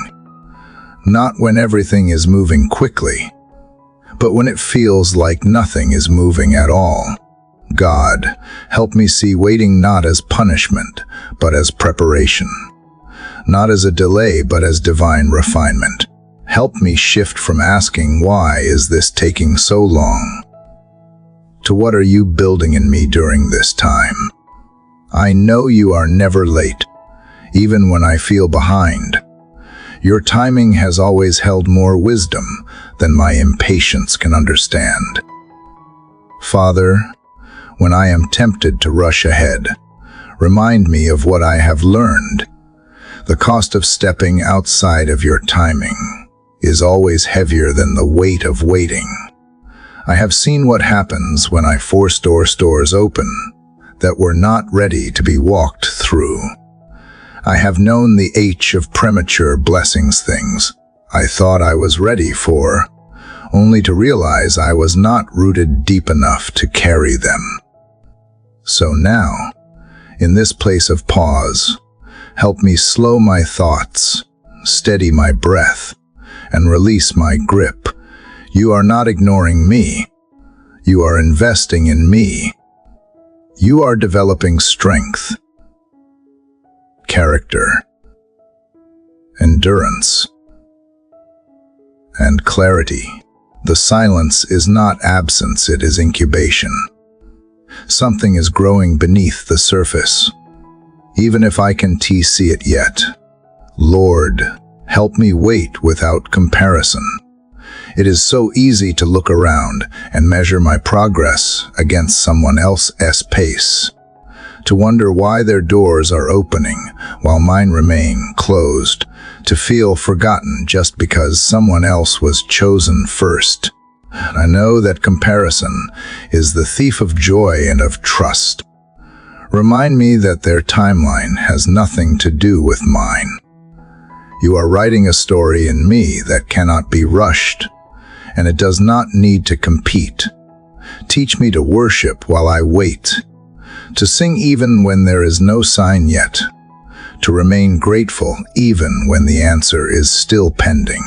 Not when everything is moving quickly, but when it feels like nothing is moving at all. God, help me see waiting not as punishment, but as preparation. Not as a delay, but as divine refinement. Help me shift from asking, why is this taking so long, to what are you building in me during this time? I know you are never late, even when I feel behind. Your timing has always held more wisdom than my impatience can understand. Father, when I am tempted to rush ahead, remind me of what I have learned. The cost of stepping outside of your timing is always heavier than the weight of waiting. I have seen what happens when I force doors open that were not ready to be walked through. I have known the H of premature blessings, things I thought I was ready for, only to realize I was not rooted deep enough to carry them. So now, in this place of pause, help me slow my thoughts, steady my breath, and release my grip. You are not ignoring me. You are investing in me. You are developing strength, character, endurance, and clarity. The silence is not absence, it is incubation. Something is growing beneath the surface, even if I can't see it yet. Lord, help me wait without comparison. It is so easy to look around and measure my progress against someone else's pace, to wonder why their doors are opening while mine remain closed, to feel forgotten just because someone else was chosen first. I know that comparison is the thief of joy and of trust. Remind me that their timeline has nothing to do with mine. You are writing a story in me that cannot be rushed, and it does not need to compete. Teach me to worship while I wait, to sing even when there is no sign yet, to remain grateful even when the answer is still pending.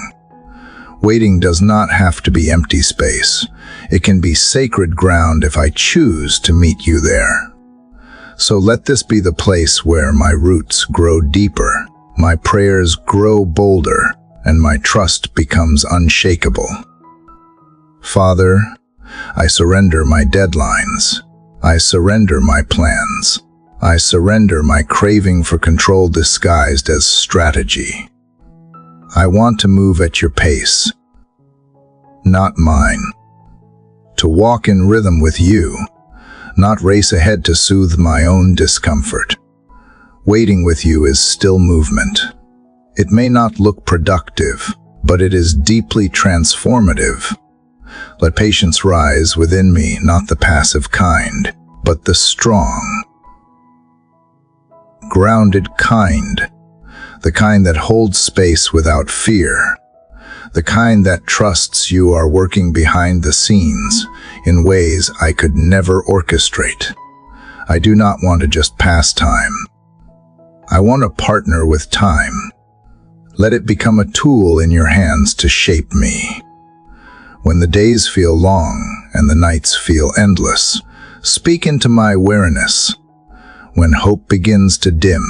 Waiting does not have to be empty space. It can be sacred ground if I choose to meet you there. So let this be the place where my roots grow deeper, my prayers grow bolder, and my trust becomes unshakable. Father, I surrender my deadlines. I surrender my plans. I surrender my craving for control disguised as strategy. I want to move at your pace, not mine. To walk in rhythm with you, not race ahead to soothe my own discomfort. Waiting with you is still movement. It may not look productive, but it is deeply transformative. Let patience rise within me, not the passive kind, but the strong, grounded kind, the kind that holds space without fear, the kind that trusts you are working behind the scenes in ways I could never orchestrate. I do not want to just pass time. I want to partner with time. Let it become a tool in your hands to shape me. When the days feel long and the nights feel endless, speak into my awareness. When hope begins to dim,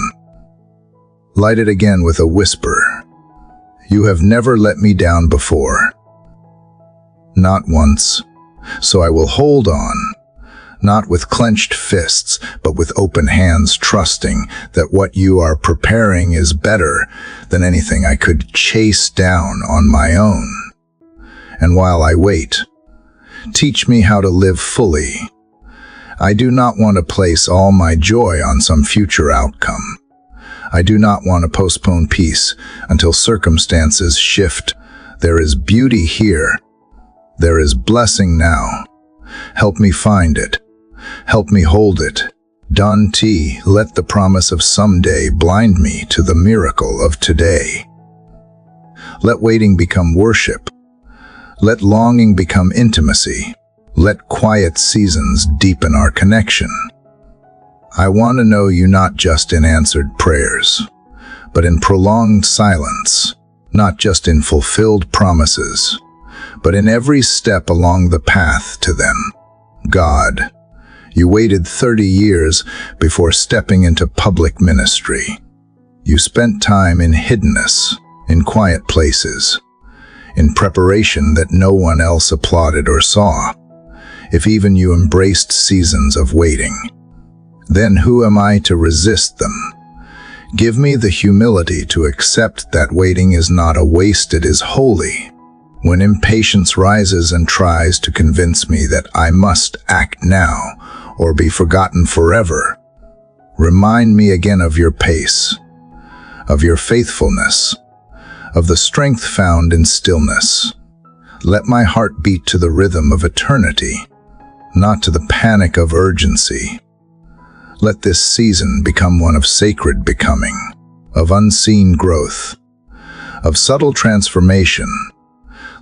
light it again with a whisper. You have never let me down before. Not once. So I will hold on, not with clenched fists, but with open hands, trusting that what you are preparing is better than anything I could chase down on my own. And while I wait, teach me how to live fully. I do not want to place all my joy on some future outcome. I do not want to postpone peace until circumstances shift. There is beauty here. There is blessing now. Help me find it. Help me hold it. Don T. Let the promise of someday blind me to the miracle of today. Let waiting become worship. Let longing become intimacy. Let quiet seasons deepen our connection. I want to know you not just in answered prayers, but in prolonged silence, not just in fulfilled promises, but in every step along the path to them. God, you waited 30 years before stepping into public ministry. You spent time in hiddenness, in quiet places, in preparation that no one else applauded or saw. If even you embraced seasons of waiting, then who am I to resist them? Give me the humility to accept that waiting is not a waste, it is holy. When impatience rises and tries to convince me that I must act now or be forgotten forever, remind me again of your pace, of your faithfulness, of the strength found in stillness. Let my heart beat to the rhythm of eternity, not to the panic of urgency. Let this season become one of sacred becoming, of unseen growth, of subtle transformation.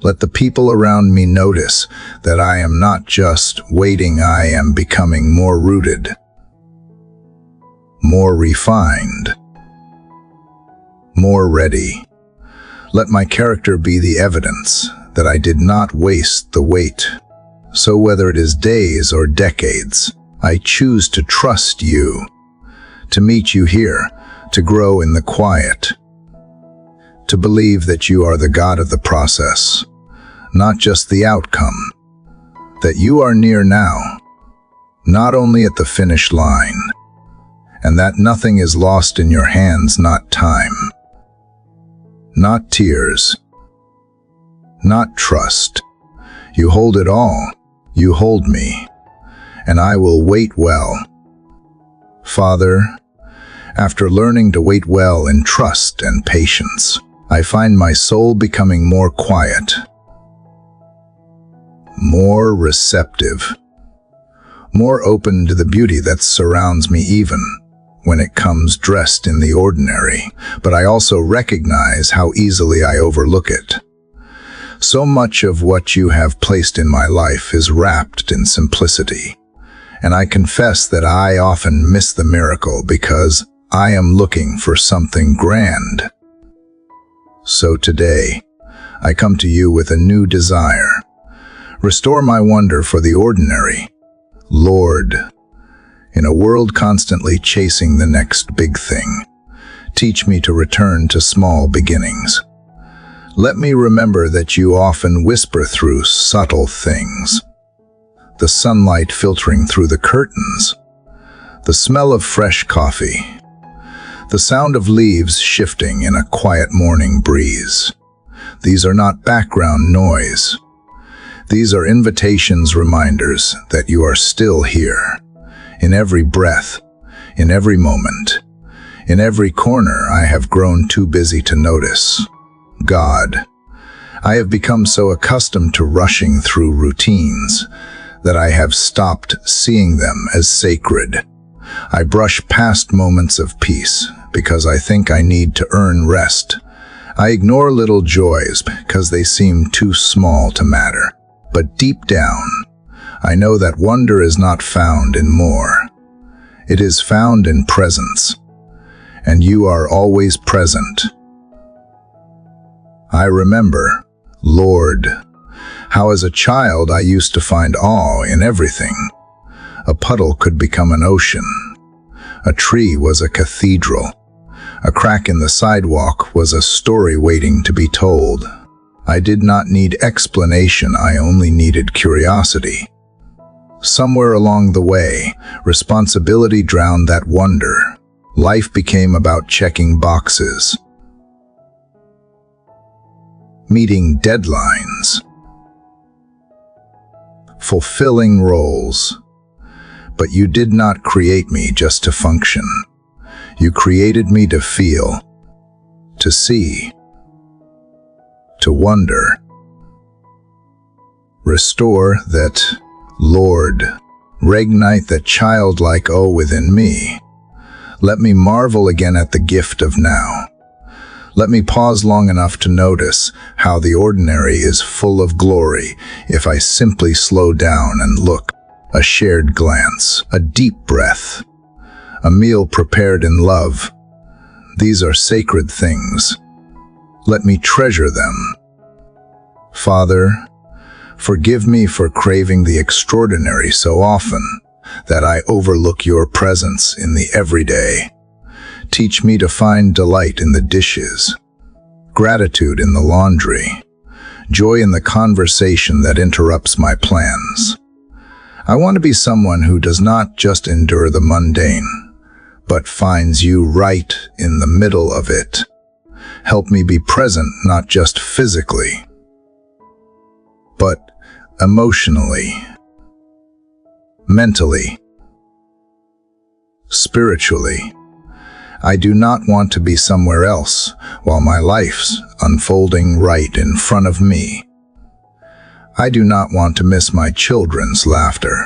Let the people around me notice that I am not just waiting, I am becoming more rooted, more refined, more ready. Let my character be the evidence that I did not waste the wait. So whether it is days or decades, I choose to trust you, to meet you here, to grow in the quiet, to believe that you are the God of the process, not just the outcome, that you are near now, not only at the finish line, and that nothing is lost in your hands, not time, not tears, not trust. You hold it all. You hold me, and I will wait well. Father, after learning to wait well in trust and patience, I find my soul becoming more quiet, more receptive, more open to the beauty that surrounds me even when it comes dressed in the ordinary. But I also recognize how easily I overlook it. So much of what you have placed in my life is wrapped in simplicity, and I confess that I often miss the miracle because I am looking for something grand. So today, I come to you with a new desire. Restore my wonder for the ordinary. Lord, in a world constantly chasing the next big thing, teach me to return to small beginnings. Let me remember that you often whisper through subtle things. The sunlight filtering through the curtains, the smell of fresh coffee, the sound of leaves shifting in a quiet morning breeze. These are not background noise. These are invitations, reminders that you are still here, in every breath, in every moment, in every corner I have grown too busy to notice. God, I have become so accustomed to rushing through routines that I have stopped seeing them as sacred. I brush past moments of peace because I think I need to earn rest. I ignore little joys because they seem too small to matter. But deep down, I know that wonder is not found in more. It is found in presence, and you are always present. I remember, Lord, how as a child I used to find awe in everything. A puddle could become an ocean. A tree was a cathedral. A crack in the sidewalk was a story waiting to be told. I did not need explanation, I only needed curiosity. Somewhere along the way, responsibility drowned that wonder. Life became about checking boxes, meeting deadlines, fulfilling roles. But you did not create me just to function. You created me to feel, to see, to wonder. Restore that, Lord, reignite that childlike O within me. Let me marvel again at the gift of now. Let me pause long enough to notice how the ordinary is full of glory if I simply slow down and look. A shared glance, a deep breath, a meal prepared in love. These are sacred things. Let me treasure them. Father, forgive me for craving the extraordinary so often that I overlook your presence in the everyday. Teach me to find delight in the dishes, gratitude in the laundry, joy in the conversation that interrupts my plans. I want to be someone who does not just endure the mundane, but finds you right in the middle of it. Help me be present not just physically, but emotionally, mentally, spiritually. I do not want to be somewhere else while my life's unfolding right in front of me. I do not want to miss my children's laughter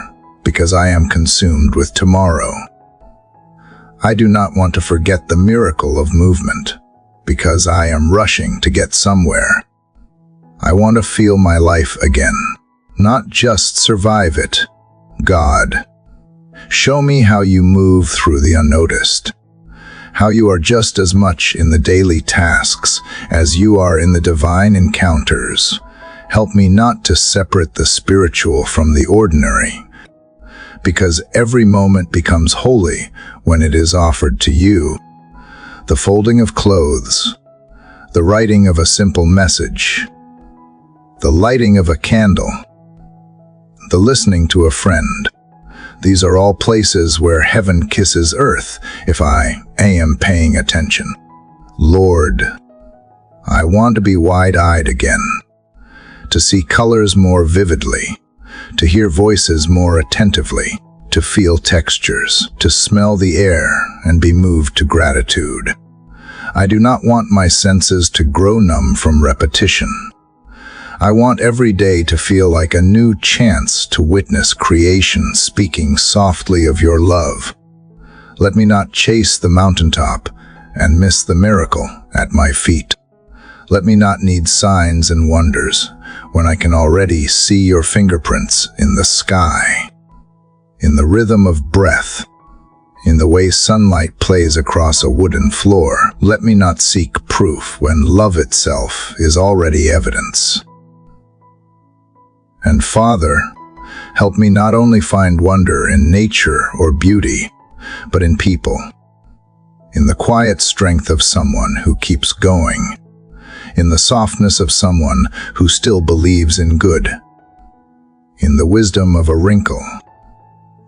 because I am consumed with tomorrow. I do not want to forget the miracle of movement because I am rushing to get somewhere. I want to feel my life again, not just survive it. God, show me how you move through the unnoticed, how you are just as much in the daily tasks as you are in the divine encounters. Help me not to separate the spiritual from the ordinary, because every moment becomes holy when it is offered to you. The folding of clothes, the writing of a simple message, the lighting of a candle, the listening to a friend. These are all places where heaven kisses earth if I am paying attention. Lord, I want to be wide-eyed again, to see colors more vividly, to hear voices more attentively, to feel textures, to smell the air and be moved to gratitude. I do not want my senses to grow numb from repetition. I want every day to feel like a new chance to witness creation speaking softly of your love. Let me not chase the mountaintop and miss the miracle at my feet. Let me not need signs and wonders when I can already see your fingerprints in the sky, in the rhythm of breath, in the way sunlight plays across a wooden floor. Let me not seek proof when love itself is already evidence. And Father, help me not only find wonder in nature or beauty, but in people, in the quiet strength of someone who keeps going, in the softness of someone who still believes in good, in the wisdom of a wrinkle,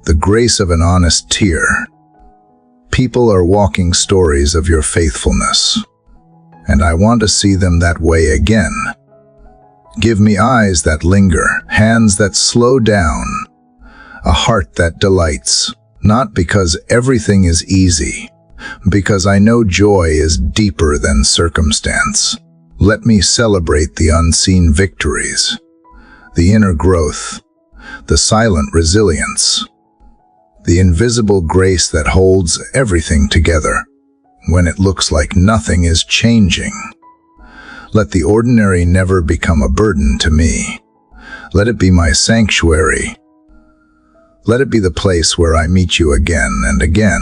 the grace of an honest tear. People are walking stories of your faithfulness, and I want to see them that way again. Give me eyes that linger, hands that slow down, a heart that delights, not because everything is easy, because I know joy is deeper than circumstance. Let me celebrate the unseen victories, the inner growth, the silent resilience, the invisible grace that holds everything together when it looks like nothing is changing. Let the ordinary never become a burden to me. Let it be my sanctuary. Let it be the place where I meet you again and again,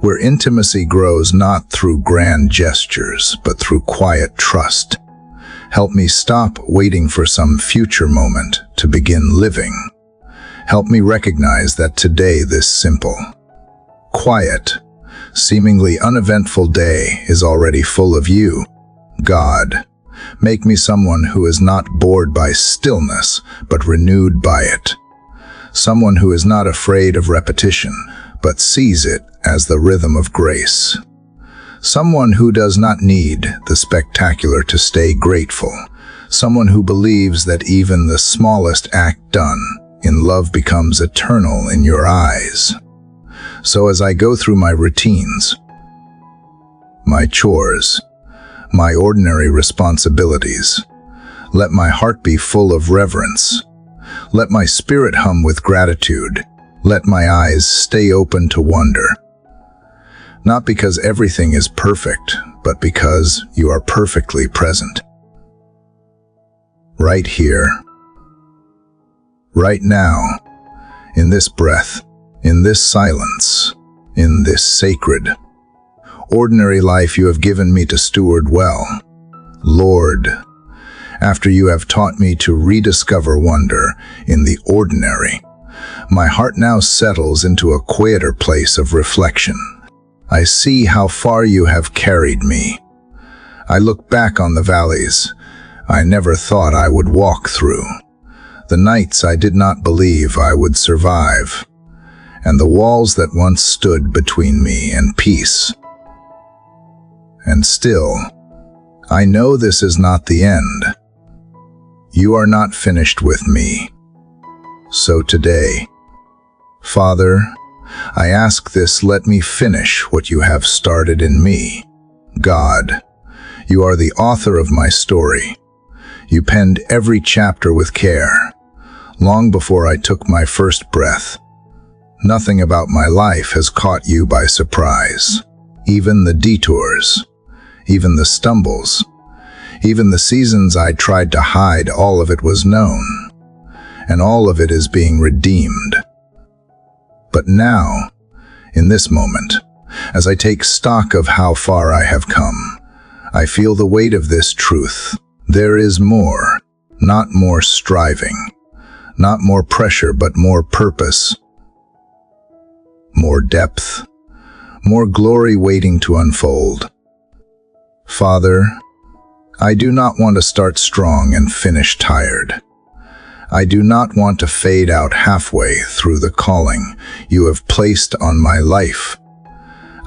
where intimacy grows not through grand gestures, but through quiet trust. Help me stop waiting for some future moment to begin living. Help me recognize that today this simple, quiet, seemingly uneventful day is already full of you. God, make me someone who is not bored by stillness, but renewed by it. Someone who is not afraid of repetition, but sees it as the rhythm of grace. Someone who does not need the spectacular to stay grateful. Someone who believes that even the smallest act done in love becomes eternal in your eyes. So as I go through my routines, my chores, my ordinary responsibilities. Let my heart be full of reverence. Let my spirit hum with gratitude. Let my eyes stay open to wonder. Not because everything is perfect, but because you are perfectly present. Right here, right now, in this breath, in this silence, in this sacred, ordinary life you have given me to steward well. Lord, after you have taught me to rediscover wonder in the ordinary, my heart now settles into a quieter place of reflection. I see how far you have carried me. I look back on the valleys I never thought I would walk through, the nights I did not believe I would survive, and the walls that once stood between me and peace. And still, I know this is not the end. You are not finished with me. So today, Father, I ask this, let me finish what you have started in me. God, you are the author of my story. You penned every chapter with care, long before I took my first breath. Nothing about my life has caught you by surprise. Even the detours, even the stumbles, even the seasons I tried to hide, all of it was known, and all of it is being redeemed. But now, in this moment, as I take stock of how far I have come, I feel the weight of this truth. There is more, not more striving, not more pressure, but more purpose, more depth, more glory waiting to unfold. Father, I do not want to start strong and finish tired. I do not want to fade out halfway through the calling you have placed on my life.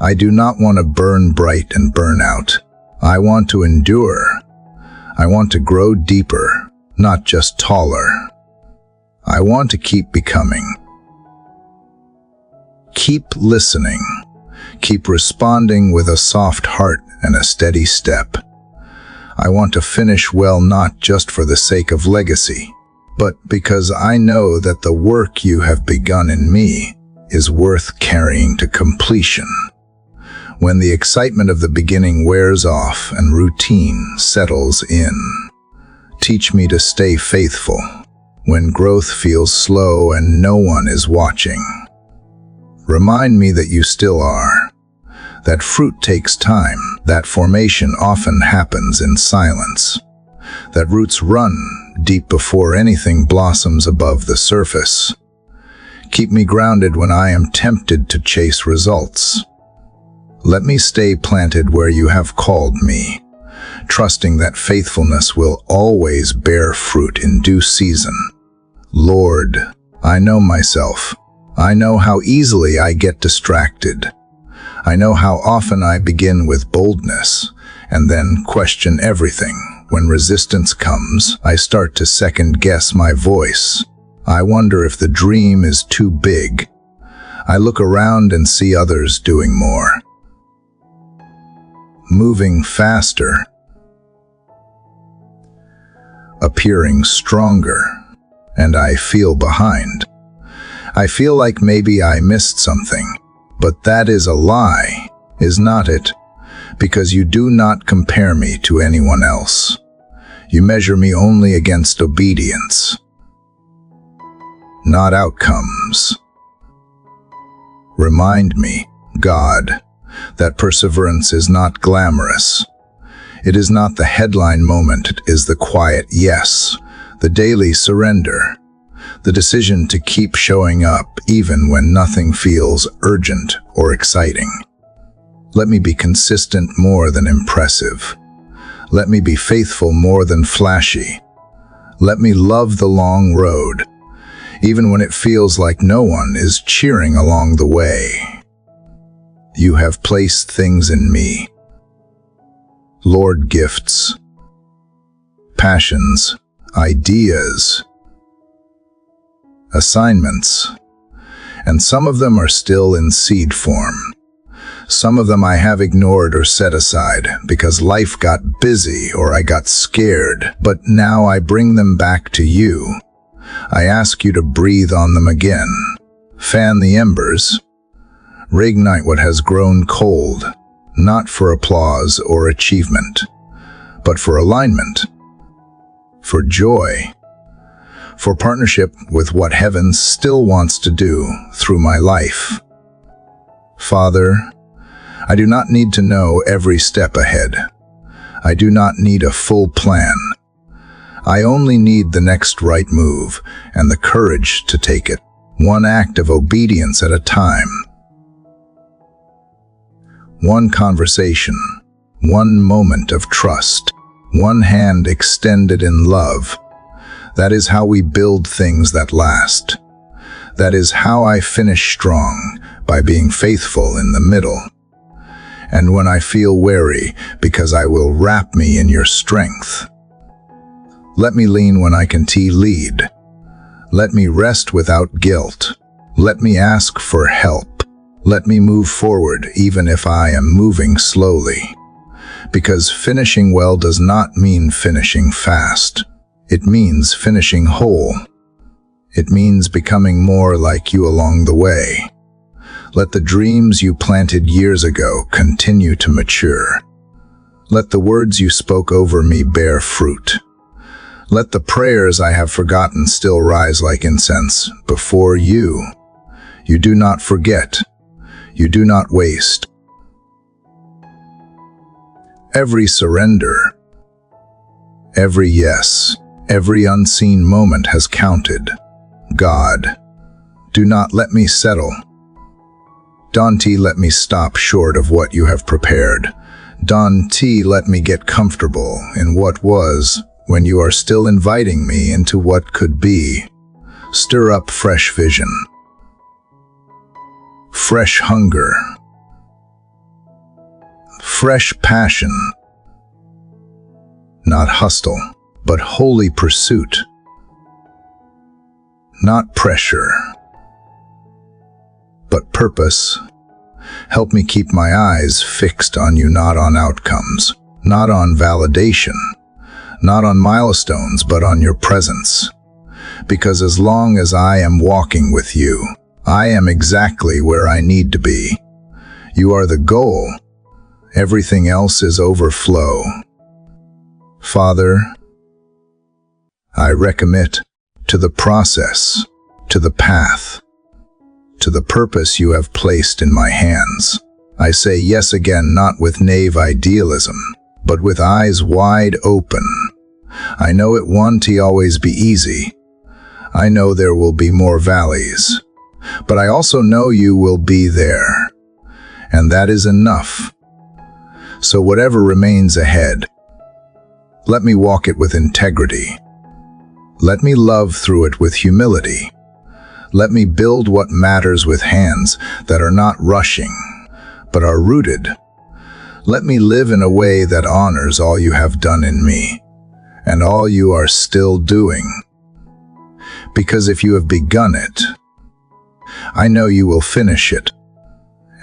I do not want to burn bright and burn out. I want to endure. I want to grow deeper, not just taller. I want to keep becoming. Keep listening. Keep responding with a soft heart and a steady step. I want to finish well, not just for the sake of legacy, but because I know that the work you have begun in me is worth carrying to completion. When the excitement of the beginning wears off and routine settles in, teach me to stay faithful when growth feels slow and no one is watching. Remind me that you still are, that fruit takes time, that formation often happens in silence, that roots run deep before anything blossoms above the surface. Keep me grounded when I am tempted to chase results. Let me stay planted where you have called me, trusting that faithfulness will always bear fruit in due season. Lord, I know myself. I know how easily I get distracted. I know how often I begin with boldness and then question everything. When resistance comes, I start to second-guess my voice. I wonder if the dream is too big. I look around and see others doing more, moving faster, appearing stronger, and I feel behind. I feel like maybe I missed something, but that is a lie, is not it? Because you do not compare me to anyone else. You measure me only against obedience, not outcomes. Remind me, God, that perseverance is not glamorous. It is not the headline moment, it is the quiet yes, the daily surrender, the decision to keep showing up even when nothing feels urgent or exciting. Let me be consistent more than impressive. Let me be faithful more than flashy. Let me love the long road, even when it feels like no one is cheering along the way. You have placed things in me, Lord, gifts, passions, ideas, assignments, and some of them are still in seed form. Some of them I have ignored or set aside because life got busy or I got scared, but now I bring them back to you. I ask you to breathe on them again. Fan the embers. Reignite what has grown cold, not for applause or achievement, but for alignment, for joy, for partnership with what heaven still wants to do through my life. Father, I do not need to know every step ahead. I do not need a full plan. I only need the next right move and the courage to take it, one act of obedience at a time. One conversation, one moment of trust, one hand extended in love. That is how we build things that last. That is how I finish strong, by being faithful in the middle. And when I feel weary, because I will wrap me in your strength. Let me lean when I can lead. Let me rest without guilt. Let me ask for help. Let me move forward even if I am moving slowly. Because finishing well does not mean finishing fast. It means finishing whole. It means becoming more like you along the way. Let the dreams you planted years ago continue to mature. Let the words you spoke over me bear fruit. Let the prayers I have forgotten still rise like incense before you. You do not forget. You do not waste. Every surrender, every yes, every unseen moment has counted. God, do not let me settle. Dante, let me stop short of what you have prepared. Dante, let me get comfortable in what was when you are still inviting me into what could be. Stir up fresh vision, fresh hunger, fresh passion, not hustle, but holy pursuit, not pressure, but purpose. Help me keep my eyes fixed on you, not on outcomes, not on validation, not on milestones, but on your presence. Because as long as I am walking with you, I am exactly where I need to be. You are the goal. Everything else is overflow. Father, I recommit to the process, to the path, to the purpose you have placed in my hands. I say yes again, not with naive idealism, but with eyes wide open. I know it won't always be easy. I know there will be more valleys, but I also know you will be there, and that is enough. So whatever remains ahead, let me walk it with integrity. Let me love through it with humility. Let me build what matters with hands that are not rushing, but are rooted. Let me live in a way that honors all you have done in me, and all you are still doing. Because if you have begun it, I know you will finish it,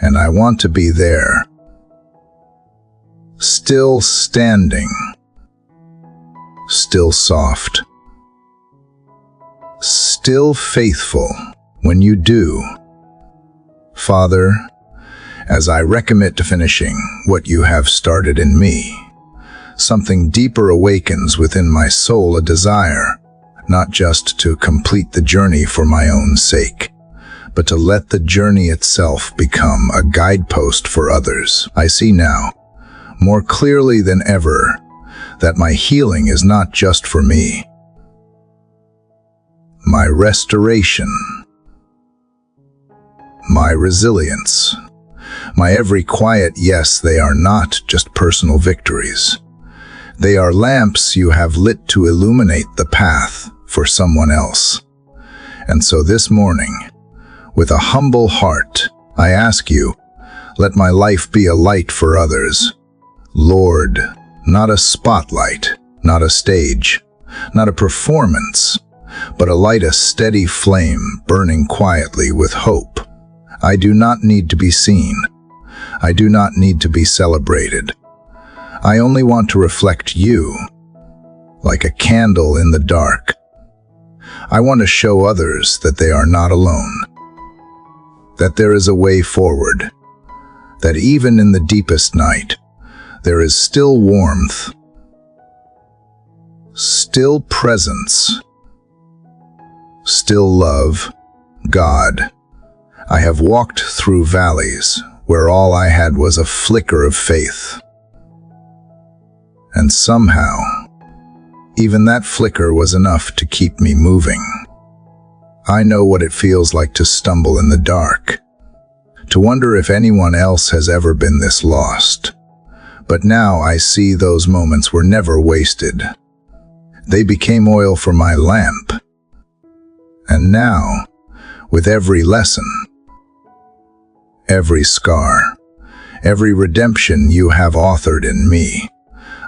and I want to be there. Still standing, still soft, still faithful when you do. Father, as I recommit to finishing what you have started in me, something deeper awakens within my soul, a desire, not just to complete the journey for my own sake, but to let the journey itself become a guidepost for others. I see now, more clearly than ever, that my healing is not just for me. My restoration, my resilience, my every quiet yes, they are not just personal victories. They are lamps you have lit to illuminate the path for someone else. And so this morning, with a humble heart, I ask you, let my life be a light for others. Lord, not a spotlight, not a stage, not a performance, but a light, a steady flame burning quietly with hope. I do not need to be seen. I do not need to be celebrated. I only want to reflect you, like a candle in the dark. I want to show others that they are not alone, that there is a way forward, that even in the deepest night, there is still warmth, still presence, still love. God, I have walked through valleys where all I had was a flicker of faith. And somehow, even that flicker was enough to keep me moving. I know what it feels like to stumble in the dark, to wonder if anyone else has ever been this lost. But now I see those moments were never wasted. They became oil for my lamp. And now, with every lesson, every scar, every redemption you have authored in me,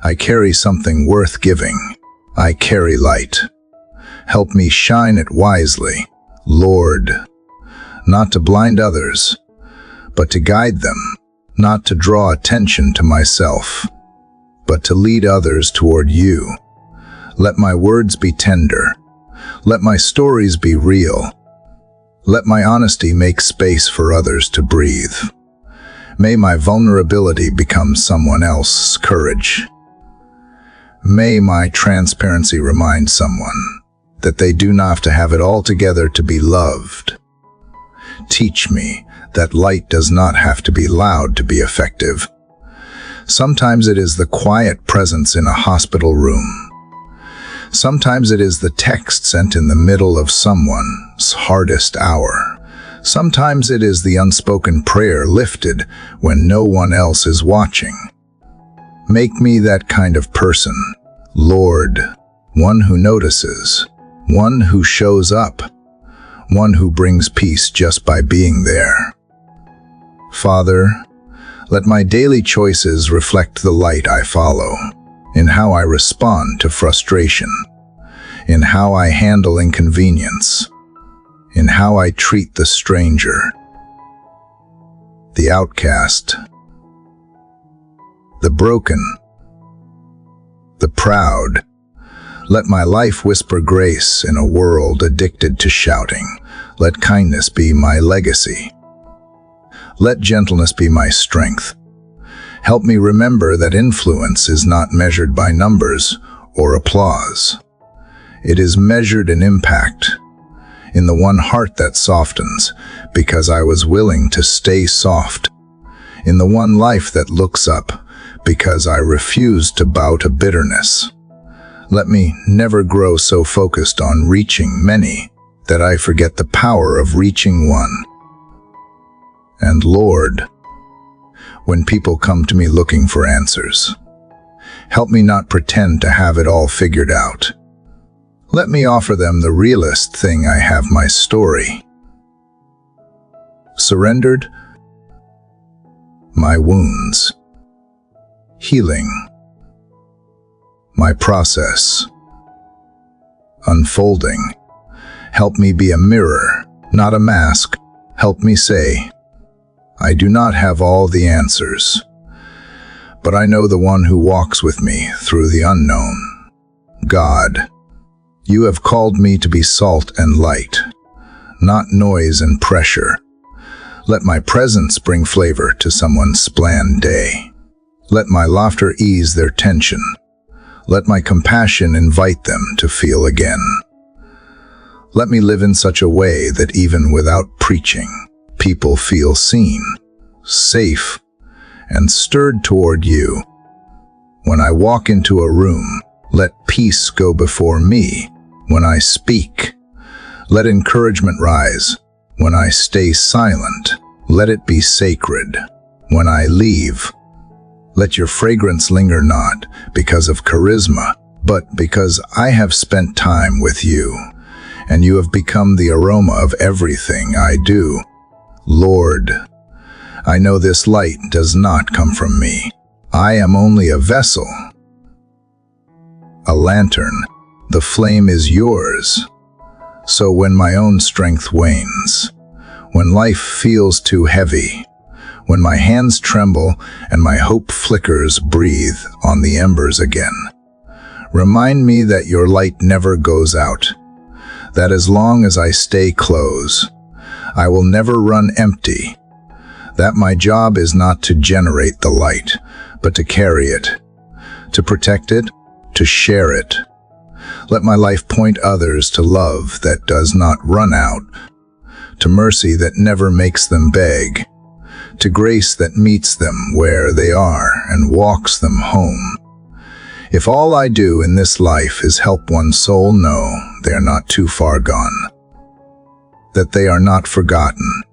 I carry something worth giving. I carry light. Help me shine it wisely, Lord, not to blind others, but to guide them, not to draw attention to myself, but to lead others toward you. Let my words be tender. Let my stories be real. Let my honesty make space for others to breathe. May my vulnerability become someone else's courage. May my transparency remind someone that they do not have to have it all together to be loved. Teach me that light does not have to be loud to be effective. Sometimes it is the quiet presence in a hospital room. Sometimes it is the text sent in the middle of someone's hardest hour. Sometimes it is the unspoken prayer lifted when no one else is watching. Make me that kind of person, Lord, one who notices, one who shows up, one who brings peace just by being there. Father, let my daily choices reflect the light I follow, in how I respond to frustration, in how I handle inconvenience, in how I treat the stranger, the outcast, the broken, the proud. Let my life whisper grace in a world addicted to shouting. Let kindness be my legacy. Let gentleness be my strength. Help me remember that influence is not measured by numbers or applause. It is measured in impact, in the one heart that softens because I was willing to stay soft, in the one life that looks up because I refused to bow to bitterness. Let me never grow so focused on reaching many that I forget the power of reaching one. And Lord, when people come to me looking for answers, help me not pretend to have it all figured out. Let me offer them the realest thing I have, my story. Surrendered, my wounds, healing, my process, unfolding. Help me be a mirror, not a mask. Help me say, I do not have all the answers, but I know the one who walks with me through the unknown. God, you have called me to be salt and light, not noise and pressure. Let my presence bring flavor to someone's bland day. Let my laughter ease their tension. Let my compassion invite them to feel again. Let me live in such a way that even without preaching, people feel seen, safe, and stirred toward you. When I walk into a room, let peace go before me. When I speak, let encouragement rise. When I stay silent, let it be sacred. When I leave, let your fragrance linger not because of charisma, but because I have spent time with you, and you have become the aroma of everything I do. Lord, I know this light does not come from me. I am only a vessel, a lantern. The flame is yours. So when my own strength wanes, when life feels too heavy, When my hands tremble and my hope flickers, breathe on the embers again. Remind me that your light never goes out, that as long as I stay close, I will never run empty, that my job is not to generate the light, but to carry it, to protect it, to share it. Let my life point others to love that does not run out, to mercy that never makes them beg, to grace that meets them where they are and walks them home. If all I do in this life is help one soul know they are not too far gone, that they are not forgotten,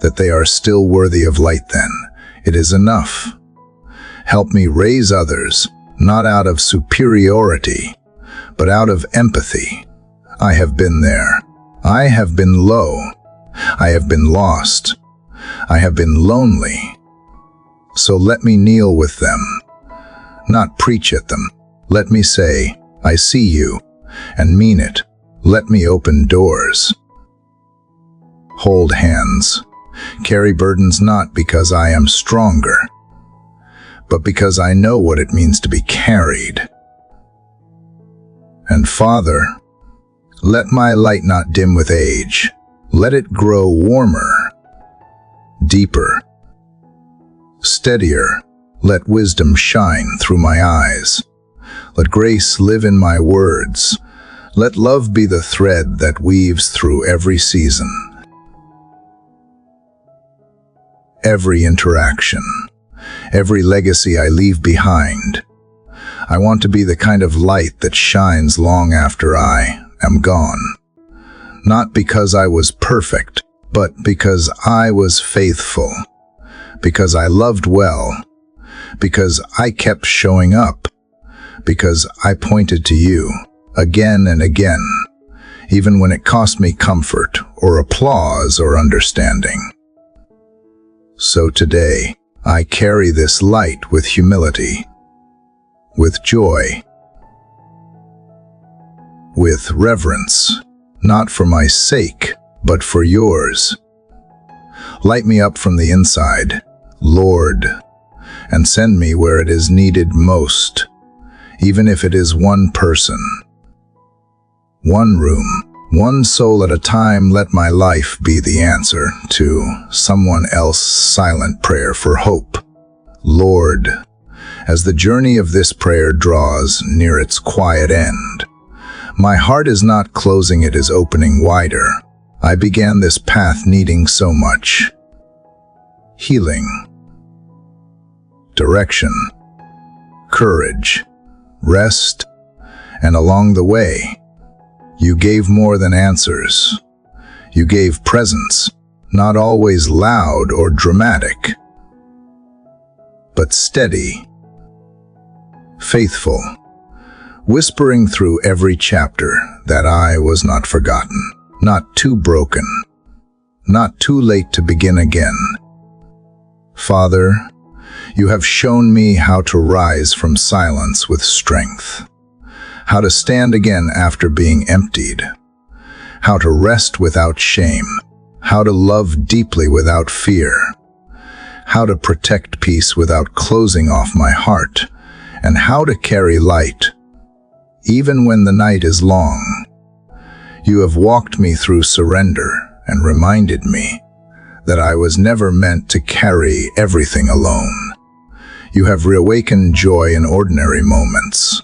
that they are still worthy of light, then it is enough. Help me raise others, not out of superiority, but out of empathy. I have been there. I have been low. I have been lost. I have been lonely. So let me kneel with them, not preach at them. Let me say, I see you, and mean it. Let me open doors. Hold hands. Carry burdens not because I am stronger, but because I know what it means to be carried. And Father, let my light not dim with age. Let it grow warmer, deeper, steadier. Let wisdom shine through my eyes. Let grace live in my words. Let love be the thread that weaves through every season, every interaction, every legacy I leave behind. I want to be the kind of light that shines long after I am gone. Not because I was perfect, but because I was faithful, because I loved well, because I kept showing up, because I pointed to you again and again, even when it cost me comfort or applause or understanding. So today, I carry this light with humility, with joy, with reverence, not for my sake, but for yours. Light me up from the inside, Lord, and send me where it is needed most, even if it is one person, one room, one soul at a time. Let my life be the answer to someone else's silent prayer for hope. Lord, as the journey of this prayer draws near its quiet end, my heart is not closing, it is opening wider. I began this path needing so much healing, direction, courage, rest, and along the way, you gave more than answers. You gave presence, not always loud or dramatic, but steady, faithful, whispering through every chapter that I was not forgotten, not too broken, not too late to begin again. Father, you have shown me how to rise from silence with strength, how to stand again after being emptied, how to rest without shame, how to love deeply without fear, how to protect peace without closing off my heart, and how to carry light even when the night is long. You have walked me through surrender and reminded me that I was never meant to carry everything alone. You have reawakened joy in ordinary moments,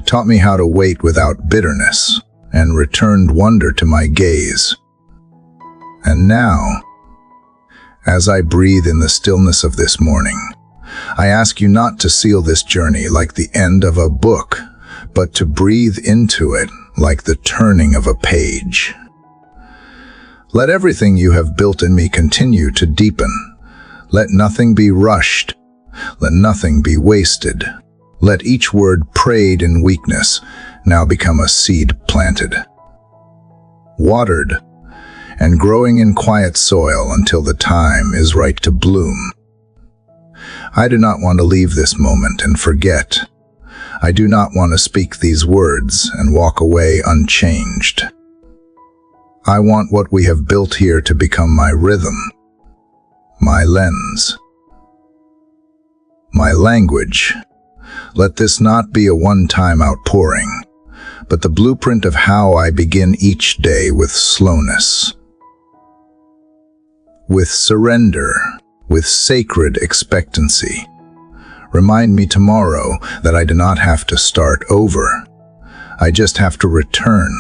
taught me how to wait without bitterness, and returned wonder to my gaze. And now, as I breathe in the stillness of this morning, I ask you not to seal this journey like the end of a book, but to breathe into it like the turning of a page. Let everything you have built in me continue to deepen. Let nothing be rushed. Let nothing be wasted. Let each word prayed in weakness now become a seed planted, watered, and growing in quiet soil until the time is right to bloom. I do not want to leave this moment and forget. I do not want to speak these words and walk away unchanged. I want what we have built here to become my rhythm, my lens, my language. Let this not be a one-time outpouring, but the blueprint of how I begin each day with slowness, with surrender, with sacred expectancy. Remind me tomorrow that I do not have to start over. I just have to return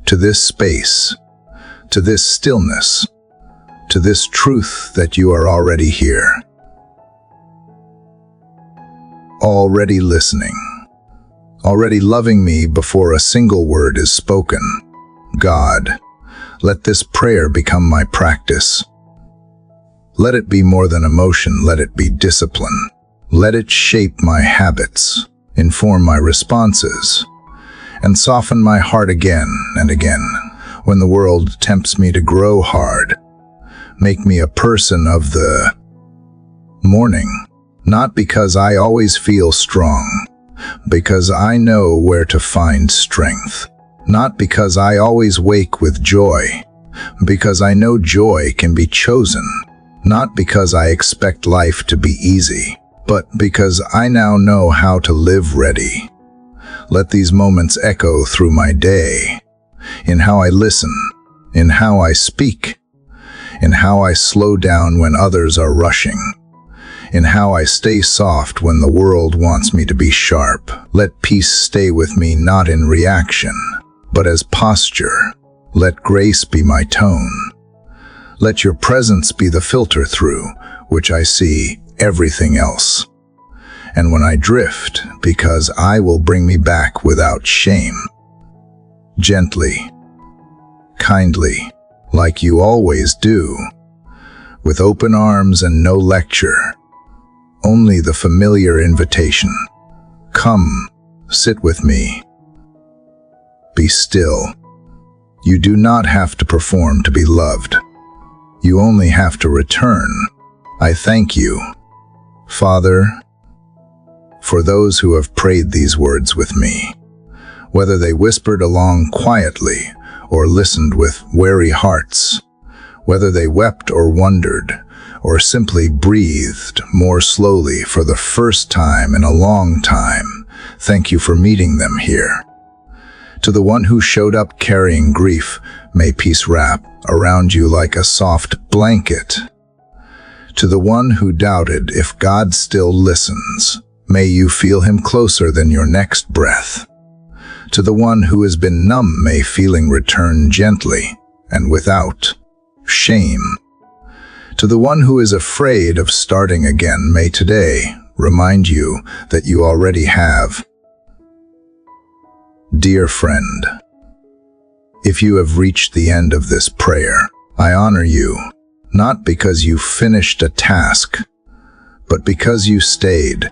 to this space, to this stillness, to this truth that you are already here, already listening, already loving me before a single word is spoken. God, let this prayer become my practice. Let it be more than emotion, let it be discipline. Let it shape my habits, inform my responses, and soften my heart again and again when the world tempts me to grow hard. Make me a person of the morning, not because I always feel strong, because I know where to find strength. Not because I always wake with joy, because I know joy can be chosen. Not because I expect life to be easy, but because I now know how to live ready. Let these moments echo through my day, in how I listen, in how I speak, in how I slow down when others are rushing, in how I stay soft when the world wants me to be sharp. Let peace stay with me not in reaction, but as posture. Let grace be my tone. Let your presence be the filter through which I see everything else. And when I drift, because I will bring me back without shame. Gently, kindly, like you always do, with open arms and no lecture, only the familiar invitation. Come, sit with me. Be still. You do not have to perform to be loved. You only have to return. I thank you, Father, for those who have prayed these words with me, whether they whispered along quietly or listened with wary hearts, whether they wept or wondered, or simply breathed more slowly for the first time in a long time. Thank you for meeting them here. To the one who showed up carrying grief, may peace wrap around you like a soft blanket. To the one who doubted if God still listens, may you feel him closer than your next breath. To the one who has been numb, may feeling return gently and without shame. To the one who is afraid of starting again, may today remind you that you already have. Dear friend, if you have reached the end of this prayer, I honor you, not because you finished a task, but because you stayed,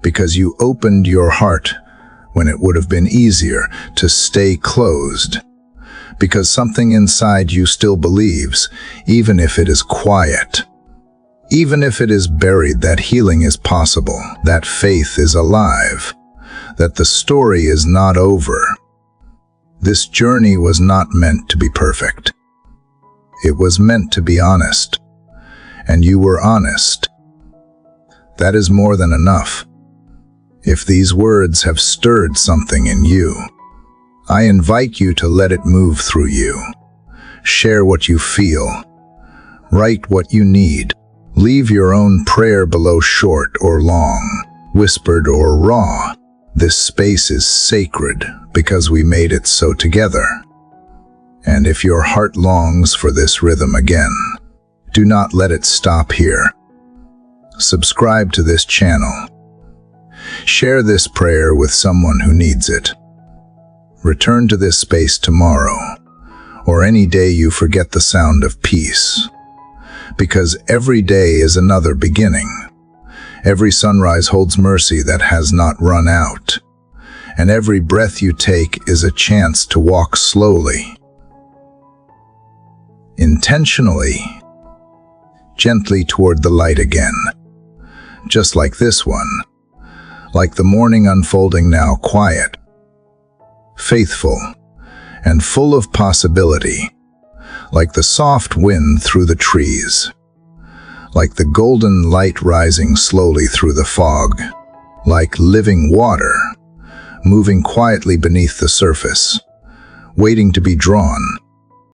because you opened your heart when it would have been easier to stay closed, because something inside you still believes, even if it is quiet, even if it is buried, that healing is possible, that faith is alive, that the story is not over. This journey was not meant to be perfect. It was meant to be honest, and you were honest. That is more than enough. If these words have stirred something in you, I invite you to let it move through you. Share what you feel. Write what you need. Leave your own prayer below, short or long, whispered or raw. This space is sacred because we made it so together. And if your heart longs for this rhythm again, do not let it stop here. Subscribe to this channel. Share this prayer with someone who needs it. Return to this space tomorrow, or any day you forget the sound of peace. Because every day is another beginning. Every sunrise holds mercy that has not run out. And every breath you take is a chance to walk slowly, intentionally, gently toward the light again. Just like this one, like the morning unfolding now, quiet, faithful, and full of possibility, like the soft wind through the trees, like the golden light rising slowly through the fog, like living water, moving quietly beneath the surface, waiting to be drawn.